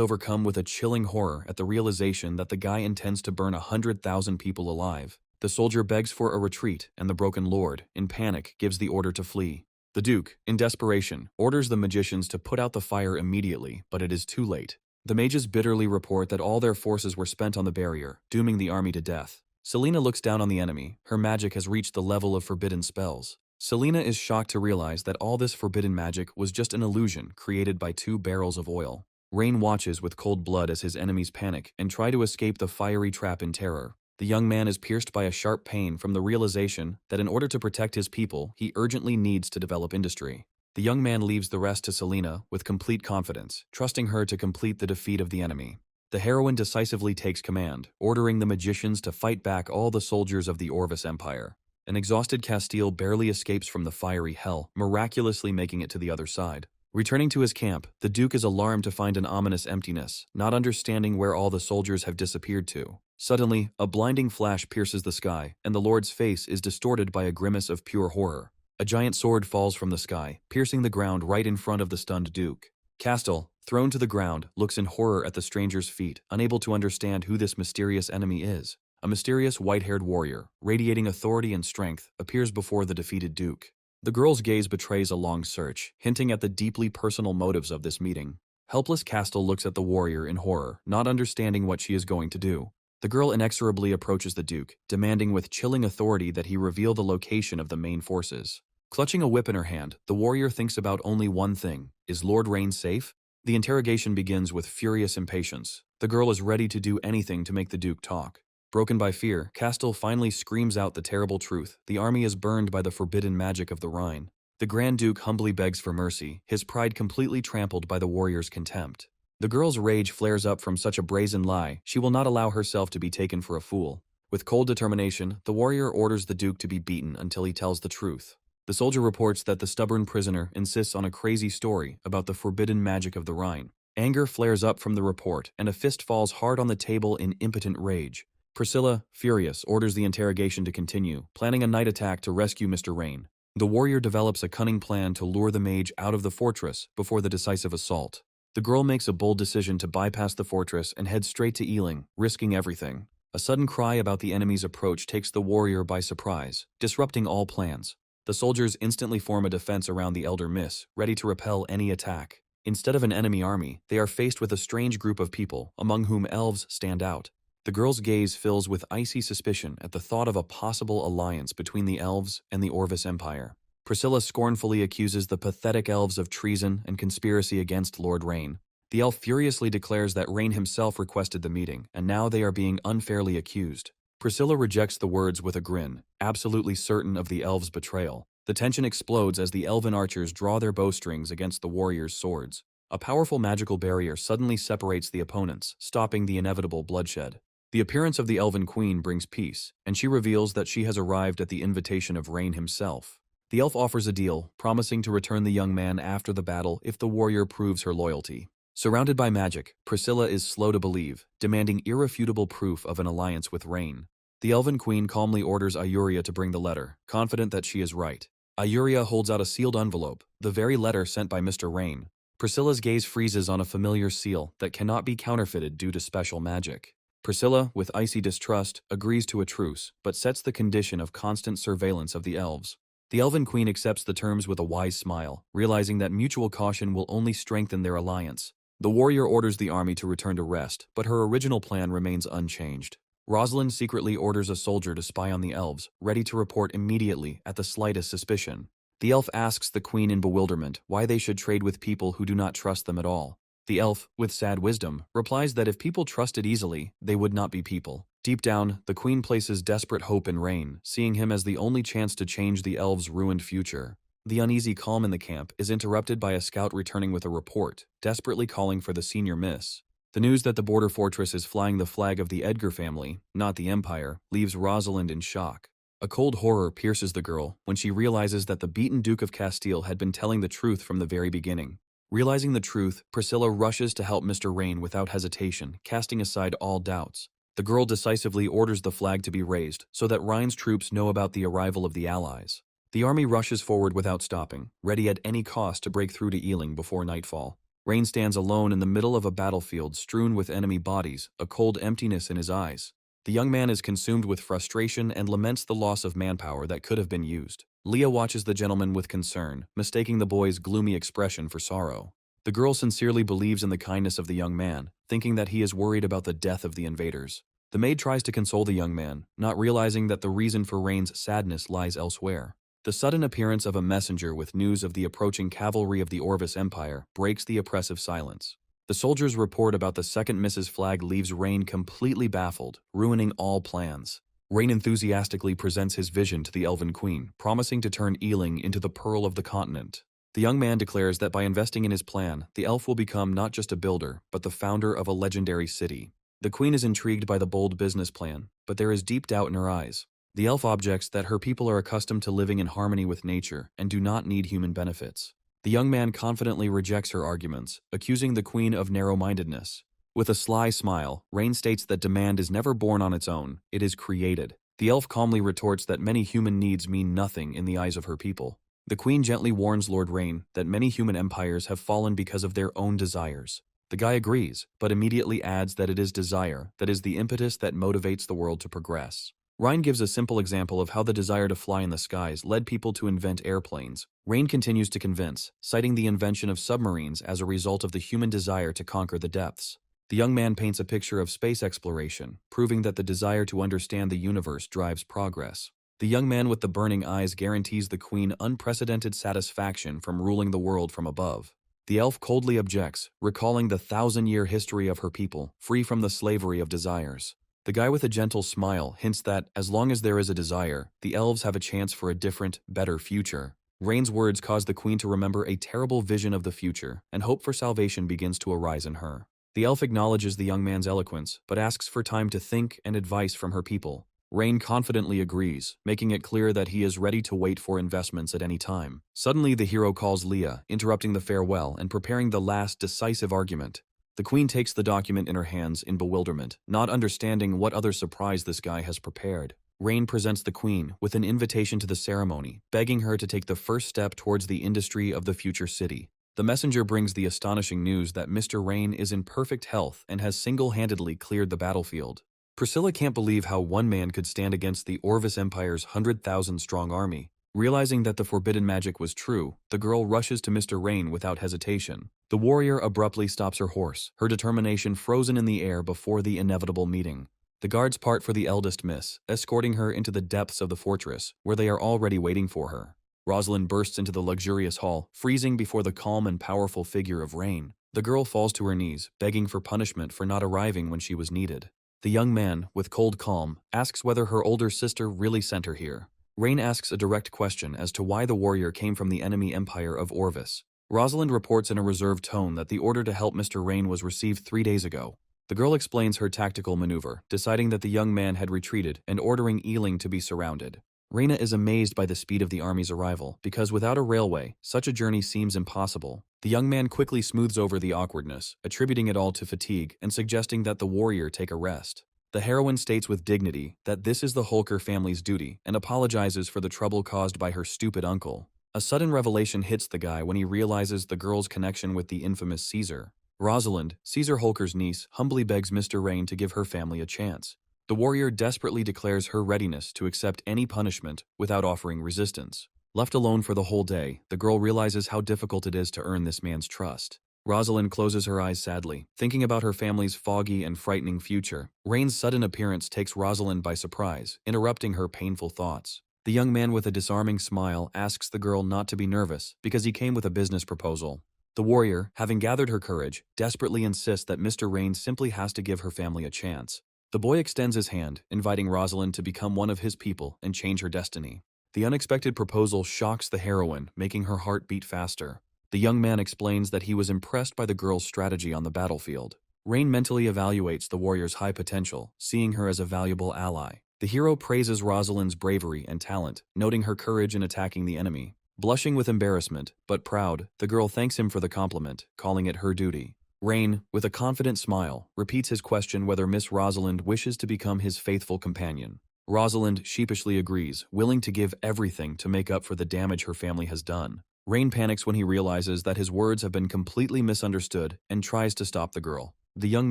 overcome with a chilling horror at the realization that the guy intends to burn 100,000 people alive. The soldier begs for a retreat, and the broken lord, in panic, gives the order to flee. The Duke, in desperation, orders the magicians to put out the fire immediately, but it is too late. The mages bitterly report that all their forces were spent on the barrier, dooming the army to death. Selena looks down on the enemy. Her magic has reached the level of forbidden spells. Selena is shocked to realize that all this forbidden magic was just an illusion created by 2 barrels of oil. Rain watches with cold blood as his enemies panic and try to escape the fiery trap in terror. The young man is pierced by a sharp pain from the realization that in order to protect his people, he urgently needs to develop industry. The young man leaves the rest to Selena with complete confidence, trusting her to complete the defeat of the enemy. The heroine decisively takes command, ordering the magicians to fight back all the soldiers of the Orvis Empire. An exhausted Castile barely escapes from the fiery hell, miraculously making it to the other side. Returning to his camp, the Duke is alarmed to find an ominous emptiness, not understanding where all the soldiers have disappeared to. Suddenly, a blinding flash pierces the sky, and the Lord's face is distorted by a grimace of pure horror. A giant sword falls from the sky, piercing the ground right in front of the stunned Duke. Castile, thrown to the ground, looks in horror at the stranger's feet, unable to understand who this mysterious enemy is. A mysterious white-haired warrior, radiating authority and strength, appears before the defeated Duke. The girl's gaze betrays a long search, hinting at the deeply personal motives of this meeting. Helpless Castile looks at the warrior in horror, not understanding what she is going to do. The girl inexorably approaches the Duke, demanding with chilling authority that he reveal the location of the main forces. Clutching a whip in her hand, the warrior thinks about only one thing: is Lord Rain safe? The interrogation begins with furious impatience. The girl is ready to do anything to make the Duke talk. Broken by fear, Castile finally screams out the terrible truth: the army is burned by the forbidden magic of the Rhine. The Grand Duke humbly begs for mercy, his pride completely trampled by the warrior's contempt. The girl's rage flares up from such a brazen lie. She will not allow herself to be taken for a fool. With cold determination, the warrior orders the Duke to be beaten until he tells the truth. The soldier reports that the stubborn prisoner insists on a crazy story about the forbidden magic of the Rhine. Anger flares up from the report, and a fist falls hard on the table in impotent rage. Priscilla, furious, orders the interrogation to continue, planning a night attack to rescue Mr. Rain. The warrior develops a cunning plan to lure the mage out of the fortress before the decisive assault. The girl makes a bold decision to bypass the fortress and head straight to Ealing, risking everything. A sudden cry about the enemy's approach takes the warrior by surprise, disrupting all plans. The soldiers instantly form a defense around the elder miss, ready to repel any attack. Instead of an enemy army, they are faced with a strange group of people, among whom elves stand out. The girl's gaze fills with icy suspicion at the thought of a possible alliance between the elves and the Orvis Empire. Priscilla scornfully accuses the pathetic elves of treason and conspiracy against Lord Rain. The elf furiously declares that Rain himself requested the meeting, and now they are being unfairly accused. Priscilla rejects the words with a grin, absolutely certain of the elves' betrayal. The tension explodes as the elven archers draw their bowstrings against the warriors' swords. A powerful magical barrier suddenly separates the opponents, stopping the inevitable bloodshed. The appearance of the Elven Queen brings peace, and she reveals that she has arrived at the invitation of Rain himself. The elf offers a deal, promising to return the young man after the battle if the warrior proves her loyalty. Surrounded by magic, Priscilla is slow to believe, demanding irrefutable proof of an alliance with Rain. The Elven Queen calmly orders Ayuria to bring the letter, confident that she is right. Ayuria holds out a sealed envelope, the very letter sent by Mr. Rain. Priscilla's gaze freezes on a familiar seal that cannot be counterfeited due to special magic. Priscilla, with icy distrust, agrees to a truce, but sets the condition of constant surveillance of the elves. The Elven Queen accepts the terms with a wise smile, realizing that mutual caution will only strengthen their alliance. The warrior orders the army to return to rest, but her original plan remains unchanged. Rosalind secretly orders a soldier to spy on the elves, ready to report immediately at the slightest suspicion. The elf asks the queen in bewilderment why they should trade with people who do not trust them at all. The elf, with sad wisdom, replies that if people trusted easily, they would not be people. Deep down, the queen places desperate hope in Rain, seeing him as the only chance to change the elves' ruined future. The uneasy calm in the camp is interrupted by a scout returning with a report, desperately calling for the senior miss. The news that the border fortress is flying the flag of the Edgar family, not the Empire, leaves Rosalind in shock. A cold horror pierces the girl when she realizes that the beaten Duke of Castile had been telling the truth from the very beginning. Realizing the truth, Priscilla rushes to help Mr. Rain without hesitation, casting aside all doubts. The girl decisively orders the flag to be raised so that Rhine's troops know about the arrival of the Allies. The army rushes forward without stopping, ready at any cost to break through to Ealing before nightfall. Rain stands alone in the middle of a battlefield strewn with enemy bodies, a cold emptiness in his eyes. The young man is consumed with frustration and laments the loss of manpower that could have been used. Leah watches the gentleman with concern, mistaking the boy's gloomy expression for sorrow. The girl sincerely believes in the kindness of the young man, thinking that he is worried about the death of the invaders. The maid tries to console the young man, not realizing that the reason for Rain's sadness lies elsewhere. The sudden appearance of a messenger with news of the approaching cavalry of the Orvis Empire breaks the oppressive silence. The soldier's report about the second Mrs. Flag leaves Rain completely baffled, ruining all plans. Rain enthusiastically presents his vision to the Elven Queen, promising to turn Ealing into the pearl of the continent. The young man declares that by investing in his plan, the elf will become not just a builder, but the founder of a legendary city. The queen is intrigued by the bold business plan, but there is deep doubt in her eyes. The elf objects that her people are accustomed to living in harmony with nature and do not need human benefits. The young man confidently rejects her arguments, accusing the queen of narrow-mindedness. With a sly smile, Rain states that demand is never born on its own, it is created. The elf calmly retorts that many human needs mean nothing in the eyes of her people. The queen gently warns Lord Rain that many human empires have fallen because of their own desires. The guy agrees, but immediately adds that it is desire that is the impetus that motivates the world to progress. Rain gives a simple example of how the desire to fly in the skies led people to invent airplanes. Rain continues to convince, citing the invention of submarines as a result of the human desire to conquer the depths. The young man paints a picture of space exploration, proving that the desire to understand the universe drives progress. The young man with the burning eyes guarantees the queen unprecedented satisfaction from ruling the world from above. The elf coldly objects, recalling the 1,000-year history of her people, free from the slavery of desires. The guy with a gentle smile hints that, as long as there is a desire, the elves have a chance for a different, better future. Rain's words cause the queen to remember a terrible vision of the future, and hope for salvation begins to arise in her. The elf acknowledges the young man's eloquence, but asks for time to think and advice from her people. Rain confidently agrees, making it clear that he is ready to wait for investments at any time. Suddenly, the hero calls Leah, interrupting the farewell and preparing the last decisive argument. The queen takes the document in her hands in bewilderment, not understanding what other surprise this guy has prepared. Rain presents the queen with an invitation to the ceremony, begging her to take the first step towards the industry of the future city. The messenger brings the astonishing news that Mr. Rain is in perfect health and has single-handedly cleared the battlefield. Priscilla can't believe how one man could stand against the Orvis Empire's 100,000-strong army. Realizing that the forbidden magic was true, the girl rushes to Mr. Rain without hesitation. The warrior abruptly stops her horse, her determination frozen in the air before the inevitable meeting. The guards part for the eldest miss, escorting her into the depths of the fortress, where they are already waiting for her. Rosalind bursts into the luxurious hall, freezing before the calm and powerful figure of Rain. The girl falls to her knees, begging for punishment for not arriving when she was needed. The young man, with cold calm, asks whether her older sister really sent her here. Rain asks a direct question as to why the warrior came from the enemy empire of Orvis. Rosalind reports in a reserved tone that the order to help Mr. Rain was received 3 days ago. The girl explains her tactical maneuver, deciding that the young man had retreated and ordering Ealing to be surrounded. Raina is amazed by the speed of the army's arrival, because without a railway, such a journey seems impossible. The young man quickly smooths over the awkwardness, attributing it all to fatigue and suggesting that the warrior take a rest. The heroine states with dignity that this is the Holker family's duty and apologizes for the trouble caused by her stupid uncle. A sudden revelation hits the guy when he realizes the girl's connection with the infamous Caesar. Rosalind, Caesar Holker's niece, humbly begs Mr. Rain to give her family a chance. The warrior desperately declares her readiness to accept any punishment without offering resistance. Left alone for the whole day, the girl realizes how difficult it is to earn this man's trust. Rosalind closes her eyes sadly, thinking about her family's foggy and frightening future. Rain's sudden appearance takes Rosalind by surprise, interrupting her painful thoughts. The young man with a disarming smile asks the girl not to be nervous because he came with a business proposal. The warrior, having gathered her courage, desperately insists that Mr. Rain simply has to give her family a chance. The boy extends his hand, inviting Rosalind to become one of his people and change her destiny. The unexpected proposal shocks the heroine, making her heart beat faster. The young man explains that he was impressed by the girl's strategy on the battlefield. Rain mentally evaluates the warrior's high potential, seeing her as a valuable ally. The hero praises Rosalind's bravery and talent, noting her courage in attacking the enemy. Blushing with embarrassment, but proud, the girl thanks him for the compliment, calling it her duty. Rain, with a confident smile, repeats his question whether Miss Rosalind wishes to become his faithful companion. Rosalind sheepishly agrees, willing to give everything to make up for the damage her family has done. Rain panics when he realizes that his words have been completely misunderstood and tries to stop the girl. The young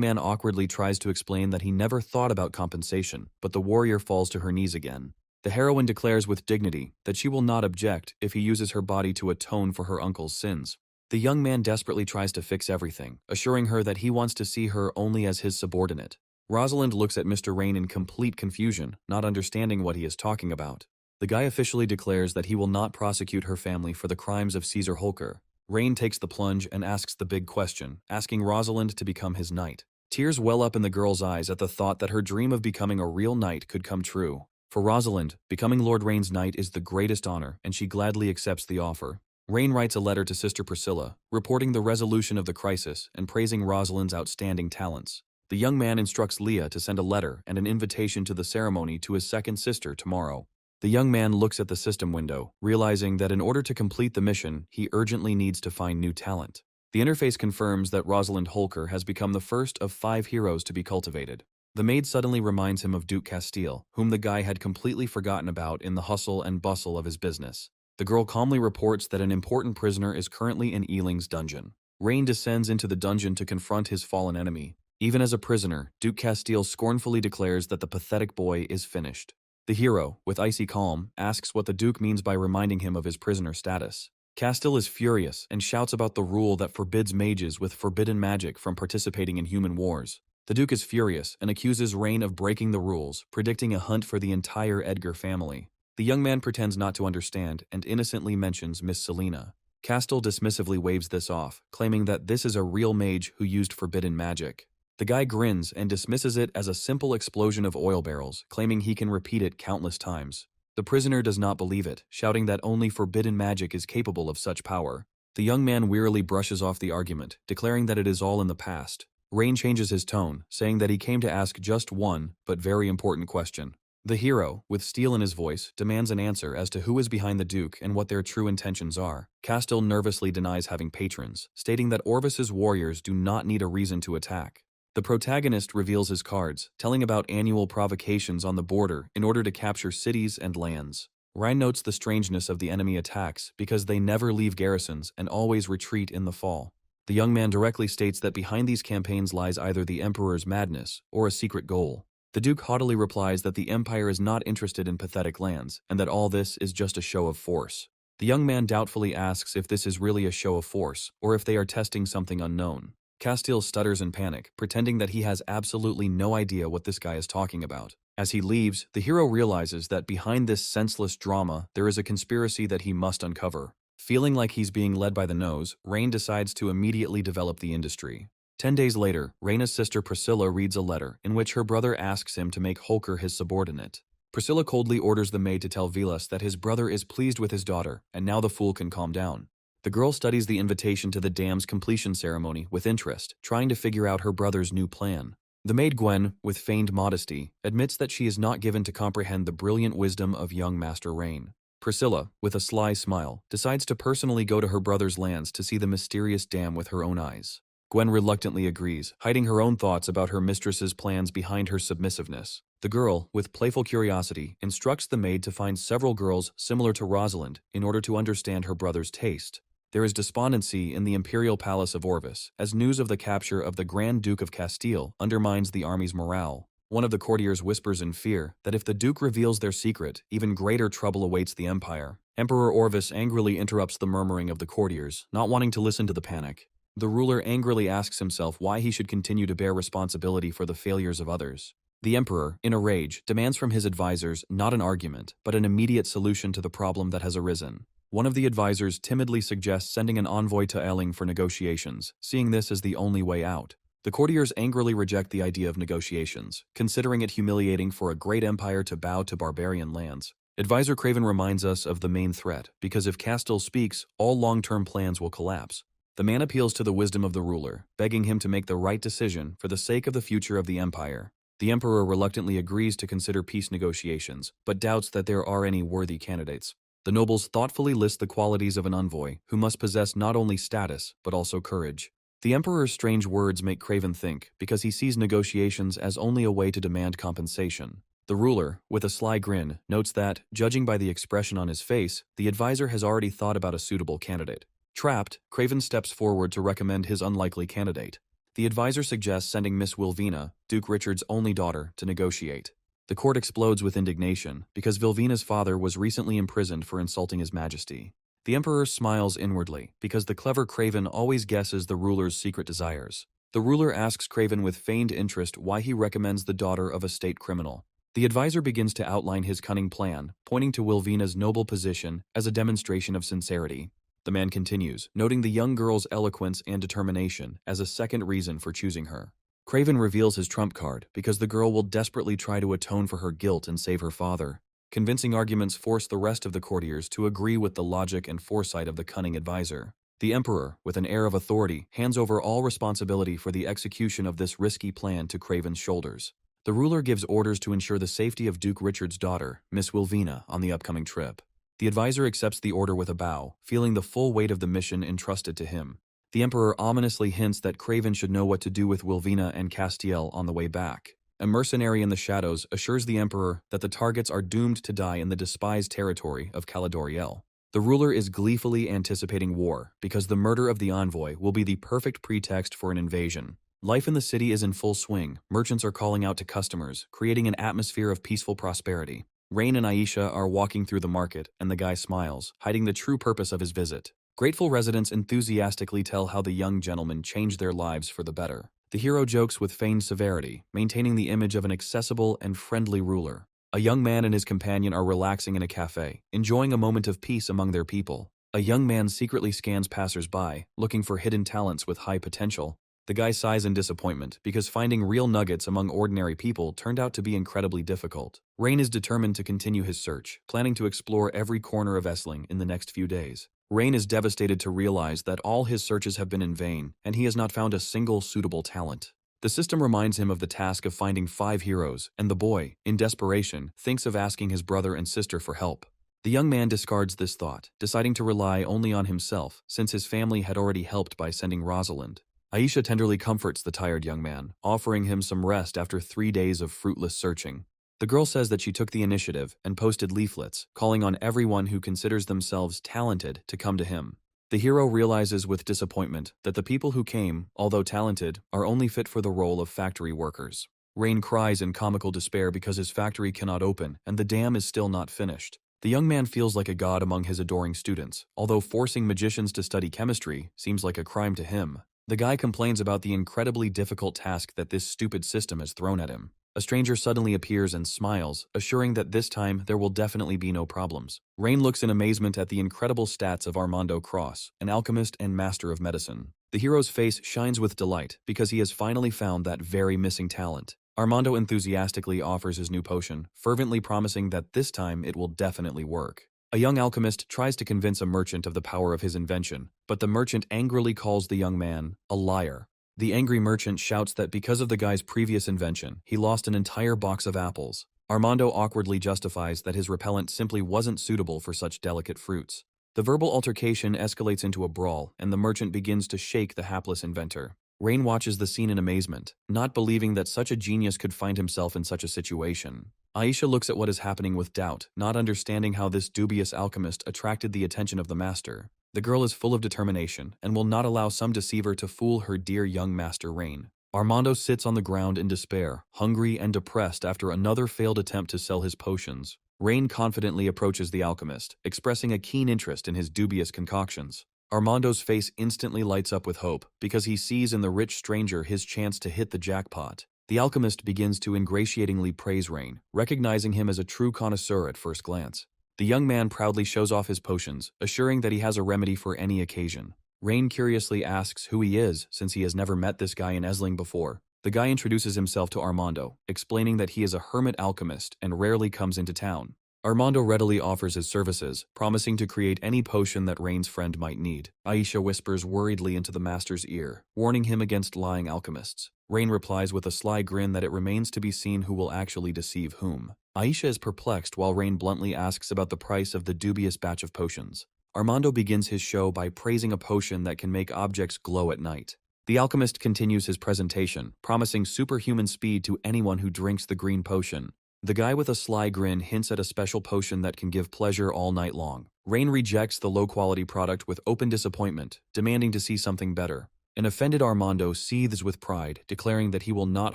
man awkwardly tries to explain that he never thought about compensation, but the warrior falls to her knees again. The heroine declares with dignity that she will not object if he uses her body to atone for her uncle's sins. The young man desperately tries to fix everything, assuring her that he wants to see her only as his subordinate. Rosalind looks at Mr. Rain in complete confusion, not understanding what he is talking about. The guy officially declares that he will not prosecute her family for the crimes of Caesar Holker. Rain takes the plunge and asks the big question, asking Rosalind to become his knight. Tears well up in the girl's eyes at the thought that her dream of becoming a real knight could come true. For Rosalind, becoming Lord Rain's knight is the greatest honor, and she gladly accepts the offer. Rain writes a letter to Sister Priscilla, reporting the resolution of the crisis and praising Rosalind's outstanding talents. The young man instructs Leah to send a letter and an invitation to the ceremony to his second sister tomorrow. The young man looks at the system window, realizing that in order to complete the mission, he urgently needs to find new talent. The interface confirms that Rosalind Holker has become the first of 5 heroes to be cultivated. The maid suddenly reminds him of Duke Castile, whom the guy had completely forgotten about in the hustle and bustle of his business. The girl calmly reports that an important prisoner is currently in Ealing's dungeon. Rain descends into the dungeon to confront his fallen enemy. Even as a prisoner, Duke Castile scornfully declares that the pathetic boy is finished. The hero, with icy calm, asks what the Duke means by reminding him of his prisoner status. Castile is furious and shouts about the rule that forbids mages with forbidden magic from participating in human wars. The Duke is furious and accuses Rain of breaking the rules, predicting a hunt for the entire Edgar family. The young man pretends not to understand and innocently mentions Miss Selina. Castile dismissively waves this off, claiming that this is a real mage who used forbidden magic. The guy grins and dismisses it as a simple explosion of oil barrels, claiming he can repeat it countless times. The prisoner does not believe it, shouting that only forbidden magic is capable of such power. The young man wearily brushes off the argument, declaring that it is all in the past. Rain changes his tone, saying that he came to ask just one, but very important question. The hero, with steel in his voice, demands an answer as to who is behind the Duke and what their true intentions are. Castile nervously denies having patrons, stating that Orvis's warriors do not need a reason to attack. The protagonist reveals his cards, telling about annual provocations on the border in order to capture cities and lands. Ryan notes the strangeness of the enemy attacks because they never leave garrisons and always retreat in the fall. The young man directly states that behind these campaigns lies either the Emperor's madness or a secret goal. The Duke haughtily replies that the Empire is not interested in pathetic lands and that all this is just a show of force. The young man doubtfully asks if this is really a show of force or if they are testing something unknown. Castile stutters in panic, pretending that he has absolutely no idea what this guy is talking about. As he leaves, the hero realizes that behind this senseless drama, there is a conspiracy that he must uncover. Feeling like he's being led by the nose, Rain decides to immediately develop the industry. 10 days later, Raina's sister Priscilla reads a letter in which her brother asks him to make Holker his subordinate. Priscilla coldly orders the maid to tell Vilas that his brother is pleased with his daughter, and now the fool can calm down. The girl studies the invitation to the dam's completion ceremony with interest, trying to figure out her brother's new plan. The maid Gwen, with feigned modesty, admits that she is not given to comprehend the brilliant wisdom of young Master Rain. Priscilla, with a sly smile, decides to personally go to her brother's lands to see the mysterious dam with her own eyes. Gwen reluctantly agrees, hiding her own thoughts about her mistress's plans behind her submissiveness. The girl, with playful curiosity, instructs the maid to find several girls similar to Rosalind in order to understand her brother's taste. There is despondency in the imperial palace of Orvis, as news of the capture of the Grand Duke of Castile undermines the army's morale. One of the courtiers whispers in fear that if the Duke reveals their secret, even greater trouble awaits the empire. Emperor Orvis angrily interrupts the murmuring of the courtiers, not wanting to listen to the panic. The ruler angrily asks himself why he should continue to bear responsibility for the failures of others. The emperor, in a rage, demands from his advisors not an argument, but an immediate solution to the problem that has arisen. One of the advisors timidly suggests sending an envoy to Eling for negotiations, seeing this as the only way out. The courtiers angrily reject the idea of negotiations, considering it humiliating for a great empire to bow to barbarian lands. Advisor Craven reminds us of the main threat, because if Castile speaks, all long-term plans will collapse. The man appeals to the wisdom of the ruler, begging him to make the right decision for the sake of the future of the empire. The emperor reluctantly agrees to consider peace negotiations, but doubts that there are any worthy candidates. The nobles thoughtfully list the qualities of an envoy, who must possess not only status, but also courage. The emperor's strange words make Craven think, because he sees negotiations as only a way to demand compensation. The ruler, with a sly grin, notes that, judging by the expression on his face, the advisor has already thought about a suitable candidate. Trapped, Craven steps forward to recommend his unlikely candidate. The advisor suggests sending Miss Wilvina, Duke Richard's only daughter, to negotiate. The court explodes with indignation, because Wilvina's father was recently imprisoned for insulting his majesty. The emperor smiles inwardly, because the clever Craven always guesses the ruler's secret desires. The ruler asks Craven with feigned interest why he recommends the daughter of a state criminal. The advisor begins to outline his cunning plan, pointing to Wilvina's noble position as a demonstration of sincerity. The man continues, noting the young girl's eloquence and determination as a second reason for choosing her. Craven reveals his trump card, because the girl will desperately try to atone for her guilt and save her father. Convincing arguments force the rest of the courtiers to agree with the logic and foresight of the cunning advisor. The emperor, with an air of authority, hands over all responsibility for the execution of this risky plan to Craven's shoulders. The ruler gives orders to ensure the safety of Duke Richard's daughter, Miss Wilvina, on the upcoming trip. The advisor accepts the order with a bow, feeling the full weight of the mission entrusted to him. The emperor ominously hints that Craven should know what to do with Wilvina and Castiel on the way back. A mercenary in the shadows assures the emperor that the targets are doomed to die in the despised territory of Caladoriel. The ruler is gleefully anticipating war, because the murder of the envoy will be the perfect pretext for an invasion. Life in the city is in full swing. Merchants are calling out to customers, creating an atmosphere of peaceful prosperity. Rain and Aisha are walking through the market, and the guy smiles, hiding the true purpose of his visit. Grateful residents enthusiastically tell how the young gentleman changed their lives for the better. The hero jokes with feigned severity, maintaining the image of an accessible and friendly ruler. A young man and his companion are relaxing in a cafe, enjoying a moment of peace among their people. A young man secretly scans passers-by, looking for hidden talents with high potential. The guy sighs in disappointment, because finding real nuggets among ordinary people turned out to be incredibly difficult. Rain is determined to continue his search, planning to explore every corner of Essling in the next few days. Rain is devastated to realize that all his searches have been in vain, and he has not found a single suitable talent. The system reminds him of the task of finding 5 heroes, and the boy, in desperation, thinks of asking his brother and sister for help. The young man discards this thought, deciding to rely only on himself, since his family had already helped by sending Rosalind. Aisha tenderly comforts the tired young man, offering him some rest after 3 days of fruitless searching. The girl says that she took the initiative and posted leaflets, calling on everyone who considers themselves talented to come to him. The hero realizes with disappointment that the people who came, although talented, are only fit for the role of factory workers. Rain cries in comical despair because his factory cannot open and the dam is still not finished. The young man feels like a god among his adoring students, although forcing magicians to study chemistry seems like a crime to him. The guy complains about the incredibly difficult task that this stupid system has thrown at him. A stranger suddenly appears and smiles, assuring that this time there will definitely be no problems. Rain looks in amazement at the incredible stats of Armando Cross, an alchemist and master of medicine. The hero's face shines with delight because he has finally found that very missing talent. Armando enthusiastically offers his new potion, fervently promising that this time it will definitely work. A young alchemist tries to convince a merchant of the power of his invention, but the merchant angrily calls the young man a liar. The angry merchant shouts that because of the guy's previous invention, he lost an entire box of apples. Armando awkwardly justifies that his repellent simply wasn't suitable for such delicate fruits. The verbal altercation escalates into a brawl, and the merchant begins to shake the hapless inventor. Rain watches the scene in amazement, not believing that such a genius could find himself in such a situation. Aisha looks at what is happening with doubt, not understanding how this dubious alchemist attracted the attention of the master. The girl is full of determination and will not allow some deceiver to fool her dear young master Rain. Armando sits on the ground in despair, hungry and depressed after another failed attempt to sell his potions. Rain confidently approaches the alchemist, expressing a keen interest in his dubious concoctions. Armando's face instantly lights up with hope because he sees in the rich stranger his chance to hit the jackpot. The alchemist begins to ingratiatingly praise Rain, recognizing him as a true connoisseur at first glance. The young man proudly shows off his potions, assuring that he has a remedy for any occasion. Rain curiously asks who he is since he has never met this guy in Esling before. The guy introduces himself to Armando, explaining that he is a hermit alchemist and rarely comes into town. Armando readily offers his services, promising to create any potion that Rain's friend might need. Aisha whispers worriedly into the master's ear, warning him against lying alchemists. Rain replies with a sly grin that it remains to be seen who will actually deceive whom. Aisha is perplexed while Rain bluntly asks about the price of the dubious batch of potions. Armando begins his show by praising a potion that can make objects glow at night. The alchemist continues his presentation, promising superhuman speed to anyone who drinks the green potion. The guy with a sly grin hints at a special potion that can give pleasure all night long. Rain rejects the low-quality product with open disappointment, demanding to see something better. An offended Armando seethes with pride, declaring that he will not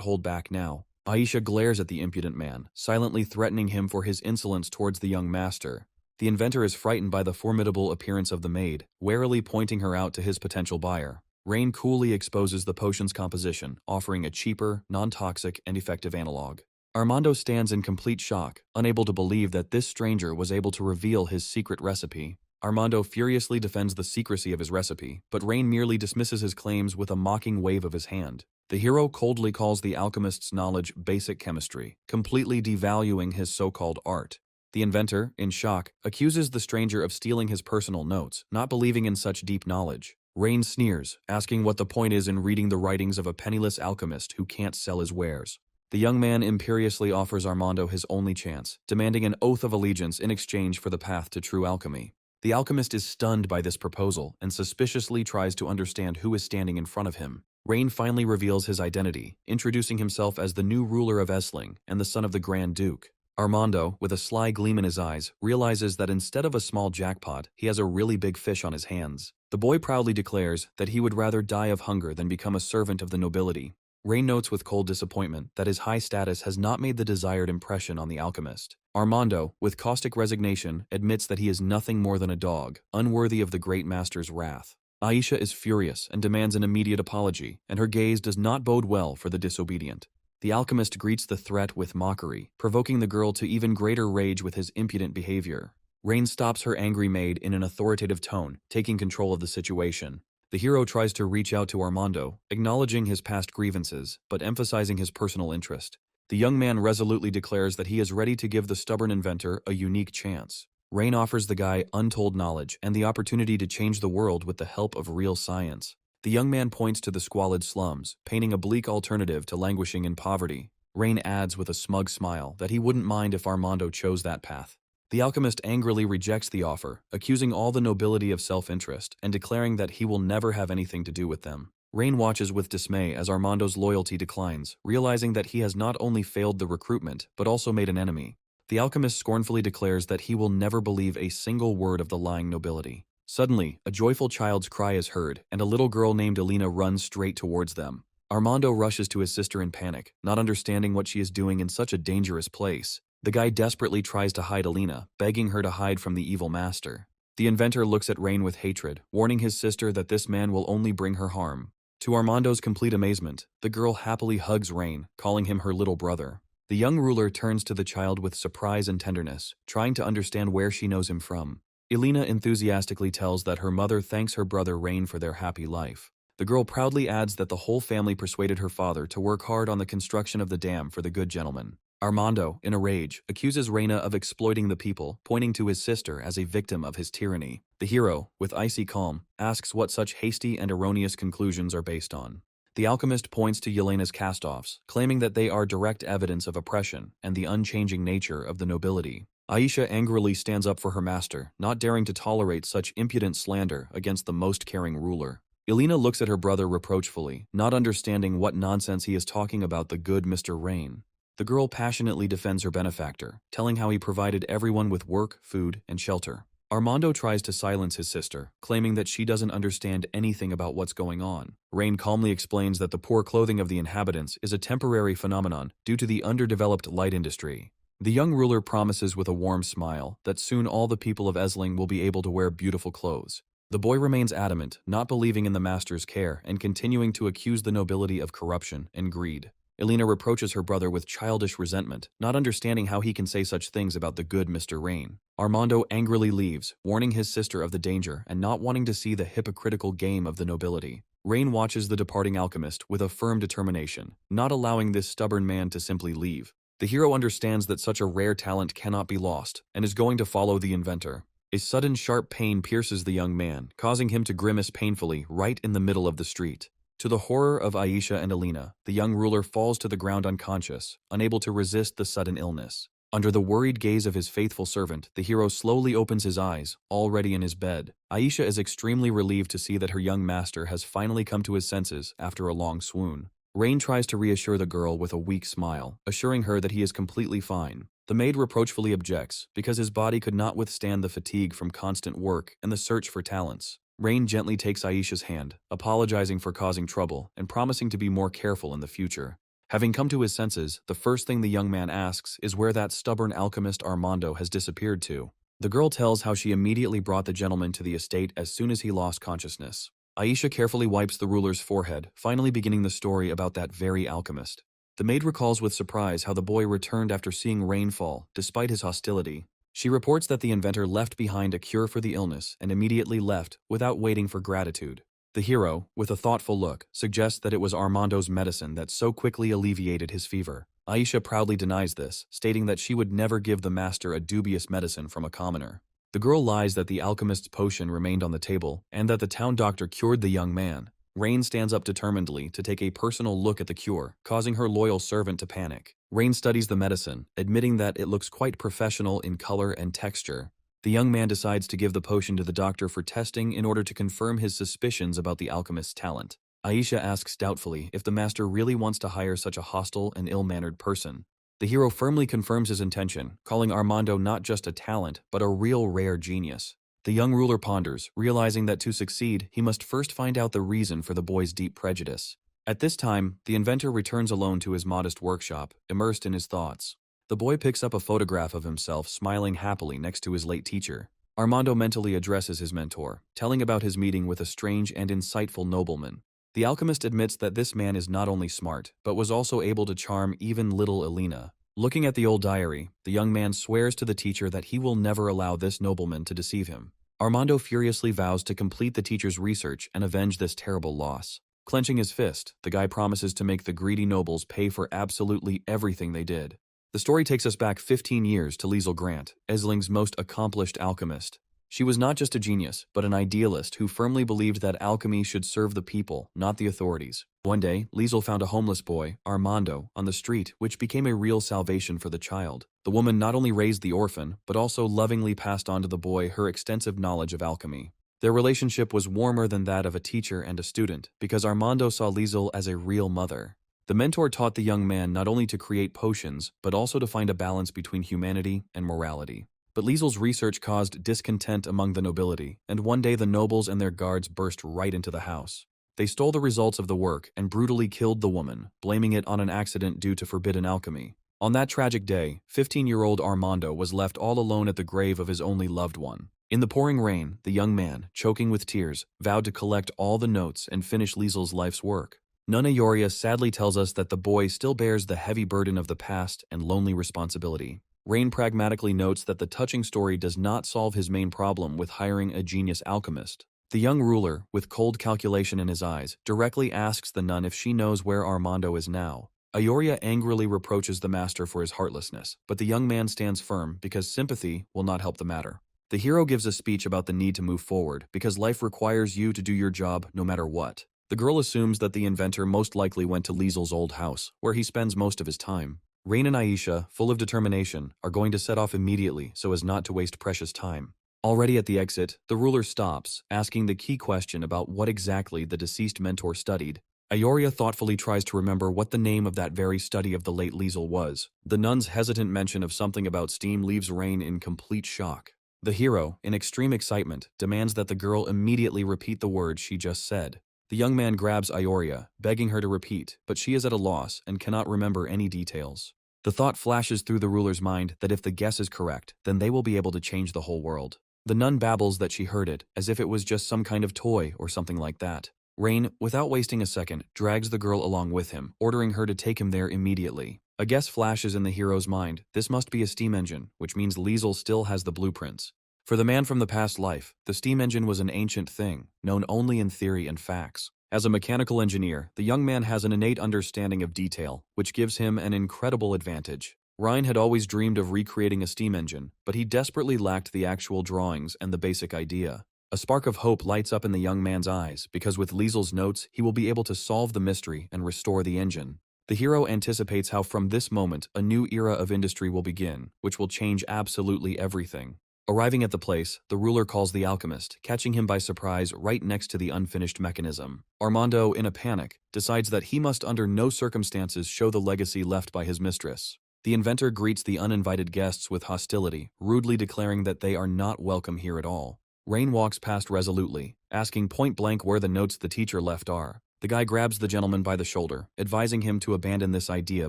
hold back now. Aisha glares at the impudent man, silently threatening him for his insolence towards the young master. The inventor is frightened by the formidable appearance of the maid, warily pointing her out to his potential buyer. Rain coolly exposes the potion's composition, offering a cheaper, non-toxic, and effective analog. Armando stands in complete shock, unable to believe that this stranger was able to reveal his secret recipe. Armando furiously defends the secrecy of his recipe, but Rain merely dismisses his claims with a mocking wave of his hand. The hero coldly calls the alchemist's knowledge basic chemistry, completely devaluing his so-called art. The inventor, in shock, accuses the stranger of stealing his personal notes, not believing in such deep knowledge. Rain sneers, asking what the point is in reading the writings of a penniless alchemist who can't sell his wares. The young man imperiously offers Armando his only chance, demanding an oath of allegiance in exchange for the path to true alchemy. The alchemist is stunned by this proposal and suspiciously tries to understand who is standing in front of him. Rain finally reveals his identity, introducing himself as the new ruler of Esling and the son of the Grand Duke. Armando, with a sly gleam in his eyes, realizes that instead of a small jackpot, he has a really big fish on his hands. The boy proudly declares that he would rather die of hunger than become a servant of the nobility. Rain notes with cold disappointment that his high status has not made the desired impression on the alchemist. Armando, with caustic resignation, admits that he is nothing more than a dog, unworthy of the great master's wrath. Aisha is furious and demands an immediate apology, and her gaze does not bode well for the disobedient. The alchemist greets the threat with mockery, provoking the girl to even greater rage with his impudent behavior. Rain stops her angry maid in an authoritative tone, taking control of the situation. The hero tries to reach out to Armando, acknowledging his past grievances, but emphasizing his personal interest. The young man resolutely declares that he is ready to give the stubborn inventor a unique chance. Rain offers the guy untold knowledge and the opportunity to change the world with the help of real science. The young man points to the squalid slums, painting a bleak alternative to languishing in poverty. Rain adds with a smug smile that he wouldn't mind if Armando chose that path. The alchemist angrily rejects the offer, accusing all the nobility of self-interest and declaring that he will never have anything to do with them. Rain watches with dismay as Armando's loyalty declines, realizing that he has not only failed the recruitment, but also made an enemy. The alchemist scornfully declares that he will never believe a single word of the lying nobility. Suddenly, a joyful child's cry is heard, and a little girl named Elena runs straight towards them. Armando rushes to his sister in panic, not understanding what she is doing in such a dangerous place. The guy desperately tries to hide Elena, begging her to hide from the evil master. The inventor looks at Rain with hatred, warning his sister that this man will only bring her harm. To Armando's complete amazement, the girl happily hugs Rain, calling him her little brother. The young ruler turns to the child with surprise and tenderness, trying to understand where she knows him from. Elena enthusiastically tells that her mother thanks her brother Rain for their happy life. The girl proudly adds that the whole family persuaded her father to work hard on the construction of the dam for the good gentleman. Armando, in a rage, accuses Reina of exploiting the people, pointing to his sister as a victim of his tyranny. The hero, with icy calm, asks what such hasty and erroneous conclusions are based on. The alchemist points to Yelena's cast-offs, claiming that they are direct evidence of oppression and the unchanging nature of the nobility. Aisha angrily stands up for her master, not daring to tolerate such impudent slander against the most caring ruler. Elena looks at her brother reproachfully, not understanding what nonsense he is talking about the good Mr. Rain. The girl passionately defends her benefactor, telling how he provided everyone with work, food, and shelter. Armando tries to silence his sister, claiming that she doesn't understand anything about what's going on. Rain calmly explains that the poor clothing of the inhabitants is a temporary phenomenon due to the underdeveloped light industry. The young ruler promises with a warm smile that soon all the people of Esling will be able to wear beautiful clothes. The boy remains adamant, not believing in the master's care and continuing to accuse the nobility of corruption and greed. Elena reproaches her brother with childish resentment, not understanding how he can say such things about the good Mr. Rain. Armando angrily leaves, warning his sister of the danger and not wanting to see the hypocritical game of the nobility. Rain watches the departing alchemist with a firm determination, not allowing this stubborn man to simply leave. The hero understands that such a rare talent cannot be lost, and is going to follow the inventor. A sudden sharp pain pierces the young man, causing him to grimace painfully right in the middle of the street. To the horror of Aisha and Elena, the young ruler falls to the ground unconscious, unable to resist the sudden illness. Under the worried gaze of his faithful servant, the hero slowly opens his eyes, already in his bed. Aisha is extremely relieved to see that her young master has finally come to his senses after a long swoon. Rain tries to reassure the girl with a weak smile, assuring her that he is completely fine. The maid reproachfully objects, because his body could not withstand the fatigue from constant work and the search for talents. Rain gently takes Aisha's hand, apologizing for causing trouble and promising to be more careful in the future. Having come to his senses, the first thing the young man asks is where that stubborn alchemist Armando has disappeared to. The girl tells how she immediately brought the gentleman to the estate as soon as he lost consciousness. Aisha carefully wipes the ruler's forehead, finally beginning the story about that very alchemist. The maid recalls with surprise how the boy returned after seeing rain fall, despite his hostility. She reports that the inventor left behind a cure for the illness and immediately left without waiting for gratitude. The hero, with a thoughtful look, suggests that it was Armando's medicine that so quickly alleviated his fever. Aisha proudly denies this, stating that she would never give the master a dubious medicine from a commoner. The girl lies that the alchemist's potion remained on the table and that the town doctor cured the young man. Rain stands up determinedly to take a personal look at the cure, causing her loyal servant to panic. Rain studies the medicine, admitting that it looks quite professional in color and texture. The young man decides to give the potion to the doctor for testing in order to confirm his suspicions about the alchemist's talent. Aisha asks doubtfully if the master really wants to hire such a hostile and ill-mannered person. The hero firmly confirms his intention, calling Armando not just a talent, but a real rare genius. The young ruler ponders, realizing that to succeed, he must first find out the reason for the boy's deep prejudice. At this time, the inventor returns alone to his modest workshop, immersed in his thoughts. The boy picks up a photograph of himself smiling happily next to his late teacher. Armando mentally addresses his mentor, telling about his meeting with a strange and insightful nobleman. The alchemist admits that this man is not only smart, but was also able to charm even little Elena. Looking at the old diary, the young man swears to the teacher that he will never allow this nobleman to deceive him. Armando furiously vows to complete the teacher's research and avenge this terrible loss. Clenching his fist, the guy promises to make the greedy nobles pay for absolutely everything they did. The story takes us back 15 years to Liesl Grant, Esling's most accomplished alchemist. She was not just a genius, but an idealist who firmly believed that alchemy should serve the people, not the authorities. One day, Liesl found a homeless boy, Armando, on the street, which became a real salvation for the child. The woman not only raised the orphan, but also lovingly passed on to the boy her extensive knowledge of alchemy. Their relationship was warmer than that of a teacher and a student, because Armando saw Liesl as a real mother. The mentor taught the young man not only to create potions, but also to find a balance between humanity and morality. But Liesl's research caused discontent among the nobility, and one day the nobles and their guards burst right into the house. They stole the results of the work and brutally killed the woman, blaming it on an accident due to forbidden alchemy. On that tragic day, 15-year-old Armando was left all alone at the grave of his only loved one. In the pouring rain, the young man, choking with tears, vowed to collect all the notes and finish Liesl's life's work. Nuna Yoria sadly tells us that the boy still bears the heavy burden of the past and lonely responsibility. Rain pragmatically notes that the touching story does not solve his main problem with hiring a genius alchemist. The young ruler, with cold calculation in his eyes, directly asks the nun if she knows where Armando is now. Ayoria angrily reproaches the master for his heartlessness, but the young man stands firm because sympathy will not help the matter. The hero gives a speech about the need to move forward because life requires you to do your job no matter what. The girl assumes that the inventor most likely went to Liesl's old house, where he spends most of his time. Rain and Aisha, full of determination, are going to set off immediately so as not to waste precious time. Already at the exit, the ruler stops, asking the key question about what exactly the deceased mentor studied. Ayoria thoughtfully tries to remember what the name of that very study of the late Liesl was. The nun's hesitant mention of something about steam leaves Rain in complete shock. The hero, in extreme excitement, demands that the girl immediately repeat the words she just said. The young man grabs Ayoria, begging her to repeat, but she is at a loss and cannot remember any details. The thought flashes through the ruler's mind that if the guess is correct, then they will be able to change the whole world. The nun babbles that she heard it, as if it was just some kind of toy or something like that. Rain, without wasting a second, drags the girl along with him, ordering her to take him there immediately. A guess flashes in the hero's mind. This must be a steam engine, which means Liesel still has the blueprints. For the man from the past life, the steam engine was an ancient thing, known only in theory and facts. As a mechanical engineer, the young man has an innate understanding of detail, which gives him an incredible advantage. Ryan had always dreamed of recreating a steam engine, but he desperately lacked the actual drawings and the basic idea. A spark of hope lights up in the young man's eyes, because with Liesel's notes, he will be able to solve the mystery and restore the engine. The hero anticipates how from this moment, a new era of industry will begin, which will change absolutely everything. Arriving at the place, the ruler calls the alchemist, catching him by surprise right next to the unfinished mechanism. Armando, in a panic, decides that he must under no circumstances show the legacy left by his mistress. The inventor greets the uninvited guests with hostility, rudely declaring that they are not welcome here at all. Rain walks past resolutely, asking point-blank where the notes the teacher left are. The guy grabs the gentleman by the shoulder, advising him to abandon this idea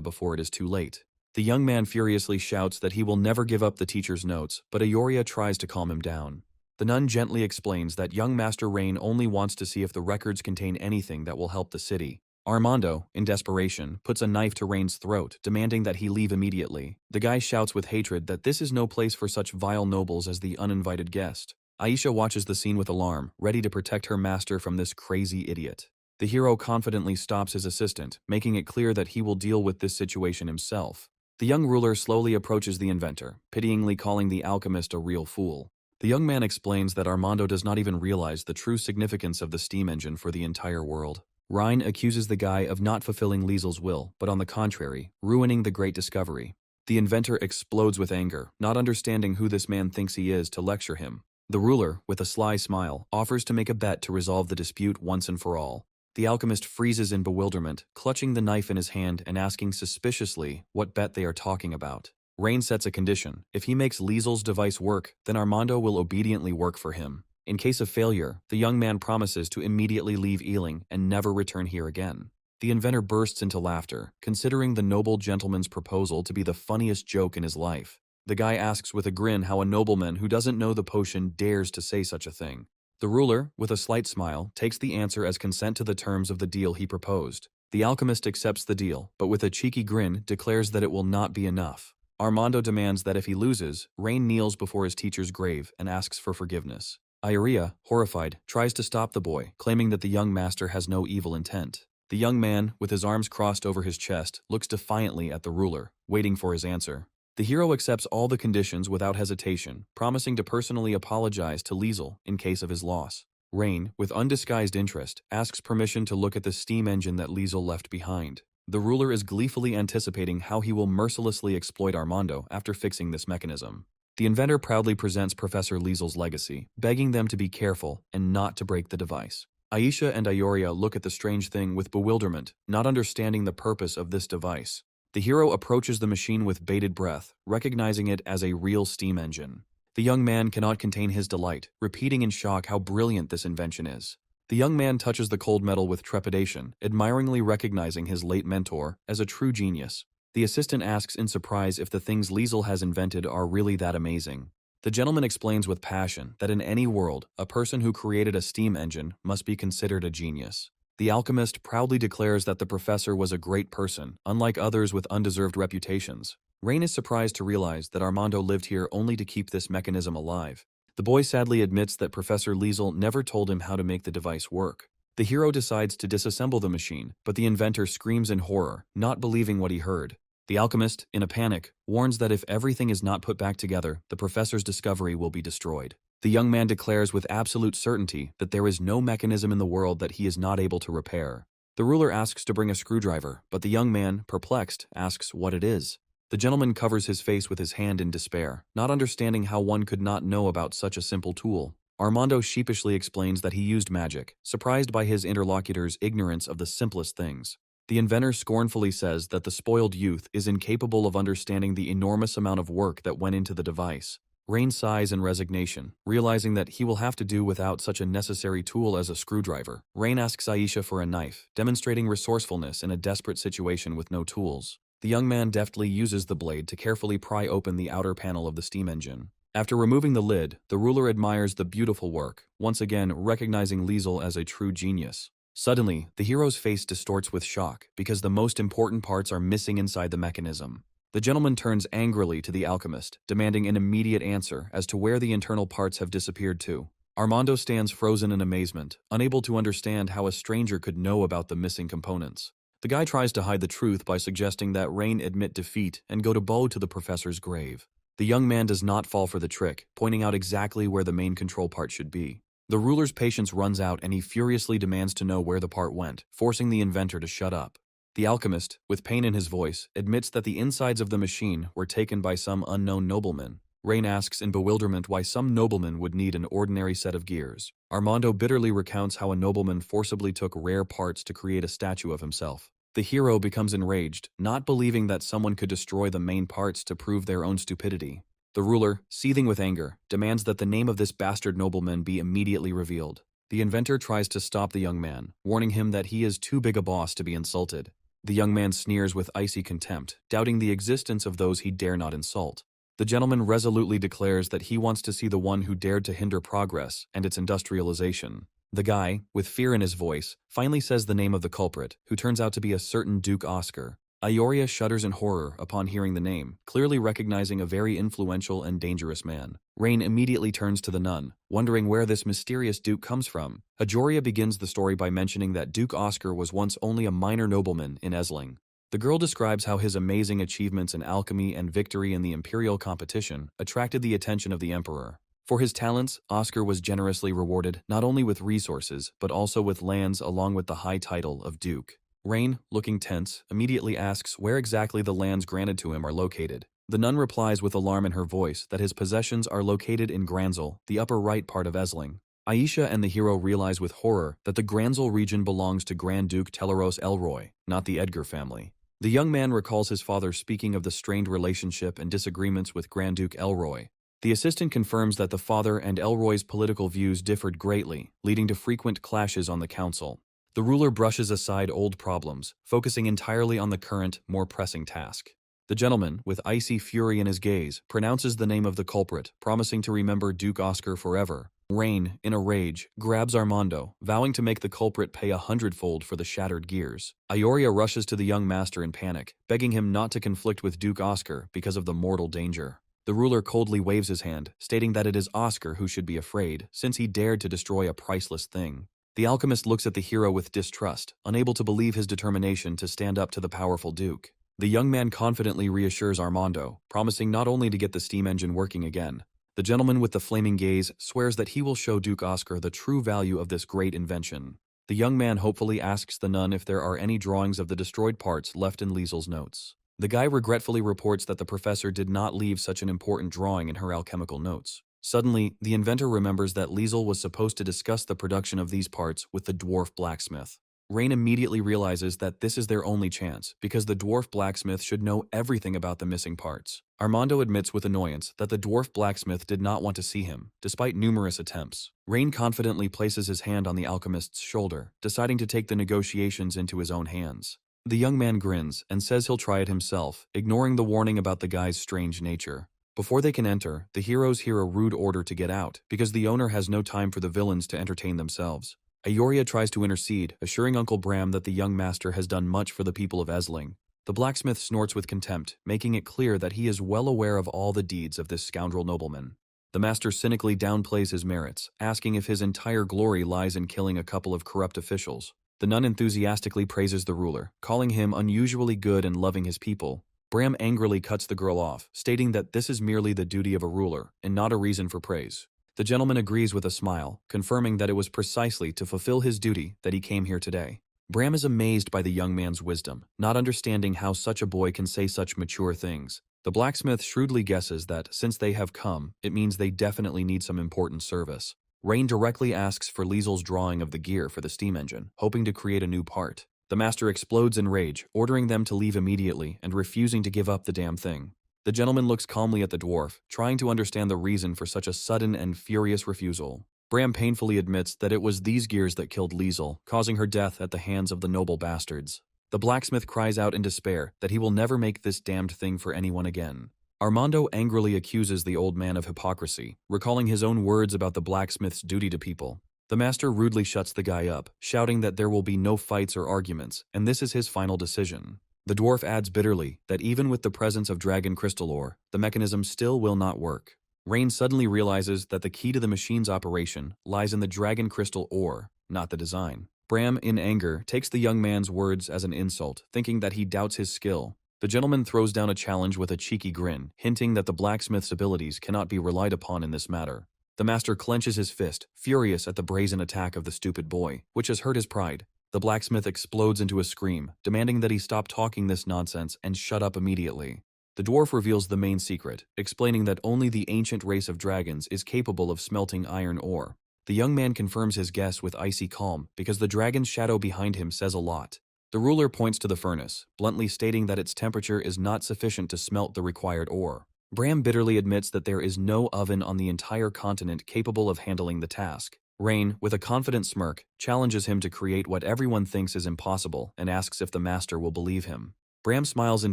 before it is too late. The young man furiously shouts that he will never give up the teacher's notes, but Ayoria tries to calm him down. The nun gently explains that young Master Rain only wants to see if the records contain anything that will help the city. Armando, in desperation, puts a knife to Rain's throat, demanding that he leave immediately. The guy shouts with hatred that this is no place for such vile nobles as the uninvited guest. Aisha watches the scene with alarm, ready to protect her master from this crazy idiot. The hero confidently stops his assistant, making it clear that he will deal with this situation himself. The young ruler slowly approaches the inventor, pityingly calling the alchemist a real fool. The young man explains that Armando does not even realize the true significance of the steam engine for the entire world. Rhine accuses the guy of not fulfilling Liesel's will, but on the contrary, ruining the great discovery. The inventor explodes with anger, not understanding who this man thinks he is to lecture him. The ruler, with a sly smile, offers to make a bet to resolve the dispute once and for all. The alchemist freezes in bewilderment, clutching the knife in his hand and asking suspiciously what bet they are talking about. Rain sets a condition. If he makes Liesel's device work, then Armando will obediently work for him. In case of failure, the young man promises to immediately leave Ealing and never return here again. The inventor bursts into laughter, considering the noble gentleman's proposal to be the funniest joke in his life. The guy asks with a grin how a nobleman who doesn't know the potion dares to say such a thing. The ruler, with a slight smile, takes the answer as consent to the terms of the deal he proposed. The alchemist accepts the deal, but with a cheeky grin declares that it will not be enough. Armando demands that if he loses, Rain kneels before his teacher's grave and asks for forgiveness. Ioria, horrified, tries to stop the boy, claiming that the young master has no evil intent. The young man, with his arms crossed over his chest, looks defiantly at the ruler, waiting for his answer. The hero accepts all the conditions without hesitation, promising to personally apologize to Liesel in case of his loss. Rain, with undisguised interest, asks permission to look at the steam engine that Liesel left behind. The ruler is gleefully anticipating how he will mercilessly exploit Armando after fixing this mechanism. The inventor proudly presents Professor Liesel's legacy, begging them to be careful and not to break the device. Aisha and Ioria look at the strange thing with bewilderment, not understanding the purpose of this device. The hero approaches the machine with bated breath, recognizing it as a real steam engine. The young man cannot contain his delight, repeating in shock how brilliant this invention is. The young man touches the cold metal with trepidation, admiringly recognizing his late mentor as a true genius. The assistant asks in surprise if the things Liesel has invented are really that amazing. The gentleman explains with passion that in any world, a person who created a steam engine must be considered a genius. The alchemist proudly declares that the professor was a great person, unlike others with undeserved reputations. Rain is surprised to realize that Armando lived here only to keep this mechanism alive. The boy sadly admits that Professor Liesel never told him how to make the device work. The hero decides to disassemble the machine, but the inventor screams in horror, not believing what he heard. The alchemist, in a panic, warns that if everything is not put back together, the professor's discovery will be destroyed. The young man declares with absolute certainty that there is no mechanism in the world that he is not able to repair. The ruler asks to bring a screwdriver, but the young man, perplexed, asks what it is. The gentleman covers his face with his hand in despair, not understanding how one could not know about such a simple tool. Armando sheepishly explains that he used magic, surprised by his interlocutor's ignorance of the simplest things. The inventor scornfully says that the spoiled youth is incapable of understanding the enormous amount of work that went into the device. Rain sighs in resignation, realizing that he will have to do without such a necessary tool as a screwdriver. Rain asks Aisha for a knife, demonstrating resourcefulness in a desperate situation with no tools. The young man deftly uses the blade to carefully pry open the outer panel of the steam engine. After removing the lid, the ruler admires the beautiful work, once again recognizing Liesel as a true genius. Suddenly, the hero's face distorts with shock because the most important parts are missing inside the mechanism. The gentleman turns angrily to the alchemist, demanding an immediate answer as to where the internal parts have disappeared to. Armando stands frozen in amazement, unable to understand how a stranger could know about the missing components. The guy tries to hide the truth by suggesting that Rain admit defeat and go to bow to the professor's grave. The young man does not fall for the trick, pointing out exactly where the main control part should be. The ruler's patience runs out and he furiously demands to know where the part went, forcing the inventor to shut up. The alchemist, with pain in his voice, admits that the insides of the machine were taken by some unknown nobleman. Rain asks in bewilderment why some nobleman would need an ordinary set of gears. Armando bitterly recounts how a nobleman forcibly took rare parts to create a statue of himself. The hero becomes enraged, not believing that someone could destroy the main parts to prove their own stupidity. The ruler, seething with anger, demands that the name of this bastard nobleman be immediately revealed. The inventor tries to stop the young man, warning him that he is too big a boss to be insulted. The young man sneers with icy contempt, doubting the existence of those he dare not insult. The gentleman resolutely declares that he wants to see the one who dared to hinder progress and its industrialization. The guy, with fear in his voice, finally says the name of the culprit, who turns out to be a certain Duke Oscar. Ioria shudders in horror upon hearing the name, clearly recognizing a very influential and dangerous man. Rain immediately turns to the nun, wondering where this mysterious duke comes from. Ajoria begins the story by mentioning that Duke Oscar was once only a minor nobleman in Esling. The girl describes how his amazing achievements in alchemy and victory in the imperial competition attracted the attention of the emperor. For his talents, Oscar was generously rewarded not only with resources, but also with lands along with the high title of Duke. Rain, looking tense, immediately asks where exactly the lands granted to him are located. The nun replies with alarm in her voice that his possessions are located in Granzel, the upper right part of Esling. Aisha and the hero realize with horror that the Granzel region belongs to Grand Duke Teleros Elroy, not the Edgar family. The young man recalls his father speaking of the strained relationship and disagreements with Grand Duke Elroy. The assistant confirms that the father and Elroy's political views differed greatly, leading to frequent clashes on the council. The ruler brushes aside old problems, focusing entirely on the current, more pressing task. The gentleman, with icy fury in his gaze, pronounces the name of the culprit, promising to remember Duke Oscar forever. Rain, in a rage, grabs Armando, vowing to make the culprit pay 100-fold for the shattered gears. Ioria rushes to the young master in panic, begging him not to conflict with Duke Oscar because of the mortal danger. The ruler coldly waves his hand, stating that it is Oscar who should be afraid, since he dared to destroy a priceless thing. The alchemist looks at the hero with distrust, unable to believe his determination to stand up to the powerful Duke. The young man confidently reassures Armando, promising not only to get the steam engine working again. The gentleman with the flaming gaze swears that he will show Duke Oscar the true value of this great invention. The young man hopefully asks the nun if there are any drawings of the destroyed parts left in Liesel's notes. The guy regretfully reports that the professor did not leave such an important drawing in her alchemical notes. Suddenly, the inventor remembers that Liesel was supposed to discuss the production of these parts with the dwarf blacksmith. Rain immediately realizes that this is their only chance, because the dwarf blacksmith should know everything about the missing parts. Armando admits with annoyance that the dwarf blacksmith did not want to see him, despite numerous attempts. Rain confidently places his hand on the alchemist's shoulder, deciding to take the negotiations into his own hands. The young man grins and says he'll try it himself, ignoring the warning about the guy's strange nature. Before they can enter, the heroes hear a rude order to get out, because the owner has no time for the villains to entertain themselves. Ioria tries to intercede, assuring Uncle Bram that the young master has done much for the people of Esling. The blacksmith snorts with contempt, making it clear that he is well aware of all the deeds of this scoundrel nobleman. The master cynically downplays his merits, asking if his entire glory lies in killing a couple of corrupt officials. The nun enthusiastically praises the ruler, calling him unusually good and loving his people. Bram angrily cuts the girl off, stating that this is merely the duty of a ruler, and not a reason for praise. The gentleman agrees with a smile, confirming that it was precisely to fulfill his duty that he came here today. Bram is amazed by the young man's wisdom, not understanding how such a boy can say such mature things. The blacksmith shrewdly guesses that, since they have come, it means they definitely need some important service. Rain directly asks for Liesel's drawing of the gear for the steam engine, hoping to create a new part. The master explodes in rage, ordering them to leave immediately and refusing to give up the damn thing. The gentleman looks calmly at the dwarf, trying to understand the reason for such a sudden and furious refusal. Bram painfully admits that it was these gears that killed Liesel, causing her death at the hands of the noble bastards. The blacksmith cries out in despair that he will never make this damned thing for anyone again. Armando angrily accuses the old man of hypocrisy, recalling his own words about the blacksmith's duty to people. The master rudely shuts the guy up, shouting that there will be no fights or arguments, and this is his final decision. The dwarf adds bitterly that even with the presence of dragon crystal ore, the mechanism still will not work. Rain suddenly realizes that the key to the machine's operation lies in the dragon crystal ore, not the design. Bram, in anger, takes the young man's words as an insult, thinking that he doubts his skill. The gentleman throws down a challenge with a cheeky grin, hinting that the blacksmith's abilities cannot be relied upon in this matter. The master clenches his fist, furious at the brazen attack of the stupid boy, which has hurt his pride. The blacksmith explodes into a scream, demanding that he stop talking this nonsense and shut up immediately. The dwarf reveals the main secret, explaining that only the ancient race of dragons is capable of smelting iron ore. The young man confirms his guess with icy calm because the dragon's shadow behind him says a lot. The ruler points to the furnace, bluntly stating that its temperature is not sufficient to smelt the required ore. Bram bitterly admits that there is no oven on the entire continent capable of handling the task. Rain, with a confident smirk, challenges him to create what everyone thinks is impossible and asks if the master will believe him. Bram smiles in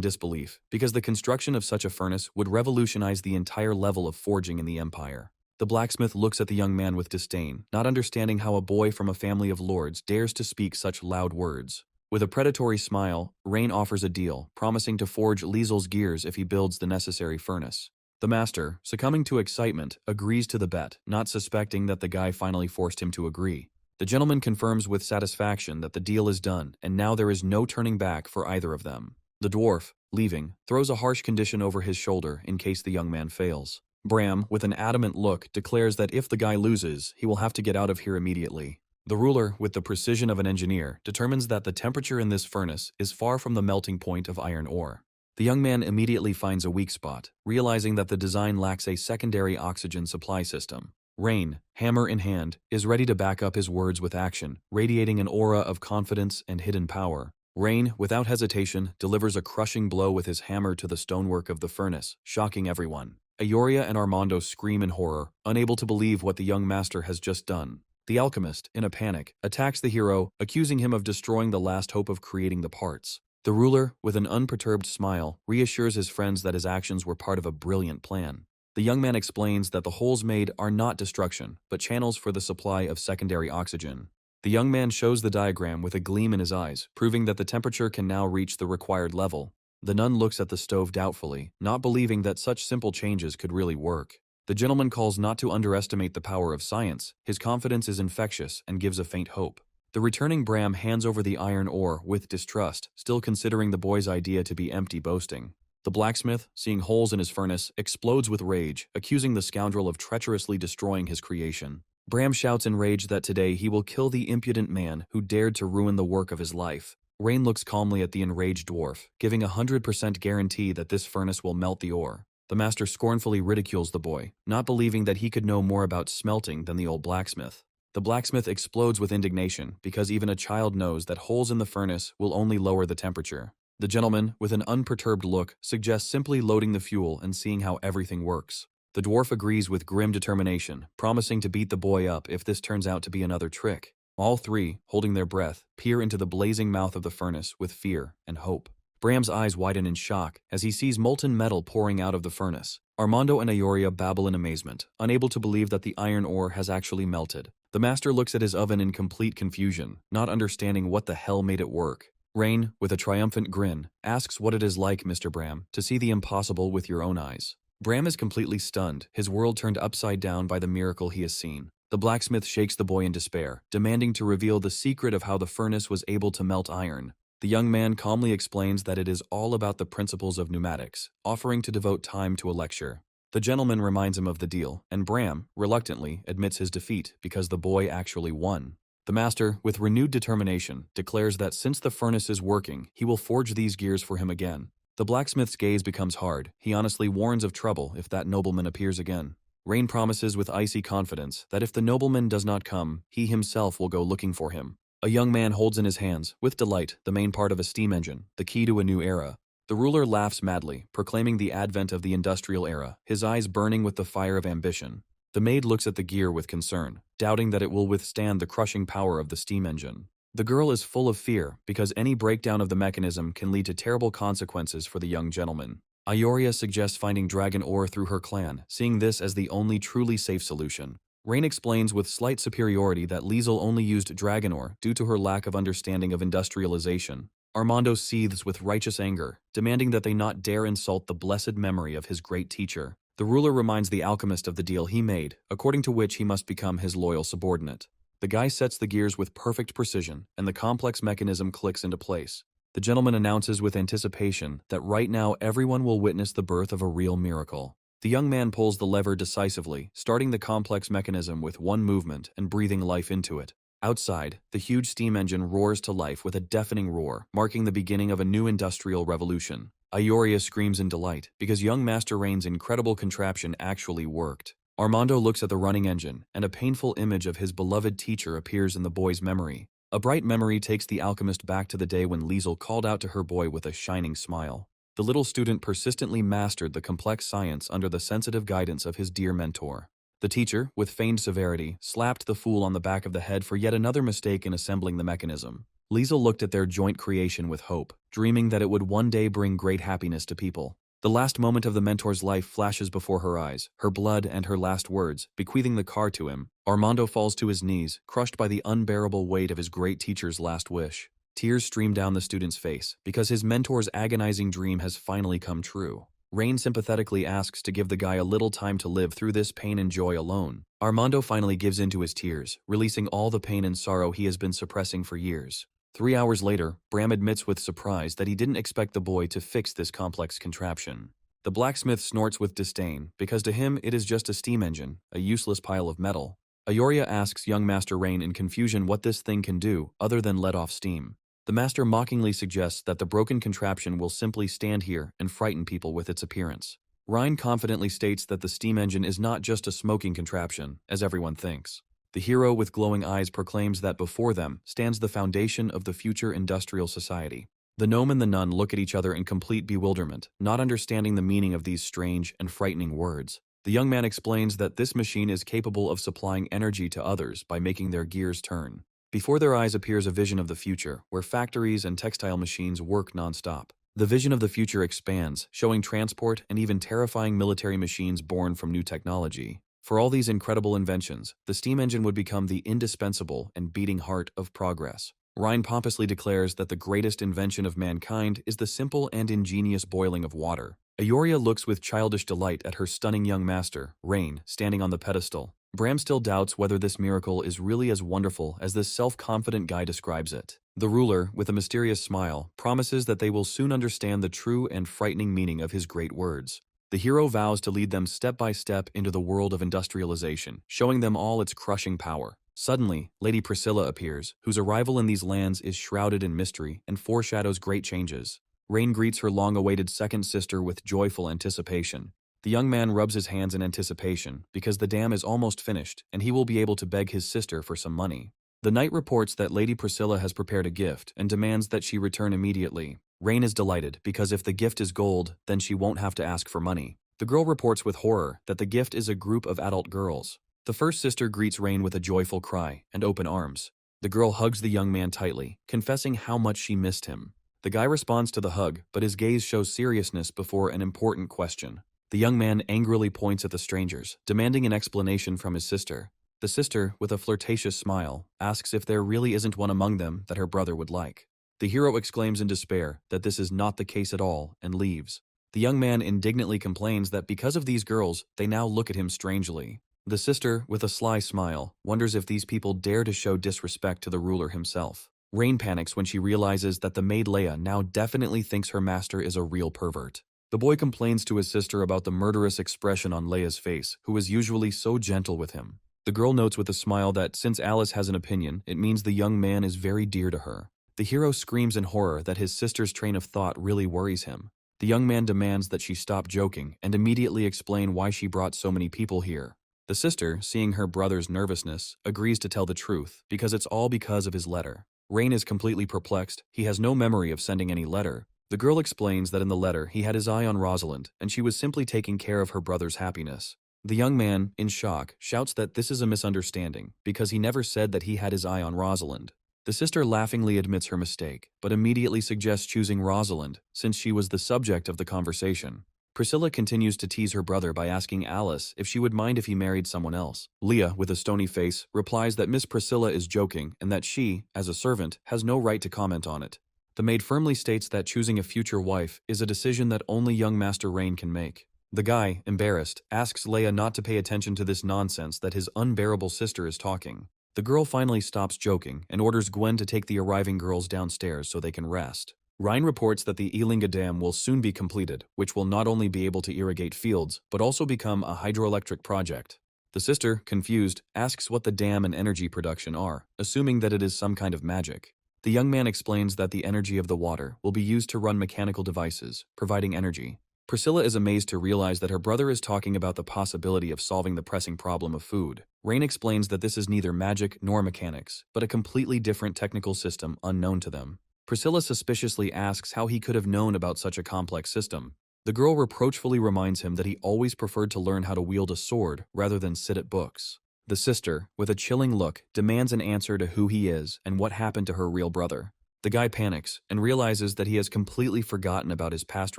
disbelief, because the construction of such a furnace would revolutionize the entire level of forging in the empire. The blacksmith looks at the young man with disdain, not understanding how a boy from a family of lords dares to speak such loud words. With a predatory smile, Rain offers a deal, promising to forge Liesel's gears if he builds the necessary furnace. The master, succumbing to excitement, agrees to the bet, not suspecting that the guy finally forced him to agree. The gentleman confirms with satisfaction that the deal is done, and now there is no turning back for either of them. The dwarf, leaving, throws a harsh condition over his shoulder in case the young man fails. Bram, with an adamant look, declares that if the guy loses, he will have to get out of here immediately. The ruler, with the precision of an engineer, determines that the temperature in this furnace is far from the melting point of iron ore. The young man immediately finds a weak spot, realizing that the design lacks a secondary oxygen supply system. Rain, hammer in hand, is ready to back up his words with action, radiating an aura of confidence and hidden power. Rain, without hesitation, delivers a crushing blow with his hammer to the stonework of the furnace, shocking everyone. Ayoria and Armando scream in horror, unable to believe what the young master has just done. The alchemist, in a panic, attacks the hero, accusing him of destroying the last hope of creating the parts. The ruler, with an unperturbed smile, reassures his friends that his actions were part of a brilliant plan. The young man explains that the holes made are not destruction, but channels for the supply of secondary oxygen. The young man shows the diagram with a gleam in his eyes, proving that the temperature can now reach the required level. The nun looks at the stove doubtfully, not believing that such simple changes could really work. The gentleman calls not to underestimate the power of science. His confidence is infectious and gives a faint hope. The returning Bram hands over the iron ore with distrust, still considering the boy's idea to be empty boasting. The blacksmith, seeing holes in his furnace, explodes with rage, accusing the scoundrel of treacherously destroying his creation. Bram shouts in rage that today he will kill the impudent man who dared to ruin the work of his life. Rain looks calmly at the enraged dwarf, giving a 100% guarantee that this furnace will melt the ore. The master scornfully ridicules the boy, not believing that he could know more about smelting than the old blacksmith. The blacksmith explodes with indignation because even a child knows that holes in the furnace will only lower the temperature. The gentleman, with an unperturbed look, suggests simply loading the fuel and seeing how everything works. The dwarf agrees with grim determination, promising to beat the boy up if this turns out to be another trick. All three, holding their breath, peer into the blazing mouth of the furnace with fear and hope. Bram's eyes widen in shock as he sees molten metal pouring out of the furnace. Armando and Ayoria babble in amazement, unable to believe that the iron ore has actually melted. The master looks at his oven in complete confusion, not understanding what the hell made it work. Rain, with a triumphant grin, asks what it is like, Mr. Bram, to see the impossible with your own eyes. Bram is completely stunned, his world turned upside down by the miracle he has seen. The blacksmith shakes the boy in despair, demanding to reveal the secret of how the furnace was able to melt iron. The young man calmly explains that it is all about the principles of pneumatics, offering to devote time to a lecture. The gentleman reminds him of the deal, and Bram, reluctantly, admits his defeat because the boy actually won. The master, with renewed determination, declares that since the furnace is working, he will forge these gears for him again. The blacksmith's gaze becomes hard. He honestly warns of trouble if that nobleman appears again. Rain promises with icy confidence that if the nobleman does not come, he himself will go looking for him. A young man holds in his hands, with delight, the main part of a steam engine, the key to a new era. The ruler laughs madly, proclaiming the advent of the industrial era, his eyes burning with the fire of ambition. The maid looks at the gear with concern, doubting that it will withstand the crushing power of the steam engine. The girl is full of fear, because any breakdown of the mechanism can lead to terrible consequences for the young gentleman. Ayoria suggests finding dragon ore through her clan, seeing this as the only truly safe solution. Rain explains with slight superiority that Liesel only used dragon ore due to her lack of understanding of industrialization. Armando seethes with righteous anger, demanding that they not dare insult the blessed memory of his great teacher. The ruler reminds the alchemist of the deal he made, according to which he must become his loyal subordinate. The guy sets the gears with perfect precision, and the complex mechanism clicks into place. The gentleman announces with anticipation that right now everyone will witness the birth of a real miracle. The young man pulls the lever decisively, starting the complex mechanism with one movement and breathing life into it. Outside, the huge steam engine roars to life with a deafening roar, marking the beginning of a new industrial revolution. Ioria screams in delight, because young Master Rain's incredible contraption actually worked. Armando looks at the running engine, and a painful image of his beloved teacher appears in the boy's memory. A bright memory takes the alchemist back to the day when Liesel called out to her boy with a shining smile. The little student persistently mastered the complex science under the sensitive guidance of his dear mentor. The teacher, with feigned severity, slapped the fool on the back of the head for yet another mistake in assembling the mechanism. Liesel looked at their joint creation with hope, dreaming that it would one day bring great happiness to people. The last moment of the mentor's life flashes before her eyes, her blood and her last words, bequeathing the car to him. Armando falls to his knees, crushed by the unbearable weight of his great teacher's last wish. Tears stream down the student's face, because his mentor's agonizing dream has finally come true. Rain sympathetically asks to give the guy a little time to live through this pain and joy alone. Armando finally gives in to his tears, releasing all the pain and sorrow he has been suppressing for years. 3 hours later, Bram admits with surprise that he didn't expect the boy to fix this complex contraption. The blacksmith snorts with disdain, because to him it is just a steam engine, a useless pile of metal. Ioria asks young Master Rain in confusion what this thing can do, other than let off steam. The master mockingly suggests that the broken contraption will simply stand here and frighten people with its appearance. Rhine confidently states that the steam engine is not just a smoking contraption, as everyone thinks. The hero with glowing eyes proclaims that before them stands the foundation of the future industrial society. The gnome and the nun look at each other in complete bewilderment, not understanding the meaning of these strange and frightening words. The young man explains that this machine is capable of supplying energy to others by making their gears turn. Before their eyes appears a vision of the future, where factories and textile machines work nonstop. The vision of the future expands, showing transport and even terrifying military machines born from new technology. For all these incredible inventions, the steam engine would become the indispensable and beating heart of progress. Rhine pompously declares that the greatest invention of mankind is the simple and ingenious boiling of water. Ioria looks with childish delight at her stunning young master, Rain, standing on the pedestal. Bram still doubts whether this miracle is really as wonderful as this self-confident guy describes it. The ruler, with a mysterious smile, promises that they will soon understand the true and frightening meaning of his great words. The hero vows to lead them step by step into the world of industrialization, showing them all its crushing power. Suddenly, Lady Priscilla appears, whose arrival in these lands is shrouded in mystery and foreshadows great changes. Rain greets her long-awaited second sister with joyful anticipation. The young man rubs his hands in anticipation, because the dam is almost finished, and he will be able to beg his sister for some money. The knight reports that Lady Priscilla has prepared a gift and demands that she return immediately. Rain is delighted, because if the gift is gold, then she won't have to ask for money. The girl reports with horror that the gift is a group of adult girls. The first sister greets Rain with a joyful cry and open arms. The girl hugs the young man tightly, confessing how much she missed him. The guy responds to the hug, but his gaze shows seriousness before an important question. The young man angrily points at the strangers, demanding an explanation from his sister. The sister, with a flirtatious smile, asks if there really isn't one among them that her brother would like. The hero exclaims in despair that this is not the case at all and leaves. The young man indignantly complains that because of these girls, they now look at him strangely. The sister, with a sly smile, wonders if these people dare to show disrespect to the ruler himself. Rain panics when she realizes that the maid Leia now definitely thinks her master is a real pervert. The boy complains to his sister about the murderous expression on Leia's face, who is usually so gentle with him. The girl notes with a smile that since Alice has an opinion, it means the young man is very dear to her. The hero screams in horror that his sister's train of thought really worries him. The young man demands that she stop joking and immediately explain why she brought so many people here. The sister, seeing her brother's nervousness, agrees to tell the truth, because it's all because of his letter. Rain is completely perplexed. He has no memory of sending any letter. The girl explains that in the letter he had his eye on Rosalind, and she was simply taking care of her brother's happiness. The young man, in shock, shouts that this is a misunderstanding, because he never said that he had his eye on Rosalind. The sister laughingly admits her mistake, but immediately suggests choosing Rosalind, since she was the subject of the conversation. Priscilla continues to tease her brother by asking Alice if she would mind if he married someone else. Leah, with a stony face, replies that Miss Priscilla is joking and that she, as a servant, has no right to comment on it. The maid firmly states that choosing a future wife is a decision that only young Master Rain can make. The guy, embarrassed, asks Leia not to pay attention to this nonsense that his unbearable sister is talking. The girl finally stops joking and orders Gwen to take the arriving girls downstairs so they can rest. Ryan reports that the Elinga Dam will soon be completed, which will not only be able to irrigate fields, but also become a hydroelectric project. The sister, confused, asks what the dam and energy production are, assuming that it is some kind of magic. The young man explains that the energy of the water will be used to run mechanical devices, providing energy. Priscilla is amazed to realize that her brother is talking about the possibility of solving the pressing problem of food. Rain explains that this is neither magic nor mechanics, but a completely different technical system unknown to them. Priscilla suspiciously asks how he could have known about such a complex system. The girl reproachfully reminds him that he always preferred to learn how to wield a sword rather than sit at books. The sister, with a chilling look, demands an answer to who he is and what happened to her real brother. The guy panics and realizes that he has completely forgotten about his past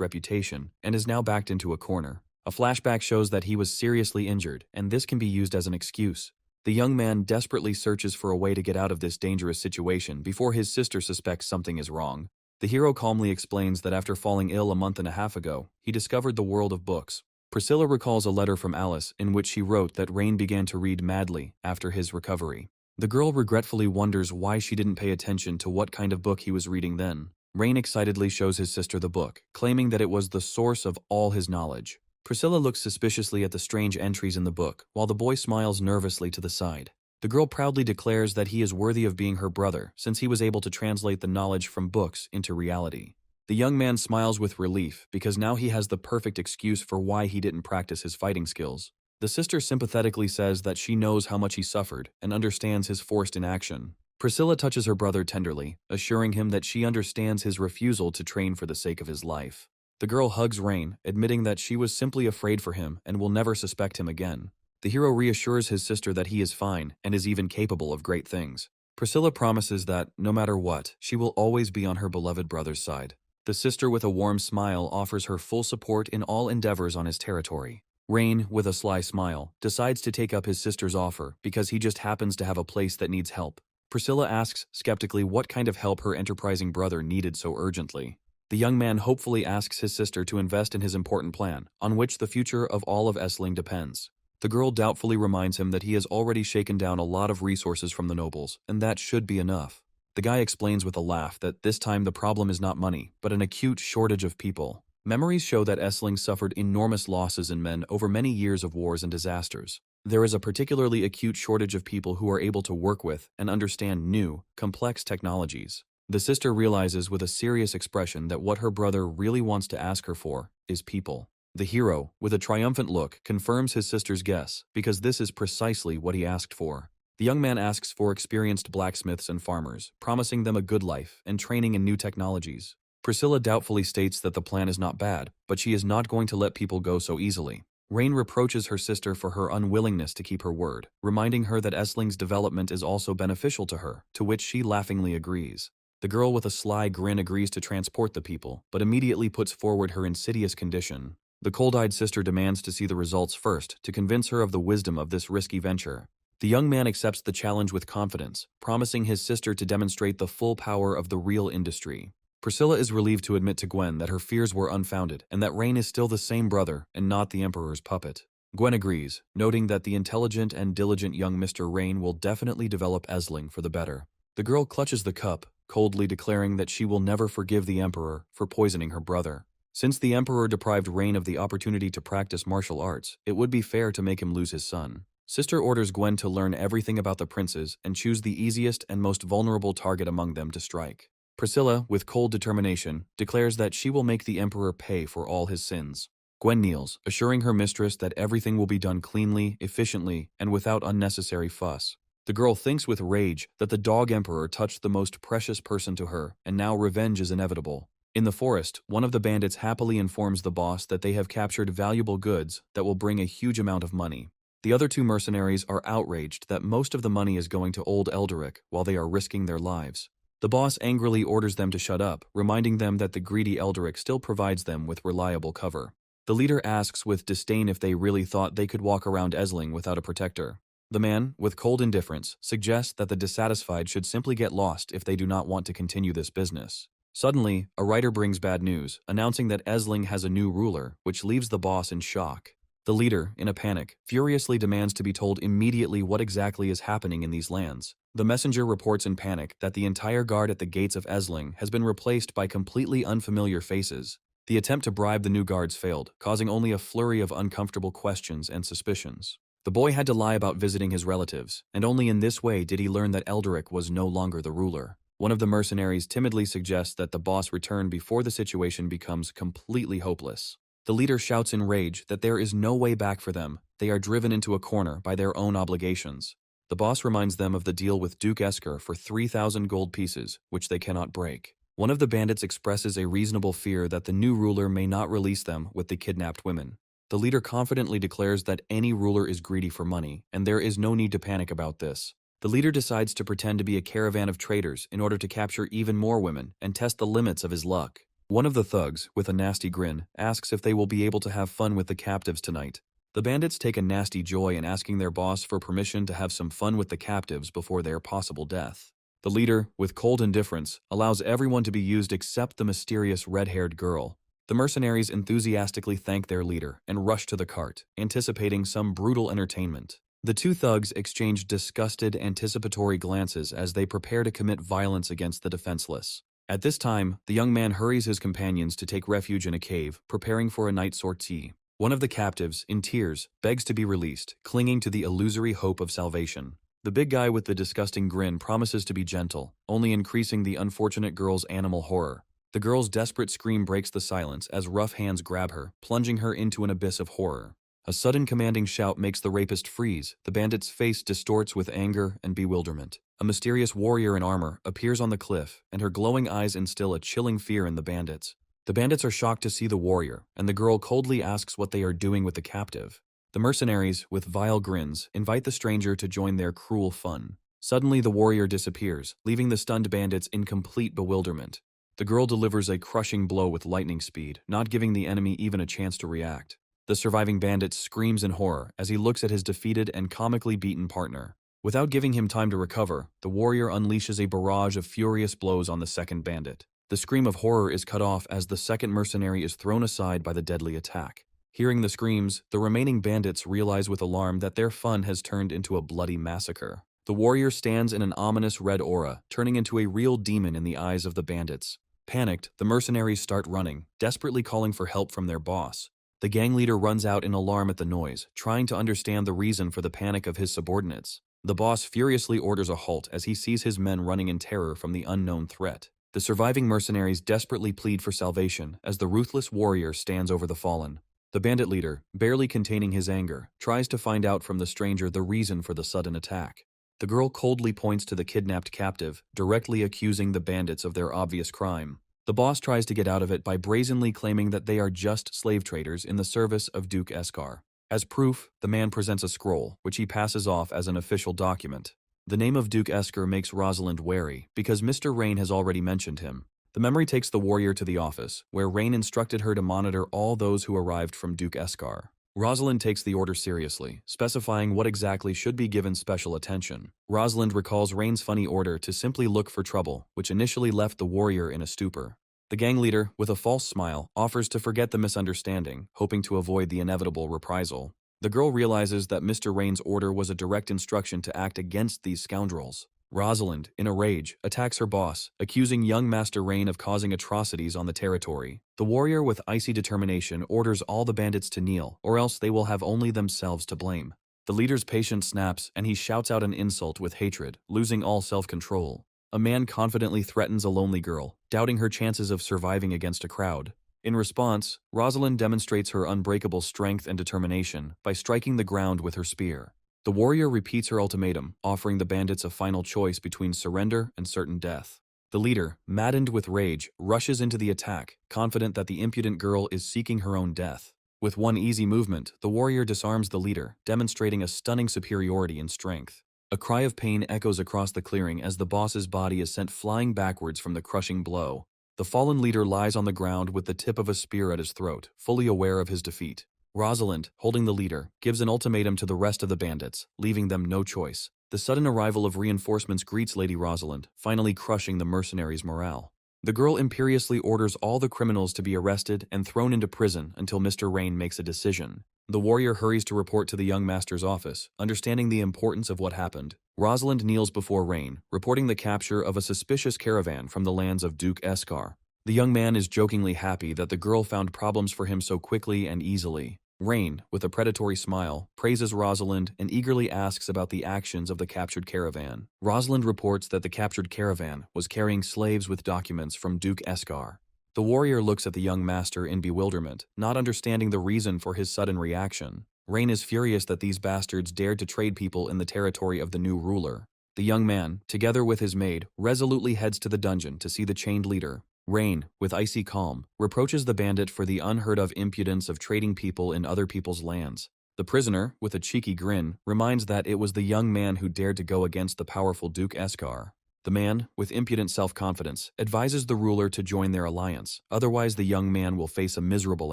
reputation and is now backed into a corner. A flashback shows that he was seriously injured, and this can be used as an excuse. The young man desperately searches for a way to get out of this dangerous situation before his sister suspects something is wrong. The hero calmly explains that after falling ill a month and a half ago, he discovered the world of books. Priscilla recalls a letter from Alice in which she wrote that Rain began to read madly after his recovery. The girl regretfully wonders why she didn't pay attention to what kind of book he was reading then. Rain excitedly shows his sister the book, claiming that it was the source of all his knowledge. Priscilla looks suspiciously at the strange entries in the book, while the boy smiles nervously to the side. The girl proudly declares that he is worthy of being her brother, since he was able to translate the knowledge from books into reality. The young man smiles with relief, because now he has the perfect excuse for why he didn't practice his fighting skills. The sister sympathetically says that she knows how much he suffered and understands his forced inaction. Priscilla touches her brother tenderly, assuring him that she understands his refusal to train for the sake of his life. The girl hugs Rain, admitting that she was simply afraid for him and will never suspect him again. The hero reassures his sister that he is fine and is even capable of great things. Priscilla promises that, no matter what, she will always be on her beloved brother's side. The sister with a warm smile offers her full support in all endeavors on his territory. Rain, with a sly smile, decides to take up his sister's offer because he just happens to have a place that needs help. Priscilla asks skeptically what kind of help her enterprising brother needed so urgently. The young man hopefully asks his sister to invest in his important plan, on which the future of all of Essling depends. The girl doubtfully reminds him that he has already shaken down a lot of resources from the nobles, and that should be enough. The guy explains with a laugh that this time the problem is not money, but an acute shortage of people. Memories show that Essling suffered enormous losses in men over many years of wars and disasters. There is a particularly acute shortage of people who are able to work with and understand new, complex technologies. The sister realizes with a serious expression that what her brother really wants to ask her for is people. The hero, with a triumphant look, confirms his sister's guess, because this is precisely what he asked for. The young man asks for experienced blacksmiths and farmers, promising them a good life and training in new technologies. Priscilla doubtfully states that the plan is not bad, but she is not going to let people go so easily. Rain reproaches her sister for her unwillingness to keep her word, reminding her that Essling's development is also beneficial to her, to which she laughingly agrees. The girl with a sly grin agrees to transport the people, but immediately puts forward her insidious condition. The cold-eyed sister demands to see the results first to convince her of the wisdom of this risky venture. The young man accepts the challenge with confidence, promising his sister to demonstrate the full power of the real industry. Priscilla is relieved to admit to Gwen that her fears were unfounded and that Rain is still the same brother and not the Emperor's puppet. Gwen agrees, noting that the intelligent and diligent young Mr. Rain will definitely develop Essling for the better. The girl clutches the cup, coldly declaring that she will never forgive the Emperor for poisoning her brother. Since the Emperor deprived Rain of the opportunity to practice martial arts, it would be fair to make him lose his son. Sister orders Gwen to learn everything about the princes and choose the easiest and most vulnerable target among them to strike. Priscilla, with cold determination, declares that she will make the Emperor pay for all his sins. Gwen kneels, assuring her mistress that everything will be done cleanly, efficiently, and without unnecessary fuss. The girl thinks with rage that the dog Emperor touched the most precious person to her, and now revenge is inevitable. In the forest, one of the bandits happily informs the boss that they have captured valuable goods that will bring a huge amount of money. The other two mercenaries are outraged that most of the money is going to old Elderic while they are risking their lives. The boss angrily orders them to shut up, reminding them that the greedy Elderic still provides them with reliable cover. The leader asks with disdain if they really thought they could walk around Esling without a protector. The man, with cold indifference, suggests that the dissatisfied should simply get lost if they do not want to continue this business. Suddenly, a writer brings bad news, announcing that Esling has a new ruler, which leaves the boss in shock. The leader, in a panic, furiously demands to be told immediately what exactly is happening in these lands. The messenger reports in panic that the entire guard at the gates of Esling has been replaced by completely unfamiliar faces. The attempt to bribe the new guards failed, causing only a flurry of uncomfortable questions and suspicions. The boy had to lie about visiting his relatives, and only in this way did he learn that Elderic was no longer the ruler. One of the mercenaries timidly suggests that the boss return before the situation becomes completely hopeless. The leader shouts in rage that there is no way back for them. They are driven into a corner by their own obligations. The boss reminds them of the deal with Duke Esker for 3,000 gold pieces, which they cannot break. One of the bandits expresses a reasonable fear that the new ruler may not release them with the kidnapped women. The leader confidently declares that any ruler is greedy for money, and there is no need to panic about this. The leader decides to pretend to be a caravan of traders in order to capture even more women and test the limits of his luck. One of the thugs, with a nasty grin, asks if they will be able to have fun with the captives tonight. The bandits take a nasty joy in asking their boss for permission to have some fun with the captives before their possible death. The leader, with cold indifference, allows everyone to be used except the mysterious red-haired girl. The mercenaries enthusiastically thank their leader and rush to the cart, anticipating some brutal entertainment. The two thugs exchange disgusted, anticipatory glances as they prepare to commit violence against the defenseless. At this time, the young man hurries his companions to take refuge in a cave, preparing for a night sortie. One of the captives, in tears, begs to be released, clinging to the illusory hope of salvation. The big guy with the disgusting grin promises to be gentle, only increasing the unfortunate girl's animal horror. The girl's desperate scream breaks the silence as rough hands grab her, plunging her into an abyss of horror. A sudden commanding shout makes the rapist freeze. The bandit's face distorts with anger and bewilderment. A mysterious warrior in armor appears on the cliff, and her glowing eyes instill a chilling fear in the bandits. The bandits are shocked to see the warrior, and the girl coldly asks what they are doing with the captive. The mercenaries, with vile grins, invite the stranger to join their cruel fun. Suddenly the warrior disappears, leaving the stunned bandits in complete bewilderment. The girl delivers a crushing blow with lightning speed, not giving the enemy even a chance to react. The surviving bandit screams in horror as he looks at his defeated and comically beaten partner. Without giving him time to recover, the warrior unleashes a barrage of furious blows on the second bandit. The scream of horror is cut off as the second mercenary is thrown aside by the deadly attack. Hearing the screams, the remaining bandits realize with alarm that their fun has turned into a bloody massacre. The warrior stands in an ominous red aura, turning into a real demon in the eyes of the bandits. Panicked, the mercenaries start running, desperately calling for help from their boss. The gang leader runs out in alarm at the noise, trying to understand the reason for the panic of his subordinates. The boss furiously orders a halt as he sees his men running in terror from the unknown threat. The surviving mercenaries desperately plead for salvation as the ruthless warrior stands over the fallen. The bandit leader, barely containing his anger, tries to find out from the stranger the reason for the sudden attack. The girl coldly points to the kidnapped captive, directly accusing the bandits of their obvious crime. The boss tries to get out of it by brazenly claiming that they are just slave traders in the service of Duke Eskar. As proof, the man presents a scroll, which he passes off as an official document. The name of Duke Esker makes Rosalind wary, because Mr. Rain has already mentioned him. The memory takes the warrior to the office, where Rain instructed her to monitor all those who arrived from Duke Eskar. Rosalind takes the order seriously, specifying what exactly should be given special attention. Rosalind recalls Rain's funny order to simply look for trouble, which initially left the warrior in a stupor. The gang leader, with a false smile, offers to forget the misunderstanding, hoping to avoid the inevitable reprisal. The girl realizes that Mr. Rain's order was a direct instruction to act against these scoundrels. Rosalind, in a rage, attacks her boss, accusing young Master Rain of causing atrocities on the territory. The warrior, with icy determination, orders all the bandits to kneel, or else they will have only themselves to blame. The leader's patience snaps, and he shouts out an insult with hatred, losing all self-control. A man confidently threatens a lonely girl, doubting her chances of surviving against a crowd. In response, Rosalind demonstrates her unbreakable strength and determination by striking the ground with her spear. The warrior repeats her ultimatum, offering the bandits a final choice between surrender and certain death. The leader, maddened with rage, rushes into the attack, confident that the impudent girl is seeking her own death. With one easy movement, the warrior disarms the leader, demonstrating a stunning superiority in strength. A cry of pain echoes across the clearing as the boss's body is sent flying backwards from the crushing blow. The fallen leader lies on the ground with the tip of a spear at his throat, fully aware of his defeat. Rosalind, holding the leader, gives an ultimatum to the rest of the bandits, leaving them no choice. The sudden arrival of reinforcements greets Lady Rosalind, finally crushing the mercenaries' morale. The girl imperiously orders all the criminals to be arrested and thrown into prison until Mr. Rain makes a decision. The warrior hurries to report to the young master's office, understanding the importance of what happened. Rosalind kneels before Rain, reporting the capture of a suspicious caravan from the lands of Duke Eskar. The young man is jokingly happy that the girl found problems for him so quickly and easily. Rain, with a predatory smile, praises Rosalind and eagerly asks about the actions of the captured caravan. Rosalind reports that the captured caravan was carrying slaves with documents from Duke Eskar. The warrior looks at the young master in bewilderment, not understanding the reason for his sudden reaction. Rain is furious that these bastards dared to trade people in the territory of the new ruler. The young man, together with his maid, resolutely heads to the dungeon to see the chained leader. Rain, with icy calm, reproaches the bandit for the unheard-of impudence of trading people in other people's lands. The prisoner, with a cheeky grin, reminds that it was the young man who dared to go against the powerful Duke Eskar. The man, with impudent self-confidence, advises the ruler to join their alliance, otherwise the young man will face a miserable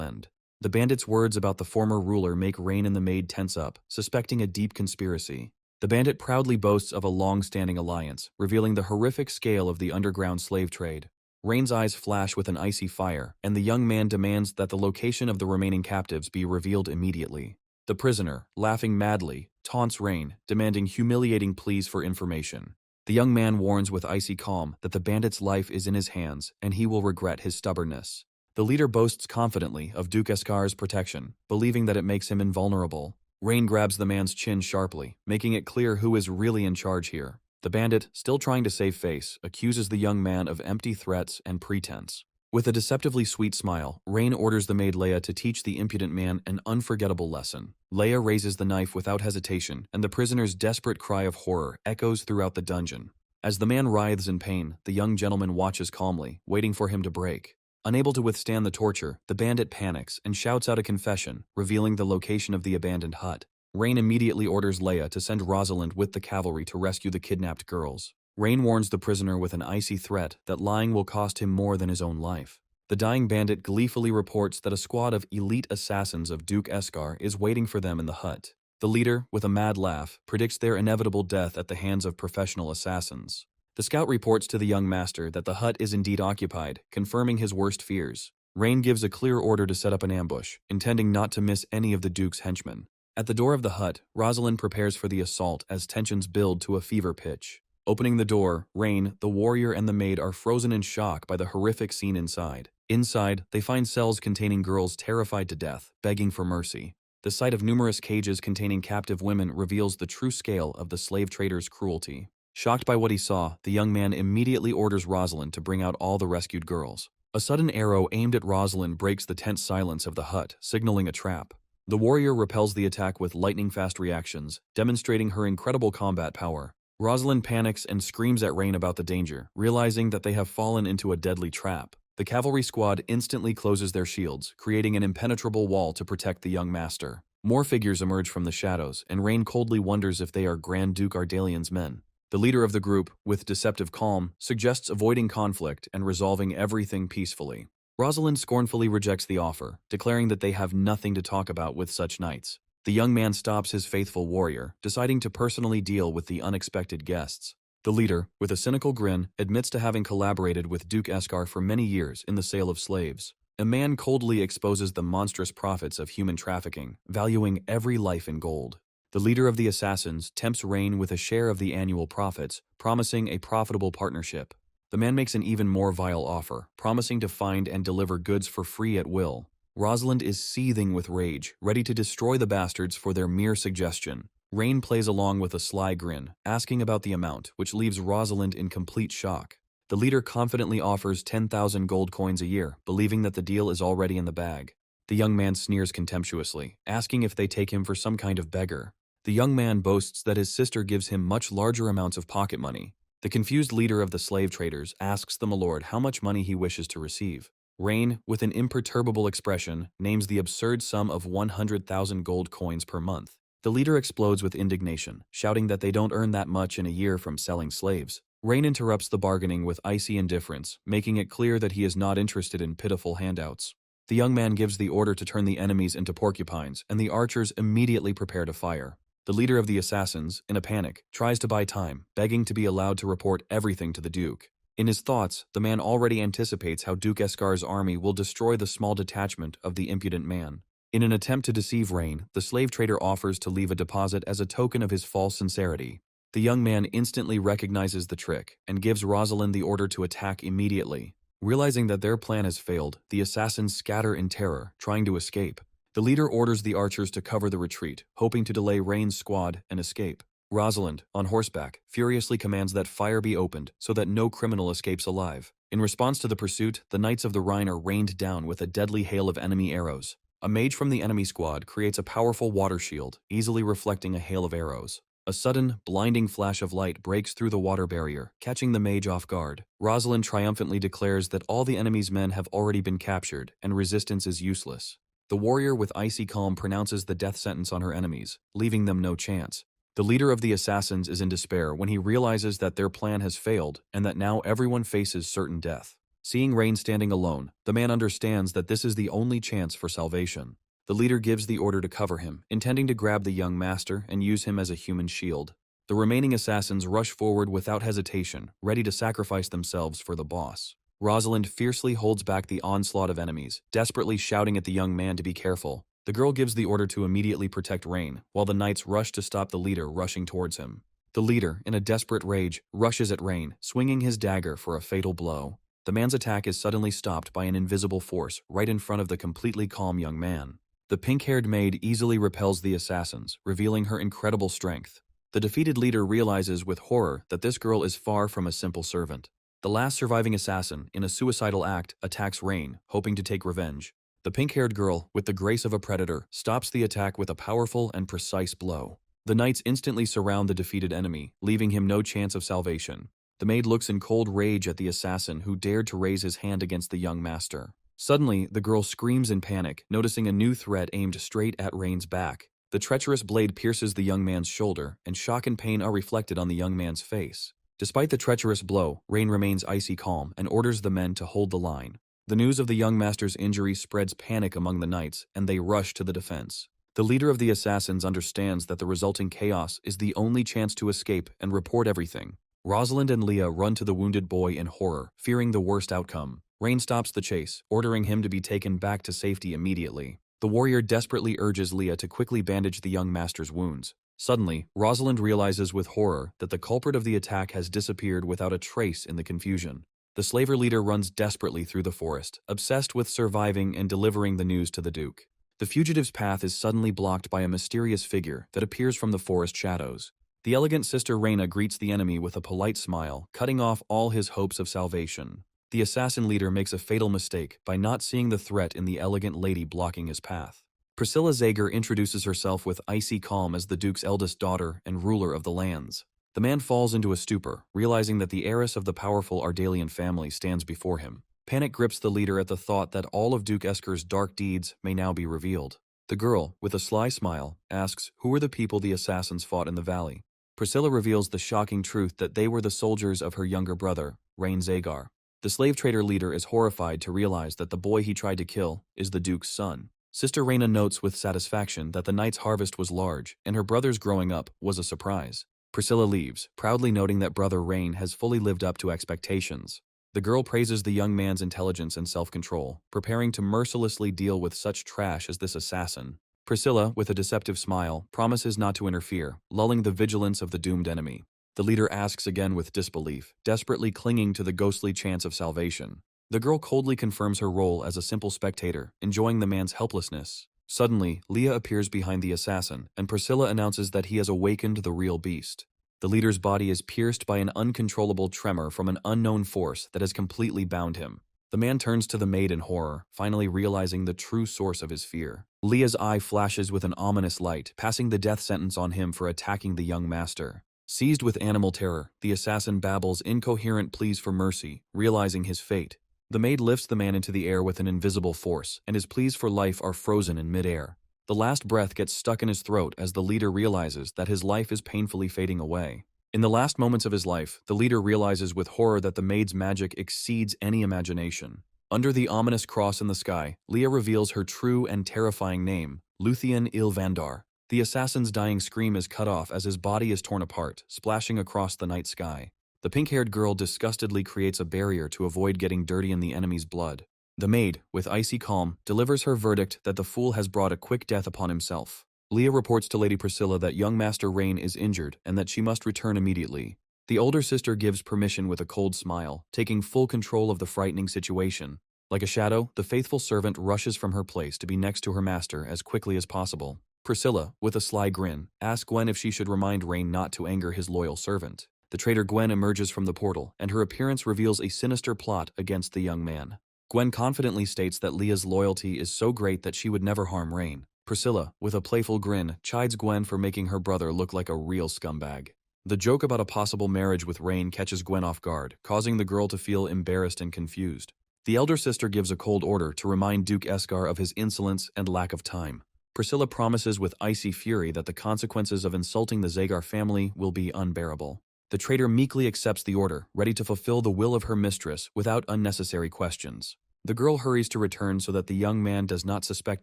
end. The bandit's words about the former ruler make Rain and the maid tense up, suspecting a deep conspiracy. The bandit proudly boasts of a long-standing alliance, revealing the horrific scale of the underground slave trade. Rain's eyes flash with an icy fire, and the young man demands that the location of the remaining captives be revealed immediately. The prisoner, laughing madly, taunts Rain, demanding humiliating pleas for information. The young man warns with icy calm that the bandit's life is in his hands, and he will regret his stubbornness. The leader boasts confidently of Duke Eskar's protection, believing that it makes him invulnerable. Rain grabs the man's chin sharply, making it clear who is really in charge here. The bandit, still trying to save face, accuses the young man of empty threats and pretense. With a deceptively sweet smile, Rain orders the maid Leia to teach the impudent man an unforgettable lesson. Leia raises the knife without hesitation, and the prisoner's desperate cry of horror echoes throughout the dungeon. As the man writhes in pain, the young gentleman watches calmly, waiting for him to break. Unable to withstand the torture, the bandit panics and shouts out a confession, revealing the location of the abandoned hut. Rain immediately orders Leia to send Rosalind with the cavalry to rescue the kidnapped girls. Rain warns the prisoner with an icy threat that lying will cost him more than his own life. The dying bandit gleefully reports that a squad of elite assassins of Duke Eskar is waiting for them in the hut. The leader, with a mad laugh, predicts their inevitable death at the hands of professional assassins. The scout reports to the young master that the hut is indeed occupied, confirming his worst fears. Rain gives a clear order to set up an ambush, intending not to miss any of the Duke's henchmen. At the door of the hut, Rosalind prepares for the assault as tensions build to a fever pitch. Opening the door, Rain, the warrior, and the maid are frozen in shock by the horrific scene inside. Inside, they find cells containing girls terrified to death, begging for mercy. The sight of numerous cages containing captive women reveals the true scale of the slave traders' cruelty. Shocked by what he saw, the young man immediately orders Rosalind to bring out all the rescued girls. A sudden arrow aimed at Rosalind breaks the tense silence of the hut, signaling a trap. The warrior repels the attack with lightning-fast reactions, demonstrating her incredible combat power. Rosalind panics and screams at Rain about the danger, realizing that they have fallen into a deadly trap. The cavalry squad instantly closes their shields, creating an impenetrable wall to protect the young master. More figures emerge from the shadows, and Rain coldly wonders if they are Grand Duke Ardalian's men. The leader of the group, with deceptive calm, suggests avoiding conflict and resolving everything peacefully. Rosalind scornfully rejects the offer, declaring that they have nothing to talk about with such knights. The young man stops his faithful warrior, deciding to personally deal with the unexpected guests. The leader, with a cynical grin, admits to having collaborated with Duke Eskar for many years in the sale of slaves. A man coldly exposes the monstrous profits of human trafficking, valuing every life in gold. The leader of the assassins tempts Rain with a share of the annual profits, promising a profitable partnership. The man makes an even more vile offer, promising to find and deliver goods for free at will. Rosalind is seething with rage, ready to destroy the bastards for their mere suggestion. Rain plays along with a sly grin, asking about the amount, which leaves Rosalind in complete shock. The leader confidently offers 10,000 gold coins a year, believing that the deal is already in the bag. The young man sneers contemptuously, asking if they take him for some kind of beggar. The young man boasts that his sister gives him much larger amounts of pocket money. The confused leader of the slave traders asks the milord how much money he wishes to receive. Rain, with an imperturbable expression, names the absurd sum of 100,000 gold coins per month. The leader explodes with indignation, shouting that they don't earn that much in a year from selling slaves. Rain interrupts the bargaining with icy indifference, making it clear that he is not interested in pitiful handouts. The young man gives the order to turn the enemies into porcupines, and the archers immediately prepare to fire. The leader of the assassins, in a panic, tries to buy time, begging to be allowed to report everything to the Duke. In his thoughts, the man already anticipates how Duke Escar's army will destroy the small detachment of the impudent man. In an attempt to deceive Rain, the slave trader offers to leave a deposit as a token of his false sincerity. The young man instantly recognizes the trick and gives Rosalind the order to attack immediately. Realizing that their plan has failed, the assassins scatter in terror, trying to escape. The leader orders the archers to cover the retreat, hoping to delay Rain's squad and escape. Rosalind, on horseback, furiously commands that fire be opened so that no criminal escapes alive. In response to the pursuit, the Knights of the Rhine are rained down with a deadly hail of enemy arrows. A mage from the enemy squad creates a powerful water shield, easily reflecting a hail of arrows. A sudden, blinding flash of light breaks through the water barrier, catching the mage off guard. Rosalind triumphantly declares that all the enemy's men have already been captured, and resistance is useless. The warrior with icy calm pronounces the death sentence on her enemies, leaving them no chance. The leader of the assassins is in despair when he realizes that their plan has failed, and that now everyone faces certain death. Seeing Rain standing alone, the man understands that this is the only chance for salvation. The leader gives the order to cover him, intending to grab the young master and use him as a human shield. The remaining assassins rush forward without hesitation, ready to sacrifice themselves for the boss. Rosalind fiercely holds back the onslaught of enemies, desperately shouting at the young man to be careful. The girl gives the order to immediately protect Rain, while the knights rush to stop the leader rushing towards him. The leader, in a desperate rage, rushes at Rain, swinging his dagger for a fatal blow. The man's attack is suddenly stopped by an invisible force right in front of the completely calm young man. The pink-haired maid easily repels the assassins, revealing her incredible strength. The defeated leader realizes with horror that this girl is far from a simple servant. The last surviving assassin, in a suicidal act, attacks Rain, hoping to take revenge. The pink-haired girl, with the grace of a predator, stops the attack with a powerful and precise blow. The knights instantly surround the defeated enemy, leaving him no chance of salvation. The maid looks in cold rage at the assassin who dared to raise his hand against the young master. Suddenly, the girl screams in panic, noticing a new threat aimed straight at Rain's back. The treacherous blade pierces the young man's shoulder, and shock and pain are reflected on the young man's face. Despite the treacherous blow, Rain remains icy calm and orders the men to hold the line. The news of the young master's injury spreads panic among the knights, and they rush to the defense. The leader of the assassins understands that the resulting chaos is the only chance to escape and report everything. Rosalind and Leah run to the wounded boy in horror, fearing the worst outcome. Rain stops the chase, ordering him to be taken back to safety immediately. The warrior desperately urges Leah to quickly bandage the young master's wounds. Suddenly, Rosalind realizes with horror that the culprit of the attack has disappeared without a trace in the confusion. The slaver leader runs desperately through the forest, obsessed with surviving and delivering the news to the Duke. The fugitive's path is suddenly blocked by a mysterious figure that appears from the forest shadows. The elegant Sister Reyna greets the enemy with a polite smile, cutting off all his hopes of salvation. The assassin leader makes a fatal mistake by not seeing the threat in the elegant lady blocking his path. Priscilla Zager introduces herself with icy calm as the Duke's eldest daughter and ruler of the lands. The man falls into a stupor, realizing that the heiress of the powerful Ardalian family stands before him. Panic grips the leader at the thought that all of Duke Escar's dark deeds may now be revealed. The girl, with a sly smile, asks who were the people the assassins fought in the valley. Priscilla reveals the shocking truth that they were the soldiers of her younger brother, Rain Zagar. The slave trader leader is horrified to realize that the boy he tried to kill is the Duke's son. Sister Reyna notes with satisfaction that the knight's harvest was large, and her brother's growing up was a surprise. Priscilla leaves, proudly noting that brother Rain has fully lived up to expectations. The girl praises the young man's intelligence and self-control, preparing to mercilessly deal with such trash as this assassin. Priscilla, with a deceptive smile, promises not to interfere, lulling the vigilance of the doomed enemy. The leader asks again with disbelief, desperately clinging to the ghostly chance of salvation. The girl coldly confirms her role as a simple spectator, enjoying the man's helplessness. Suddenly, Leah appears behind the assassin, and Priscilla announces that he has awakened the real beast. The leader's body is pierced by an uncontrollable tremor from an unknown force that has completely bound him. The man turns to the maid in horror, finally realizing the true source of his fear. Leah's eye flashes with an ominous light, passing the death sentence on him for attacking the young master. Seized with animal terror, the assassin babbles incoherent pleas for mercy, realizing his fate. The maid lifts the man into the air with an invisible force, and his pleas for life are frozen in midair. The last breath gets stuck in his throat as the leader realizes that his life is painfully fading away. In the last moments of his life, the leader realizes with horror that the maid's magic exceeds any imagination. Under the ominous cross in the sky, Leah reveals her true and terrifying name, Luthien Ilvandar. The assassin's dying scream is cut off as his body is torn apart, splashing across the night sky. The pink-haired girl disgustedly creates a barrier to avoid getting dirty in the enemy's blood. The maid, with icy calm, delivers her verdict that the fool has brought a quick death upon himself. Leah reports to Lady Priscilla that young Master Rain is injured and that she must return immediately. The older sister gives permission with a cold smile, taking full control of the frightening situation. Like a shadow, the faithful servant rushes from her place to be next to her master as quickly as possible. Priscilla, with a sly grin, asks Gwen if she should remind Rain not to anger his loyal servant. The traitor Gwen emerges from the portal, and her appearance reveals a sinister plot against the young man. Gwen confidently states that Leah's loyalty is so great that she would never harm Rain. Priscilla, with a playful grin, chides Gwen for making her brother look like a real scumbag. The joke about a possible marriage with Rain catches Gwen off guard, causing the girl to feel embarrassed and confused. The elder sister gives a cold order to remind Duke Esgar of his insolence and lack of time. Priscilla promises with icy fury that the consequences of insulting the Zagar family will be unbearable. The traitor meekly accepts the order, ready to fulfill the will of her mistress without unnecessary questions. The girl hurries to return so that the young man does not suspect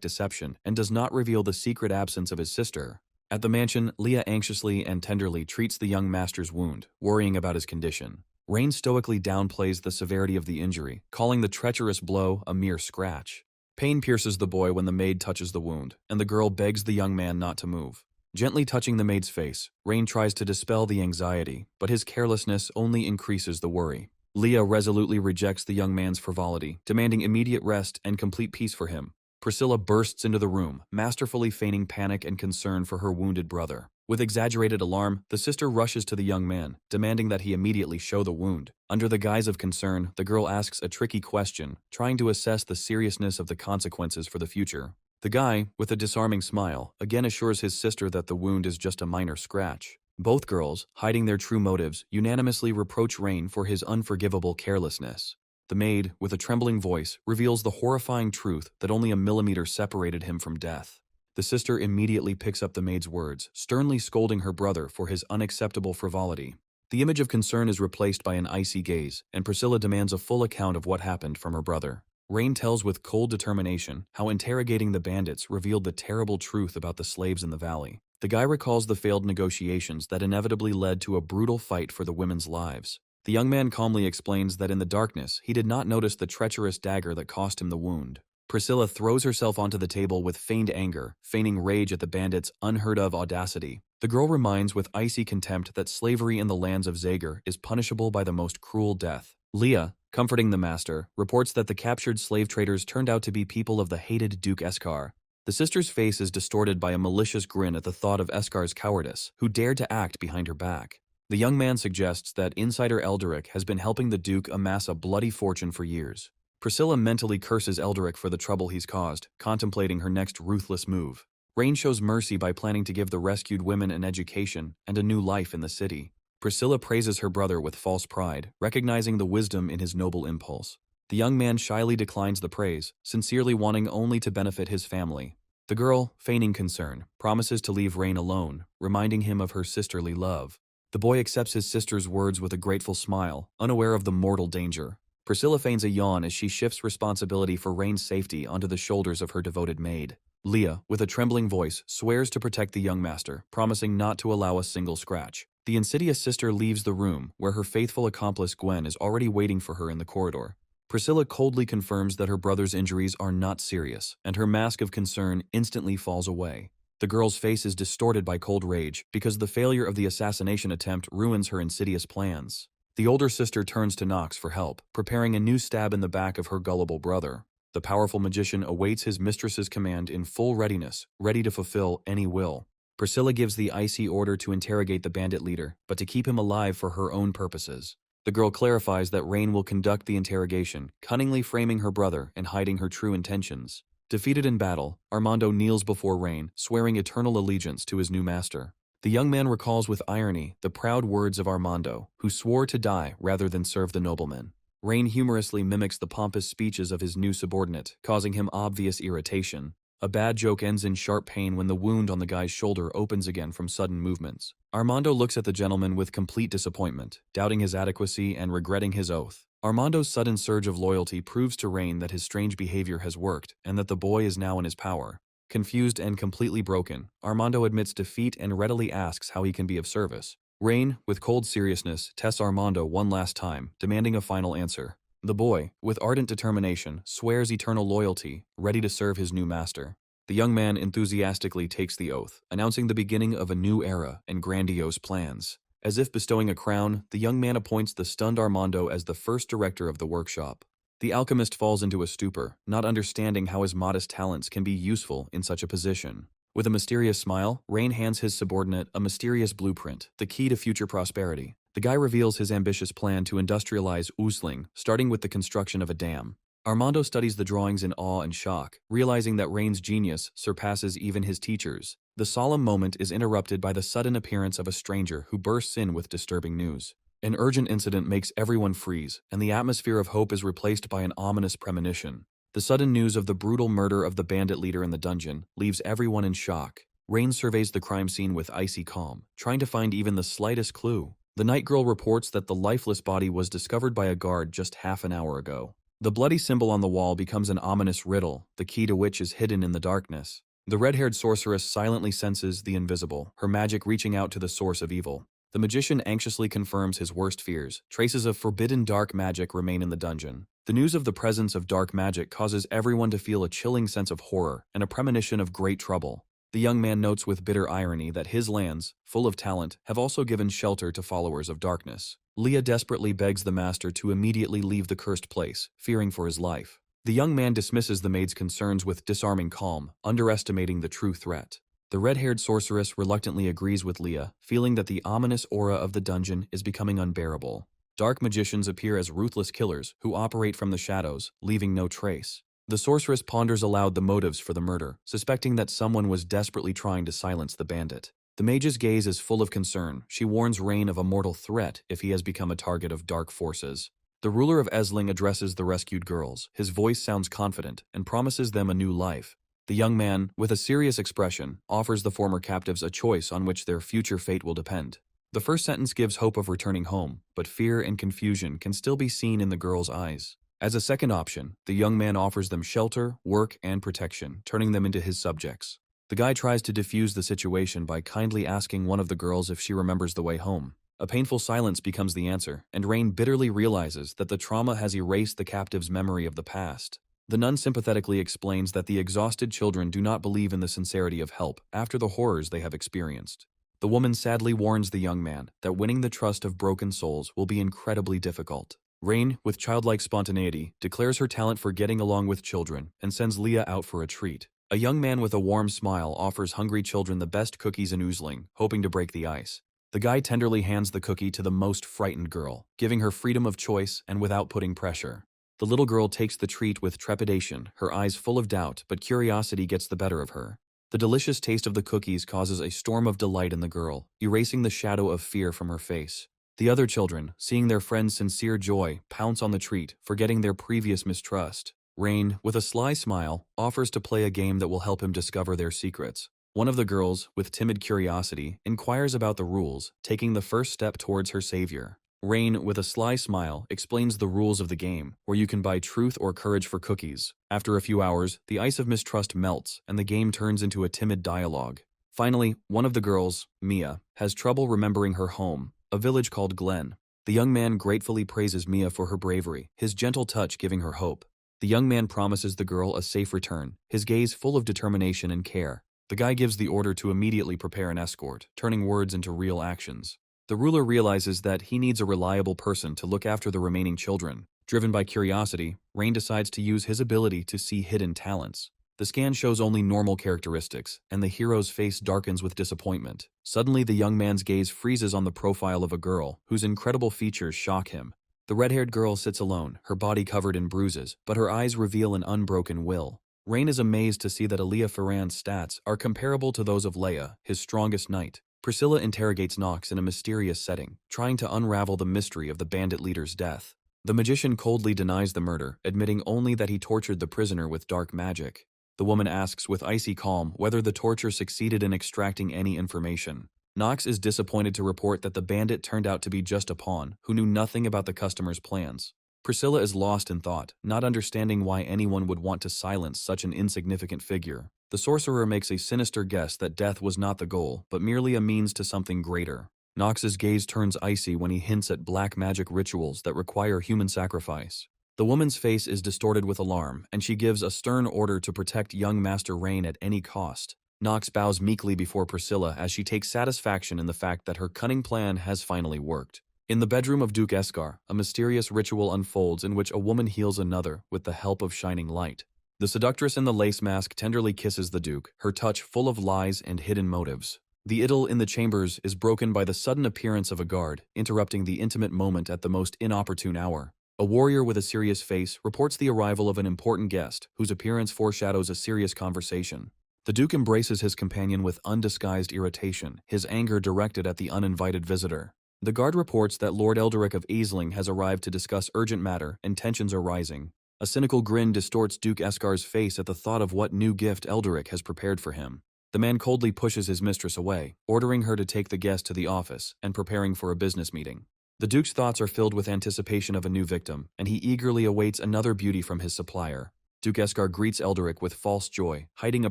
deception and does not reveal the secret absence of his sister. At the mansion, Leah anxiously and tenderly treats the young master's wound, worrying about his condition. Rain stoically downplays the severity of the injury, calling the treacherous blow a mere scratch. Pain pierces the boy when the maid touches the wound, and the girl begs the young man not to move. Gently touching the maid's face, Rain tries to dispel the anxiety, but his carelessness only increases the worry. Leah resolutely rejects the young man's frivolity, demanding immediate rest and complete peace for him. Priscilla bursts into the room, masterfully feigning panic and concern for her wounded brother. With exaggerated alarm, the sister rushes to the young man, demanding that he immediately show the wound. Under the guise of concern, the girl asks a tricky question, trying to assess the seriousness of the consequences for the future. The guy, with a disarming smile, again assures his sister that the wound is just a minor scratch. Both girls, hiding their true motives, unanimously reproach Rain for his unforgivable carelessness. The maid, with a trembling voice, reveals the horrifying truth that only a millimeter separated him from death. The sister immediately picks up the maid's words, sternly scolding her brother for his unacceptable frivolity. The image of concern is replaced by an icy gaze, and Priscilla demands a full account of what happened from her brother. Rain tells with cold determination how interrogating the bandits revealed the terrible truth about the slaves in the valley. The guy recalls the failed negotiations that inevitably led to a brutal fight for the women's lives. The young man calmly explains that in the darkness, he did not notice the treacherous dagger that cost him the wound. Priscilla throws herself onto the table with feigned anger, feigning rage at the bandits' unheard-of audacity. The girl reminds with icy contempt that slavery in the lands of Zagar is punishable by the most cruel death. Leah, comforting the master, reports that the captured slave traders turned out to be people of the hated Duke Esgar. The sister's face is distorted by a malicious grin at the thought of Esgar's cowardice, who dared to act behind her back. The young man suggests that insider Elderic has been helping the Duke amass a bloody fortune for years. Priscilla mentally curses Elderic for the trouble he's caused, contemplating her next ruthless move. Rain shows mercy by planning to give the rescued women an education and a new life in the city. Priscilla praises her brother with false pride, recognizing the wisdom in his noble impulse. The young man shyly declines the praise, sincerely wanting only to benefit his family. The girl, feigning concern, promises to leave Rain alone, reminding him of her sisterly love. The boy accepts his sister's words with a grateful smile, unaware of the mortal danger. Priscilla feigns a yawn as she shifts responsibility for Rain's safety onto the shoulders of her devoted maid. Leah, with a trembling voice, swears to protect the young master, promising not to allow a single scratch. The insidious sister leaves the room, where her faithful accomplice Gwen is already waiting for her in the corridor. Priscilla coldly confirms that her brother's injuries are not serious, and her mask of concern instantly falls away. The girl's face is distorted by cold rage, because the failure of the assassination attempt ruins her insidious plans. The older sister turns to Nox for help, preparing a new stab in the back of her gullible brother. The powerful magician awaits his mistress's command in full readiness, ready to fulfill any will. Priscilla gives the icy order to interrogate the bandit leader, but to keep him alive for her own purposes. The girl clarifies that Rain will conduct the interrogation, cunningly framing her brother and hiding her true intentions. Defeated in battle, Armando kneels before Rain, swearing eternal allegiance to his new master. The young man recalls with irony the proud words of Armando, who swore to die rather than serve the nobleman. Rain humorously mimics the pompous speeches of his new subordinate, causing him obvious irritation. A bad joke ends in sharp pain when the wound on the guy's shoulder opens again from sudden movements. Armando looks at the gentleman with complete disappointment, doubting his adequacy and regretting his oath. Armando's sudden surge of loyalty proves to Rain that his strange behavior has worked and that the boy is now in his power. Confused and completely broken, Armando admits defeat and readily asks how he can be of service. Rain, with cold seriousness, tests Armando one last time, demanding a final answer. The boy, with ardent determination, swears eternal loyalty, ready to serve his new master. The young man enthusiastically takes the oath, announcing the beginning of a new era and grandiose plans. As if bestowing a crown, the young man appoints the stunned Armando as the first director of the workshop. The alchemist falls into a stupor, not understanding how his modest talents can be useful in such a position. With a mysterious smile, Rain hands his subordinate a mysterious blueprint, the key to future prosperity. The guy reveals his ambitious plan to industrialize Usling, starting with the construction of a dam. Armando studies the drawings in awe and shock, realizing that Rain's genius surpasses even his teachers. The solemn moment is interrupted by the sudden appearance of a stranger who bursts in with disturbing news. An urgent incident makes everyone freeze, and the atmosphere of hope is replaced by an ominous premonition. The sudden news of the brutal murder of the bandit leader in the dungeon leaves everyone in shock. Rain surveys the crime scene with icy calm, trying to find even the slightest clue. The night girl reports that the lifeless body was discovered by a guard just half an hour ago. The bloody symbol on the wall becomes an ominous riddle, the key to which is hidden in the darkness. The red-haired sorceress silently senses the invisible, her magic reaching out to the source of evil. The magician anxiously confirms his worst fears. Traces of forbidden dark magic remain in the dungeon. The news of the presence of dark magic causes everyone to feel a chilling sense of horror and a premonition of great trouble. The young man notes with bitter irony that his lands, full of talent, have also given shelter to followers of darkness. Leah desperately begs the master to immediately leave the cursed place, fearing for his life. The young man dismisses the maid's concerns with disarming calm, underestimating the true threat. The red-haired sorceress reluctantly agrees with Leah, feeling that the ominous aura of the dungeon is becoming unbearable. Dark magicians appear as ruthless killers who operate from the shadows, leaving no trace. The sorceress ponders aloud the motives for the murder, suspecting that someone was desperately trying to silence the bandit. The mage's gaze is full of concern. She warns Rain of a mortal threat if he has become a target of dark forces. The ruler of Esling addresses the rescued girls. His voice sounds confident and promises them a new life. The young man, with a serious expression, offers the former captives a choice on which their future fate will depend. The first sentence gives hope of returning home, but fear and confusion can still be seen in the girls' eyes. As a second option, the young man offers them shelter, work, and protection, turning them into his subjects. The guy tries to defuse the situation by kindly asking one of the girls if she remembers the way home. A painful silence becomes the answer, and Rain bitterly realizes that the trauma has erased the captive's memory of the past. The nun sympathetically explains that the exhausted children do not believe in the sincerity of help after the horrors they have experienced. The woman sadly warns the young man that winning the trust of broken souls will be incredibly difficult. Rain, with childlike spontaneity, declares her talent for getting along with children and sends Leah out for a treat. A young man with a warm smile offers hungry children the best cookies in Usling, hoping to break the ice. The guy tenderly hands the cookie to the most frightened girl, giving her freedom of choice and without putting pressure. The little girl takes the treat with trepidation, her eyes full of doubt, but curiosity gets the better of her. The delicious taste of the cookies causes a storm of delight in the girl, erasing the shadow of fear from her face. The other children, seeing their friend's sincere joy, pounce on the treat, forgetting their previous mistrust. Rain, with a sly smile, offers to play a game that will help him discover their secrets. One of the girls, with timid curiosity, inquires about the rules, taking the first step towards her savior. Rain, with a sly smile, explains the rules of the game, where you can buy truth or courage for cookies. After a few hours, the ice of mistrust melts, and the game turns into a timid dialogue. Finally, one of the girls, Mia, has trouble remembering her home, a village called Glen. The young man gratefully praises Mia for her bravery, his gentle touch giving her hope. The young man promises the girl a safe return, his gaze full of determination and care. The guy gives the order to immediately prepare an escort, turning words into real actions. The ruler realizes that he needs a reliable person to look after the remaining children. Driven by curiosity, Rain decides to use his ability to see hidden talents. The scan shows only normal characteristics, and the hero's face darkens with disappointment. Suddenly, the young man's gaze freezes on the profile of a girl, whose incredible features shock him. The red-haired girl sits alone, her body covered in bruises, but her eyes reveal an unbroken will. Rain is amazed to see that Aaliyah Farran's stats are comparable to those of Leia, his strongest knight. Priscilla interrogates Nox in a mysterious setting, trying to unravel the mystery of the bandit leader's death. The magician coldly denies the murder, admitting only that he tortured the prisoner with dark magic. The woman asks with icy calm whether the torture succeeded in extracting any information. Knox is disappointed to report that the bandit turned out to be just a pawn who knew nothing about the customer's plans. Priscilla is lost in thought, not understanding why anyone would want to silence such an insignificant figure. The sorcerer makes a sinister guess that death was not the goal, but merely a means to something greater. Knox's gaze turns icy when he hints at black magic rituals that require human sacrifice. The woman's face is distorted with alarm, and she gives a stern order to protect young Master Rain at any cost. Knox bows meekly before Priscilla as she takes satisfaction in the fact that her cunning plan has finally worked. In the bedroom of Duke Escar, a mysterious ritual unfolds in which a woman heals another with the help of shining light. The seductress in the lace mask tenderly kisses the Duke, her touch full of lies and hidden motives. The idyll in the chambers is broken by the sudden appearance of a guard, interrupting the intimate moment at the most inopportune hour. A warrior with a serious face reports the arrival of an important guest, whose appearance foreshadows a serious conversation. The Duke embraces his companion with undisguised irritation, his anger directed at the uninvited visitor. The guard reports that Lord Elderic of Aisling has arrived to discuss urgent matter, and tensions are rising. A cynical grin distorts Duke Escar's face at the thought of what new gift Elderic has prepared for him. The man coldly pushes his mistress away, ordering her to take the guest to the office and preparing for a business meeting. The Duke's thoughts are filled with anticipation of a new victim, and he eagerly awaits another beauty from his supplier. Duke Escar greets Elderic with false joy, hiding a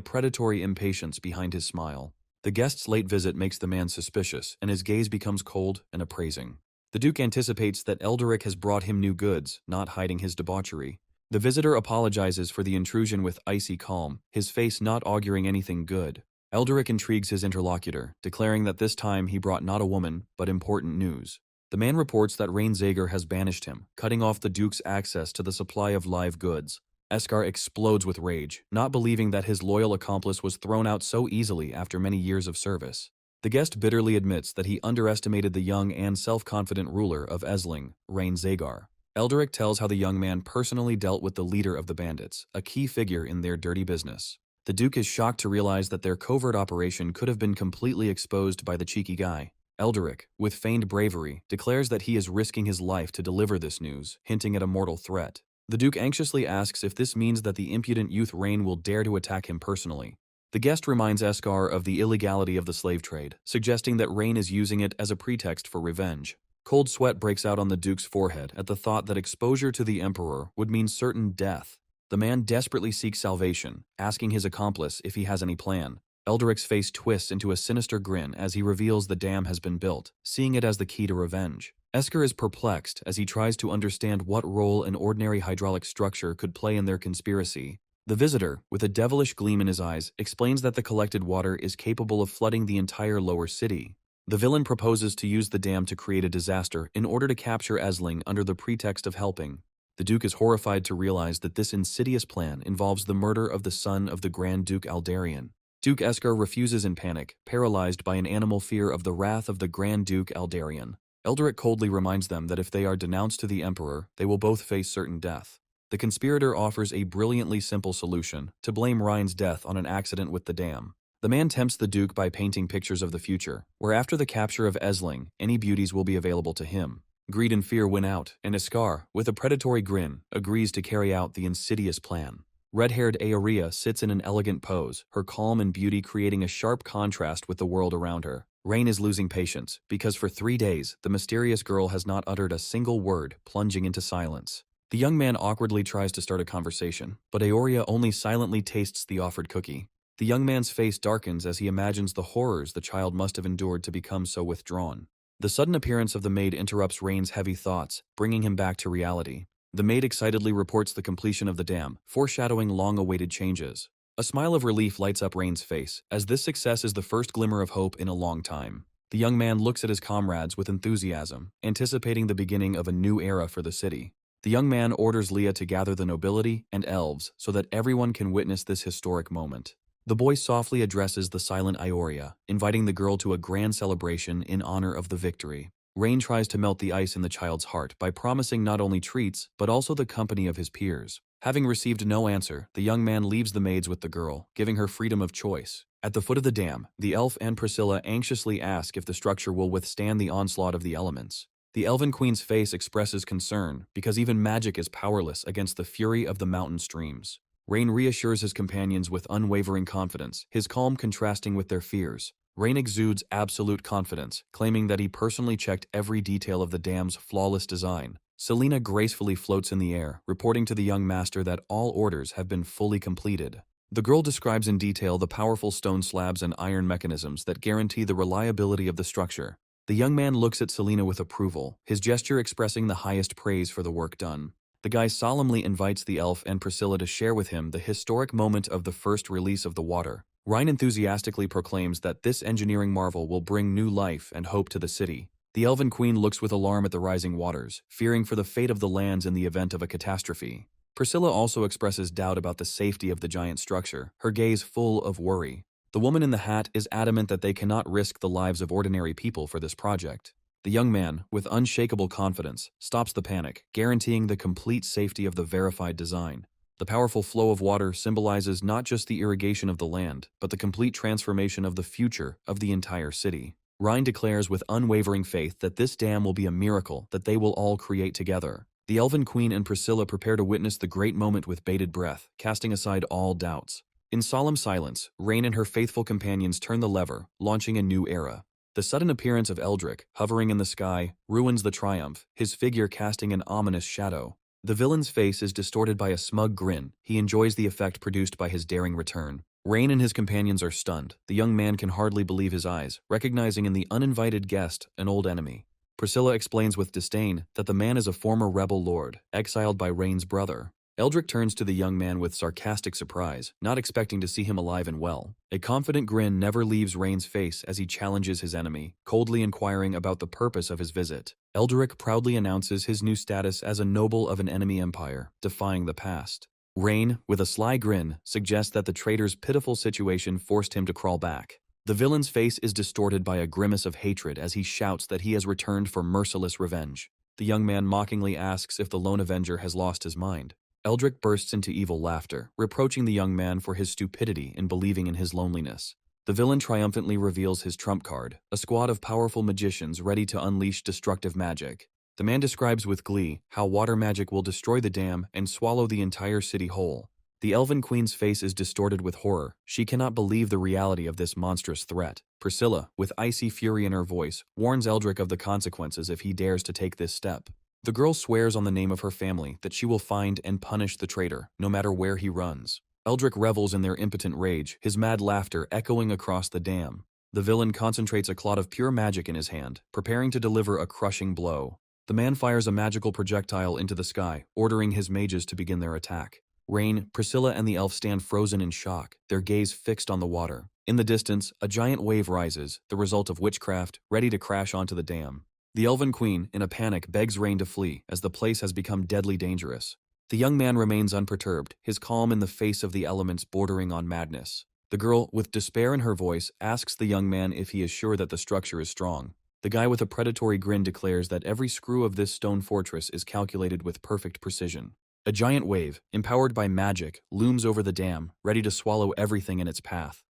predatory impatience behind his smile. The guest's late visit makes the man suspicious, and his gaze becomes cold and appraising. The Duke anticipates that Elderic has brought him new goods, not hiding his debauchery. The visitor apologizes for the intrusion with icy calm, his face not auguring anything good. Elderic intrigues his interlocutor, declaring that this time he brought not a woman, but important news. The man reports that Reincarnates has banished him, cutting off the Duke's access to the supply of live goods. Escar explodes with rage, not believing that his loyal accomplice was thrown out so easily after many years of service. The guest bitterly admits that he underestimated the young and self-confident ruler of Aisling, Reincarnates. Elderic tells how the young man personally dealt with the leader of the bandits, a key figure in their dirty business. The Duke is shocked to realize that their covert operation could have been completely exposed by the cheeky guy. Elderic, with feigned bravery, declares that he is risking his life to deliver this news, hinting at a mortal threat. The Duke anxiously asks if this means that the impudent youth Rain will dare to attack him personally. The guest reminds Escar of the illegality of the slave trade, suggesting that Rain is using it as a pretext for revenge. Cold sweat breaks out on the Duke's forehead at the thought that exposure to the Emperor would mean certain death. The man desperately seeks salvation, asking his accomplice if he has any plan. Elderic's face twists into a sinister grin as he reveals the dam has been built, seeing it as the key to revenge. Escar is perplexed as he tries to understand what role an ordinary hydraulic structure could play in their conspiracy. The visitor, with a devilish gleam in his eyes, explains that the collected water is capable of flooding the entire lower city. The villain proposes to use the dam to create a disaster in order to capture Aisling under the pretext of helping. The Duke is horrified to realize that this insidious plan involves the murder of the son of the Grand Duke Aldarion. Duke Escar refuses in panic, paralyzed by an animal fear of the wrath of the Grand Duke Aldarion. Elderic coldly reminds them that if they are denounced to the Emperor, they will both face certain death. The conspirator offers a brilliantly simple solution, to blame Ryan's death on an accident with the dam. The man tempts the Duke by painting pictures of the future, where after the capture of Aisling, any beauties will be available to him. Greed and fear win out, and Escar, with a predatory grin, agrees to carry out the insidious plan. Red-haired Aoria sits in an elegant pose, her calm and beauty creating a sharp contrast with the world around her. Rain is losing patience, because for 3 days, the mysterious girl has not uttered a single word, plunging into silence. The young man awkwardly tries to start a conversation, but Aoria only silently tastes the offered cookie. The young man's face darkens as he imagines the horrors the child must have endured to become so withdrawn. The sudden appearance of the maid interrupts Rain's heavy thoughts, bringing him back to reality. The maid excitedly reports the completion of the dam, foreshadowing long-awaited changes. A smile of relief lights up Rain's face, as this success is the first glimmer of hope in a long time. The young man looks at his comrades with enthusiasm, anticipating the beginning of a new era for the city. The young man orders Leah to gather the nobility and elves so that everyone can witness this historic moment. The boy softly addresses the silent Aoria, inviting the girl to a grand celebration in honor of the victory. Rain tries to melt the ice in the child's heart by promising not only treats, but also the company of his peers. Having received no answer, the young man leaves the maids with the girl, giving her freedom of choice. At the foot of the dam, the elf and Priscilla anxiously ask if the structure will withstand the onslaught of the elements. The Elven Queen's face expresses concern, because even magic is powerless against the fury of the mountain streams. Rain reassures his companions with unwavering confidence, his calm contrasting with their fears. Rain exudes absolute confidence, claiming that he personally checked every detail of the dam's flawless design. Selena gracefully floats in the air, reporting to the young master that all orders have been fully completed. The girl describes in detail the powerful stone slabs and iron mechanisms that guarantee the reliability of the structure. The young man looks at Selena with approval, his gesture expressing the highest praise for the work done. The guy solemnly invites the elf and Priscilla to share with him the historic moment of the first release of the water. Rhine enthusiastically proclaims that this engineering marvel will bring new life and hope to the city. The Elven Queen looks with alarm at the rising waters, fearing for the fate of the lands in the event of a catastrophe. Priscilla also expresses doubt about the safety of the giant structure, her gaze full of worry. The woman in the hat is adamant that they cannot risk the lives of ordinary people for this project. The young man, with unshakable confidence, stops the panic, guaranteeing the complete safety of the verified design. The powerful flow of water symbolizes not just the irrigation of the land, but the complete transformation of the future of the entire city. Rhine declares with unwavering faith that this dam will be a miracle that they will all create together. The Elven Queen and Priscilla prepare to witness the great moment with bated breath, casting aside all doubts. In solemn silence, Rain and her faithful companions turn the lever, launching a new era. The sudden appearance of Eldrick, hovering in the sky, ruins the triumph, his figure casting an ominous shadow. The villain's face is distorted by a smug grin. He enjoys the effect produced by his daring return. Rain and his companions are stunned. The young man can hardly believe his eyes, recognizing in the uninvited guest an old enemy. Priscilla explains with disdain that the man is a former rebel lord, exiled by Rain's brother. Eldrick turns to the young man with sarcastic surprise, not expecting to see him alive and well. A confident grin never leaves Rain's face as he challenges his enemy, coldly inquiring about the purpose of his visit. Eldrick proudly announces his new status as a noble of an enemy empire, defying the past. Rain, with a sly grin, suggests that the traitor's pitiful situation forced him to crawl back. The villain's face is distorted by a grimace of hatred as he shouts that he has returned for merciless revenge. The young man mockingly asks if the lone avenger has lost his mind. Eldrick bursts into evil laughter, reproaching the young man for his stupidity in believing in his loneliness. The villain triumphantly reveals his trump card, a squad of powerful magicians ready to unleash destructive magic. The man describes with glee how water magic will destroy the dam and swallow the entire city whole. The Elven Queen's face is distorted with horror. She cannot believe the reality of this monstrous threat. Priscilla, with icy fury in her voice, warns Eldrick of the consequences if he dares to take this step. The girl swears on the name of her family that she will find and punish the traitor, no matter where he runs. Eldrick revels in their impotent rage, his mad laughter echoing across the dam. The villain concentrates a clot of pure magic in his hand, preparing to deliver a crushing blow. The man fires a magical projectile into the sky, ordering his mages to begin their attack. Rain, Priscilla, and the elf stand frozen in shock, their gaze fixed on the water. In the distance, a giant wave rises, the result of witchcraft, ready to crash onto the dam. The Elven Queen, in a panic, begs Rain to flee, as the place has become deadly dangerous. The young man remains unperturbed, his calm in the face of the elements bordering on madness. The girl, with despair in her voice, asks the young man if he is sure that the structure is strong. The guy with a predatory grin declares that every screw of this stone fortress is calculated with perfect precision. A giant wave, empowered by magic, looms over the dam, ready to swallow everything in its path.